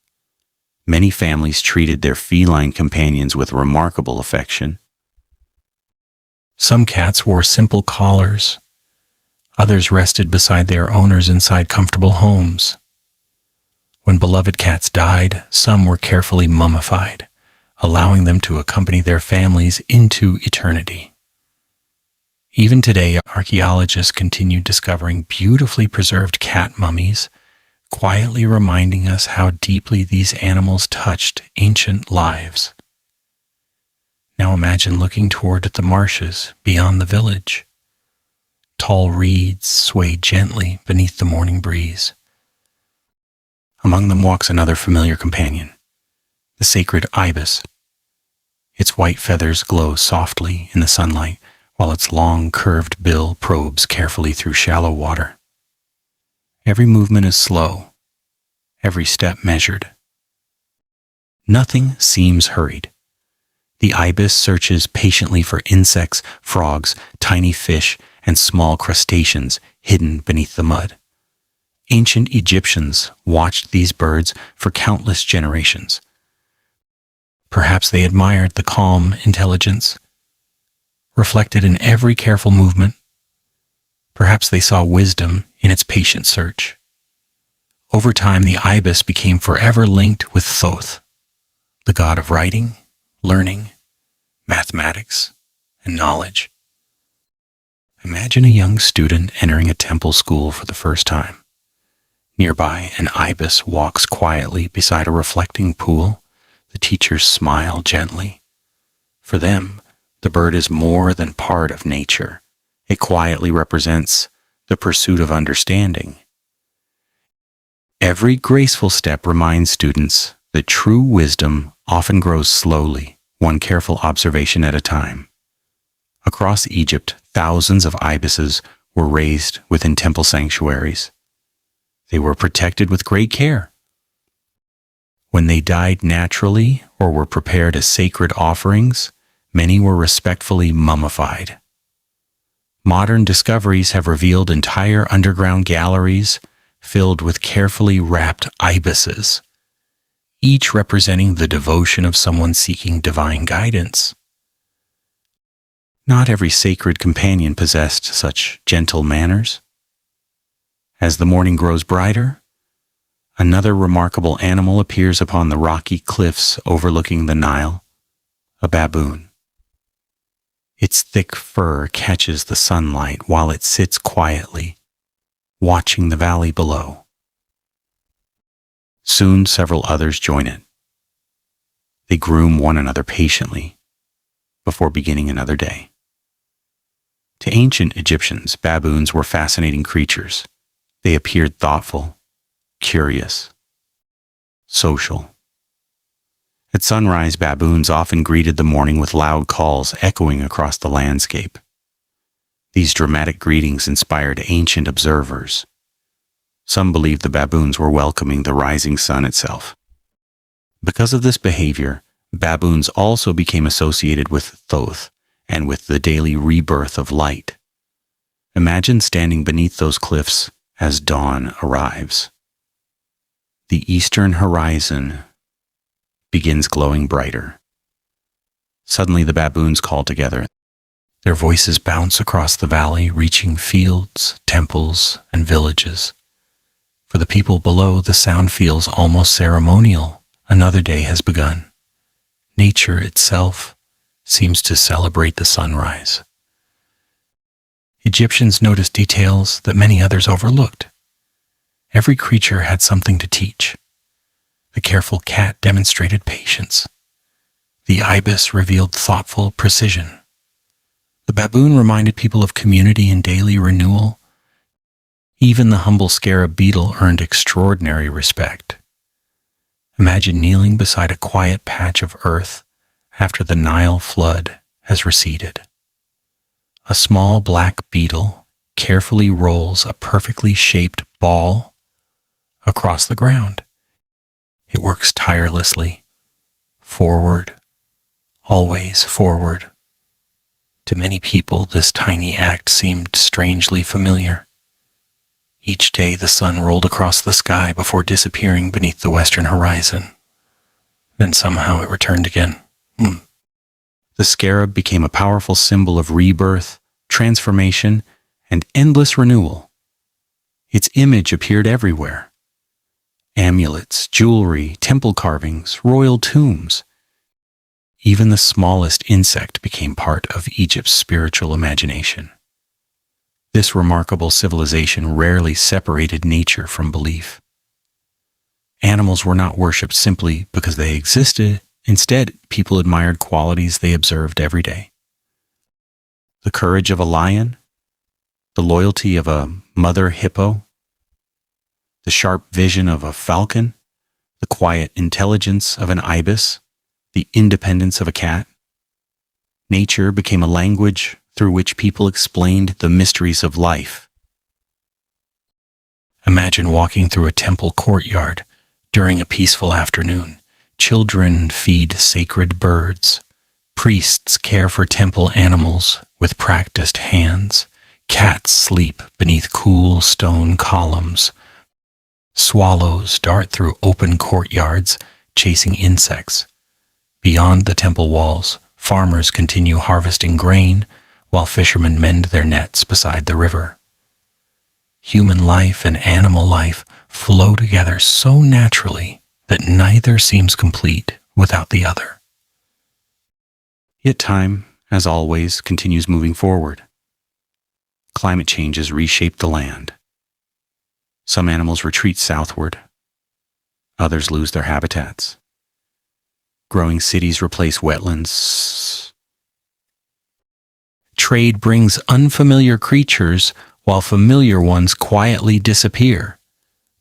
Many families treated their feline companions with remarkable affection. Some cats wore simple collars. Others rested beside their owners inside comfortable homes. When beloved cats died, some were carefully mummified, allowing them to accompany their families into eternity. Even today, archaeologists continue discovering beautifully preserved cat mummies, quietly reminding us how deeply these animals touched ancient lives. Now imagine looking toward the marshes beyond the village. Tall reeds sway gently beneath the morning breeze. Among them walks another familiar companion, the sacred ibis. Its white feathers glow softly in the sunlight, while its long, curved bill probes carefully through shallow water. Every movement is slow, every step measured. Nothing seems hurried. The ibis searches patiently for insects, frogs, tiny fish, and small crustaceans hidden beneath the mud. Ancient Egyptians watched these birds for countless generations. Perhaps they admired the calm intelligence reflected in every careful movement. Perhaps they saw wisdom in its patient search. Over time, the ibis became forever linked with Thoth, the god of writing, learning, mathematics, and knowledge. Imagine a young student entering a temple school for the first time. Nearby, an ibis walks quietly beside a reflecting pool. The teachers smile gently. For them, the bird is more than part of nature. It quietly represents the pursuit of understanding. Every graceful step reminds students that true wisdom often grows slowly, one careful observation at a time. Across Egypt, thousands of ibises were raised within temple sanctuaries. They were protected with great care. When they died naturally or were prepared as sacred offerings, many were respectfully mummified. Modern discoveries have revealed entire underground galleries filled with carefully wrapped ibises, each representing the devotion of someone seeking divine guidance. Not every sacred companion possessed such gentle manners. As the morning grows brighter, another remarkable animal appears upon the rocky cliffs overlooking the Nile, a baboon. Its thick fur catches the sunlight while it sits quietly, watching the valley below. Soon several others join it. They groom one another patiently before beginning another day. To ancient Egyptians, baboons were fascinating creatures. They appeared thoughtful, curious, social. At sunrise, baboons often greeted the morning with loud calls echoing across the landscape. These dramatic greetings inspired ancient observers. Some believed the baboons were welcoming the rising sun itself. Because of this behavior, baboons also became associated with Thoth and with the daily rebirth of light. Imagine standing beneath those cliffs as dawn arrives. The eastern horizon begins glowing brighter. Suddenly the baboons call together. Their voices bounce across the valley, reaching fields, temples, and villages. For the people below, the sound feels almost ceremonial. Another day has begun. Nature itself seems to celebrate the sunrise. Egyptians noticed details that many others overlooked. Every creature had something to teach. The careful cat demonstrated patience. The ibis revealed thoughtful precision. The baboon reminded people of community and daily renewal. Even the humble scarab beetle earned extraordinary respect. Imagine kneeling beside a quiet patch of earth after the Nile flood has receded. A small black beetle carefully rolls a perfectly shaped ball across the ground. It works tirelessly, forward, always forward. To many people, this tiny act seemed strangely familiar. Each day the sun rolled across the sky before disappearing beneath the western horizon. Then somehow it returned again. The scarab became a powerful symbol of rebirth, transformation, and endless renewal. Its image appeared everywhere. Amulets, jewelry, temple carvings, royal tombs. Even the smallest insect became part of Egypt's spiritual imagination. This remarkable civilization rarely separated nature from belief. Animals were not worshipped simply because they existed. Instead, people admired qualities they observed every day. The courage of a lion, the loyalty of a mother hippo, the sharp vision of a falcon, the quiet intelligence of an ibis, the independence of a cat. Nature became a language through which people explained the mysteries of life. Imagine walking through a temple courtyard during a peaceful afternoon. Children feed sacred birds. Priests care for temple animals with practiced hands. Cats sleep beneath cool stone columns. Swallows dart through open courtyards, chasing insects. Beyond the temple walls, farmers continue harvesting grain, while fishermen mend their nets beside the river. Human life and animal life flow together so naturally that neither seems complete without the other. Yet time, as always, continues moving forward. Climate change has reshaped the land. Some animals retreat southward. Others lose their habitats. Growing cities replace wetlands. Trade brings unfamiliar creatures while familiar ones quietly disappear.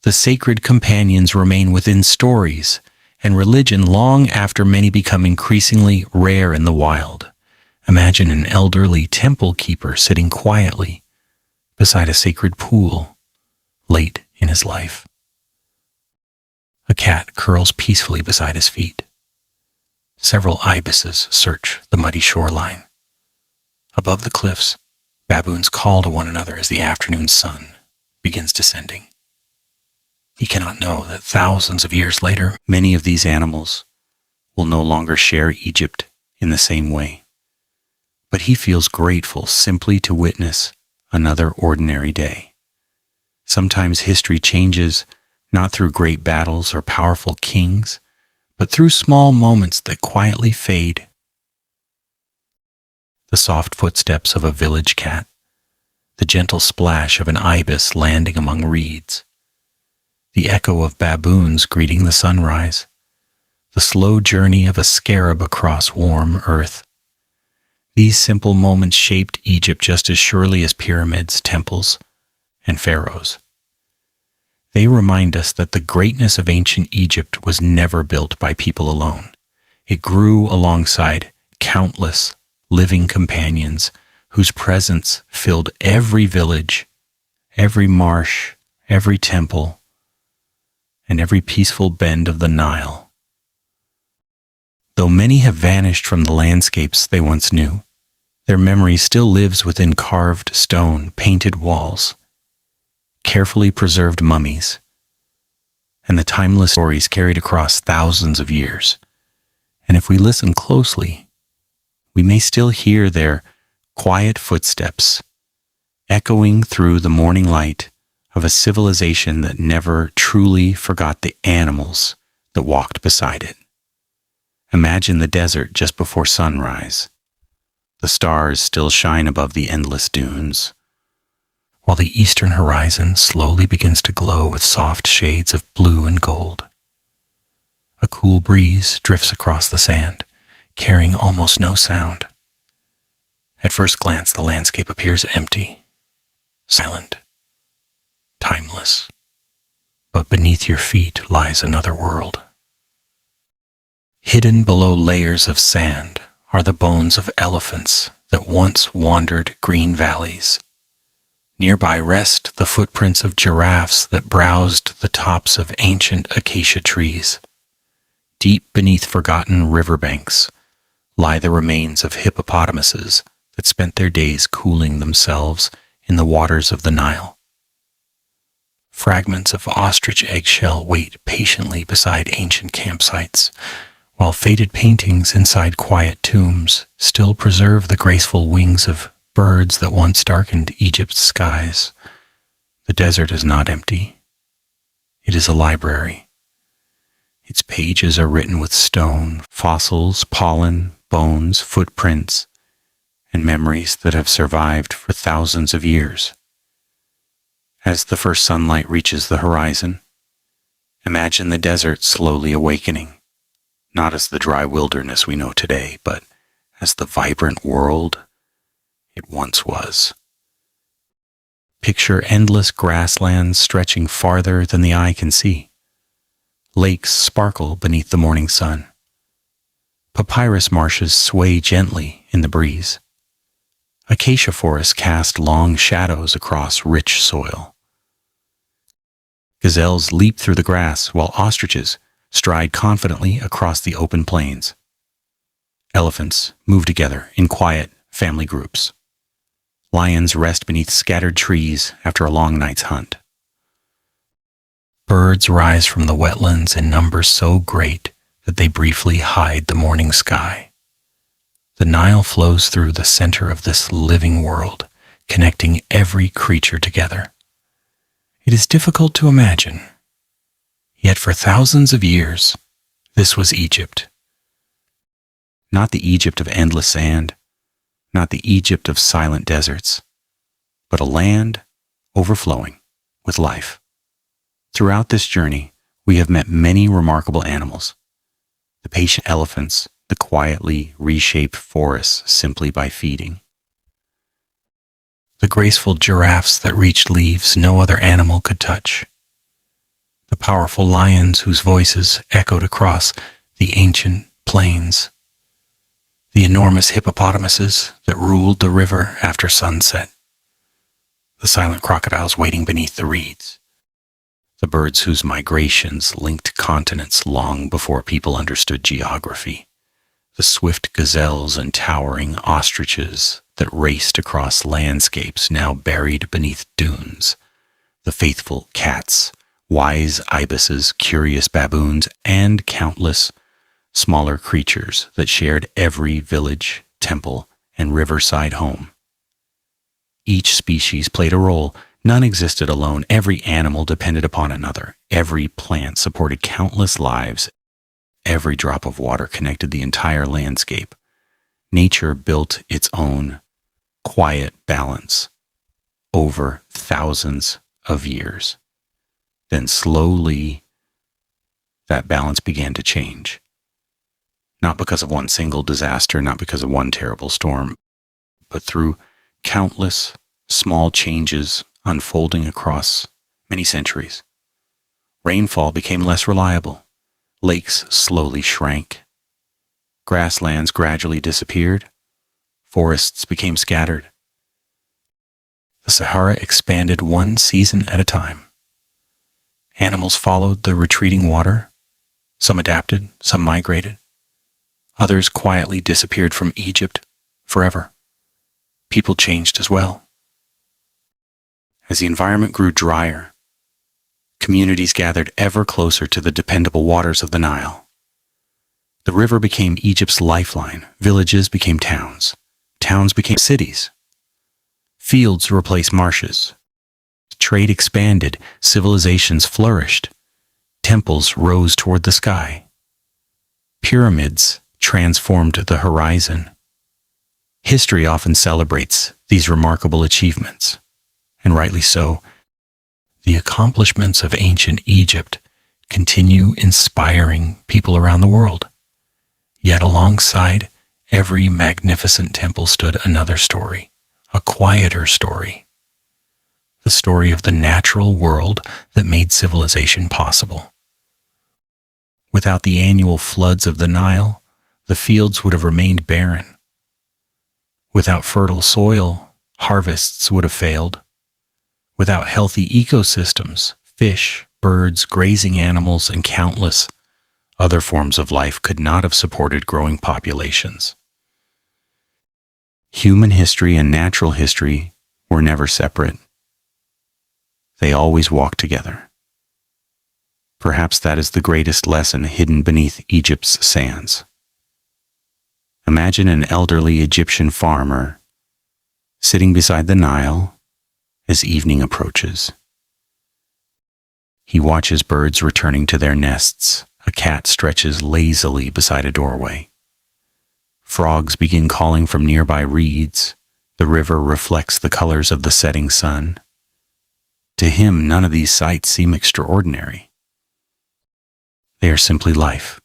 The sacred companions remain within stories, and religion long after many become increasingly rare in the wild. Imagine an elderly temple keeper sitting quietly beside a sacred pool late in his life. A cat curls peacefully beside his feet. Several ibises search the muddy shoreline. Above the cliffs, baboons call to one another as the afternoon sun begins descending. He cannot know that thousands of years later, many of these animals will no longer share Egypt in the same way. But he feels grateful simply to witness another ordinary day. Sometimes history changes not through great battles or powerful kings, but through small moments that quietly fade. The soft footsteps of a village cat, the gentle splash of an ibis landing among reeds, the echo of baboons greeting the sunrise, the slow journey of a scarab across warm earth. These simple moments shaped Egypt just as surely as pyramids, temples, and pharaohs. They remind us that the greatness of ancient Egypt was never built by people alone. It grew alongside countless living companions whose presence filled every village, every marsh, every temple, and every peaceful bend of the Nile. Though many have vanished from the landscapes they once knew, their memory still lives within carved stone, painted walls, carefully preserved mummies, and the timeless stories carried across thousands of years. And if we listen closely, we may still hear their quiet footsteps echoing through the morning light of a civilization that never truly forgot the animals that walked beside it. Imagine the desert just before sunrise. The stars still shine above the endless dunes, while the eastern horizon slowly begins to glow with soft shades of blue and gold. A cool breeze drifts across the sand, carrying almost no sound. At first glance, the landscape appears empty, silent, timeless. But beneath your feet lies another world. Hidden below layers of sand are the bones of elephants that once wandered green valleys. Nearby rest the footprints of giraffes that browsed the tops of ancient acacia trees. Deep beneath forgotten riverbanks lie the remains of hippopotamuses that spent their days cooling themselves in the waters of the Nile. Fragments of ostrich eggshell wait patiently beside ancient campsites, while faded paintings inside quiet tombs still preserve the graceful wings of birds that once darkened Egypt's skies. The desert is not empty. It is a library. Its pages are written with stone, fossils, pollen, bones, footprints, and memories that have survived for thousands of years. As the first sunlight reaches the horizon, imagine the desert slowly awakening, not as the dry wilderness we know today, but as the vibrant world it once was. Picture endless grasslands stretching farther than the eye can see. Lakes sparkle beneath the morning sun. Papyrus marshes sway gently in the breeze. Acacia forests cast long shadows across rich soil. Gazelles leap through the grass while ostriches stride confidently across the open plains. Elephants move together in quiet family groups. Lions rest beneath scattered trees after a long night's hunt. Birds rise from the wetlands in numbers so great that they briefly hide the morning sky. The Nile flows through the center of this living world, connecting every creature together. It is difficult to imagine. Yet for thousands of years, this was Egypt. Not the Egypt of endless sand, not the Egypt of silent deserts, but a land overflowing with life. Throughout this journey, we have met many remarkable animals. The patient elephants that quietly reshape forests simply by feeding. The graceful giraffes that reach leaves no other animal could touch. The powerful lions whose voices echoed across the ancient plains. The enormous hippopotamuses that ruled the river after sunset. The silent crocodiles waiting beneath the reeds. The birds whose migrations linked continents long before people understood geography. The swift gazelles and towering ostriches that raced across landscapes now buried beneath dunes. The faithful cats, wise ibises, curious baboons, and countless smaller creatures that shared every village, temple, and riverside home. Each species played a role. None existed alone. Every animal depended upon another. Every plant supported countless lives. Every drop of water connected the entire landscape. Nature built its own quiet balance over thousands of years. Then slowly, that balance began to change. Not because of one single disaster, not because of one terrible storm, but through countless small changes unfolding across many centuries. Rainfall became less reliable. Lakes slowly shrank. Grasslands gradually disappeared. Forests became scattered. The Sahara expanded one season at a time. Animals followed the retreating water. Some adapted, some migrated. Others quietly disappeared from Egypt forever. People changed as well. As the environment grew drier, communities gathered ever closer to the dependable waters of the Nile. The river became Egypt's lifeline. Villages became towns. Towns became cities. Fields replaced marshes. Trade expanded. Civilizations flourished. Temples rose toward the sky. Pyramids transformed the horizon. History often celebrates these remarkable achievements, and rightly so. The accomplishments of ancient Egypt continue inspiring people around the world. Yet alongside every magnificent temple stood another story, a quieter story. The story of the natural world that made civilization possible. Without the annual floods of the Nile, the fields would have remained barren. Without fertile soil, harvests would have failed. Without healthy ecosystems, fish, birds, grazing animals, and countless other forms of life could not have supported growing populations. Human history and natural history were never separate. They always walked together. Perhaps that is the greatest lesson hidden beneath Egypt's sands. Imagine an elderly Egyptian farmer sitting beside the Nile as evening approaches. He watches birds returning to their nests. A cat stretches lazily beside a doorway. Frogs begin calling from nearby reeds. The river reflects the colors of the setting sun. To him, none of these sights seem extraordinary. They are simply life.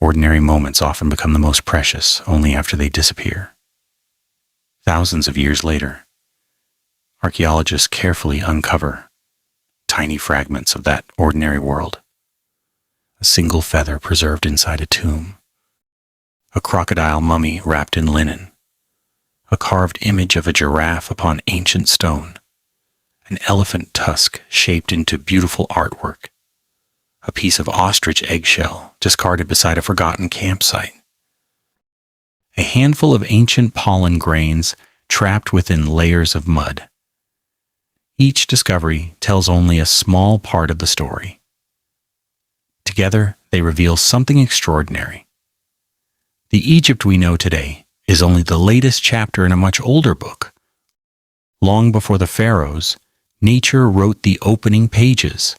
Ordinary moments often become the most precious only after they disappear. Thousands of years later, archaeologists carefully uncover tiny fragments of that ordinary world. A single feather preserved inside a tomb, a crocodile mummy wrapped in linen, a carved image of a giraffe upon ancient stone, an elephant tusk shaped into beautiful artwork, a piece of ostrich eggshell discarded beside a forgotten campsite, a handful of ancient pollen grains trapped within layers of mud. Each discovery tells only a small part of the story. Together, they reveal something extraordinary. The Egypt we know today is only the latest chapter in a much older book. Long before the Pharaohs, nature wrote the opening pages.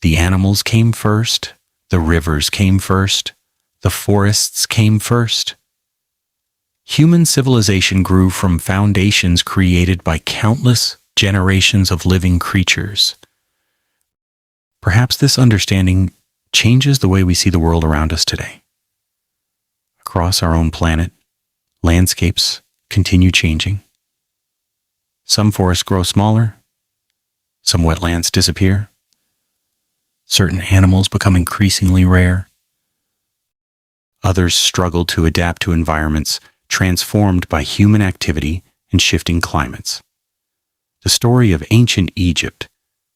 The animals came first, the rivers came first, the forests came first. Human civilization grew from foundations created by countless generations of living creatures. Perhaps this understanding changes the way we see the world around us today. Across our own planet, landscapes continue changing. Some forests grow smaller, some wetlands disappear, certain animals become increasingly rare, others struggle to adapt to environments transformed by human activity and shifting climates. The story of ancient Egypt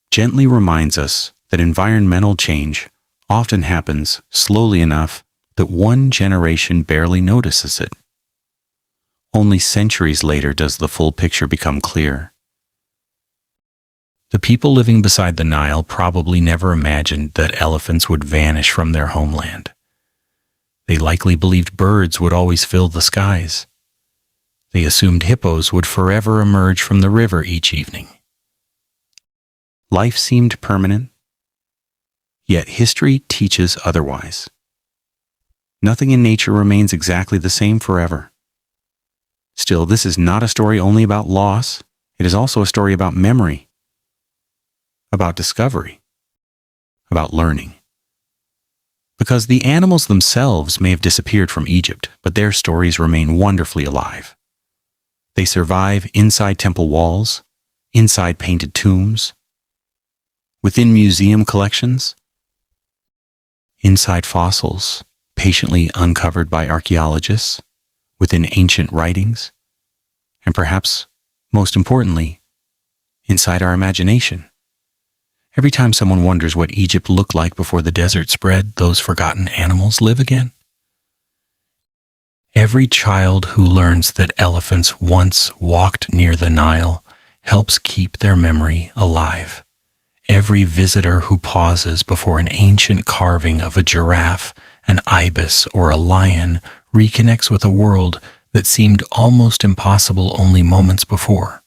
gently reminds us that environmental change often happens slowly enough that one generation barely notices it. Only centuries later does the full picture become clear. The people living beside the Nile probably never imagined that elephants would vanish from their homeland. They likely believed birds would always fill the skies. They assumed hippos would forever emerge from the river each evening. Life seemed permanent. Yet history teaches otherwise. Nothing in nature remains exactly the same forever. Still, this is not a story only about loss. It is also a story about memory, about discovery, about learning. Because the animals themselves may have disappeared from Egypt, but their stories remain wonderfully alive. They survive inside temple walls, inside painted tombs, within museum collections, inside fossils, patiently uncovered by archaeologists, within ancient writings, and perhaps, most importantly, inside our imagination. Every time someone wonders what Egypt looked like before the desert spread, those forgotten animals live again. Every child who learns that elephants once walked near the Nile helps keep their memory alive. Every visitor who pauses before an ancient carving of a giraffe, an ibis, or a lion reconnects with a world that seemed almost impossible only moments before.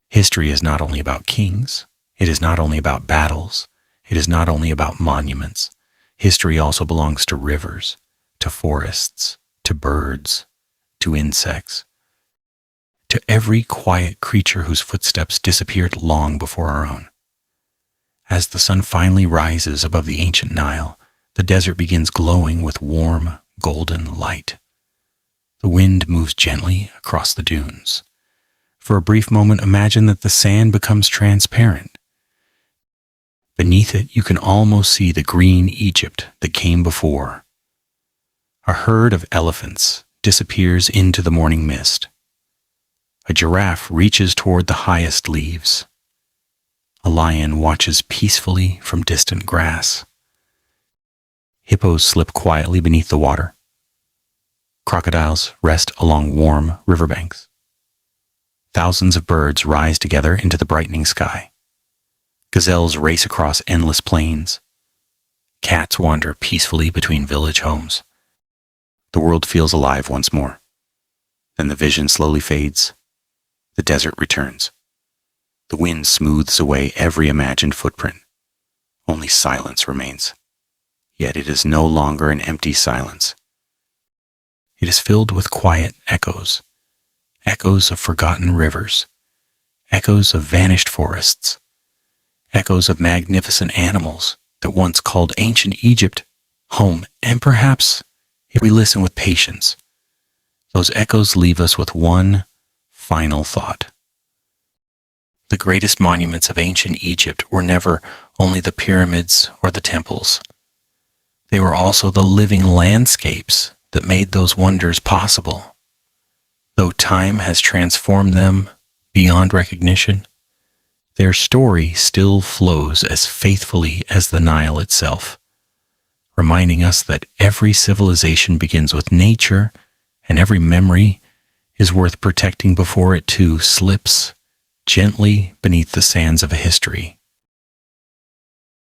History is not only about kings. It is not only about battles. It is not only about monuments. History also belongs to rivers, to forests, to birds, to insects, to every quiet creature whose footsteps disappeared long before our own. As the sun finally rises above the ancient Nile, the desert begins glowing with warm, golden light. The wind moves gently across the dunes. For a brief moment, imagine that the sand becomes transparent. Beneath it, you can almost see the green Egypt that came before. A herd of elephants disappears into the morning mist. A giraffe reaches toward the highest leaves. A lion watches peacefully from distant grass. Hippos slip quietly beneath the water. Crocodiles rest along warm riverbanks. Thousands of birds rise together into the brightening sky. Gazelles race across endless plains. Cats wander peacefully between village homes. The world feels alive once more. Then the vision slowly fades. The desert returns. The wind smooths away every imagined footprint. Only silence remains. Yet it is no longer an empty silence. It is filled with quiet echoes. Echoes of forgotten rivers. Echoes of vanished forests. Echoes of magnificent animals that once called ancient Egypt home. And perhaps, if we listen with patience, those echoes leave us with one final thought. The greatest monuments of ancient Egypt were never only the pyramids or the temples. They were also the living landscapes that made those wonders possible. Though time has transformed them beyond recognition, their story still flows as faithfully as the Nile itself, reminding us that every civilization begins with nature and every memory is worth protecting before it too slips gently beneath the sands of history.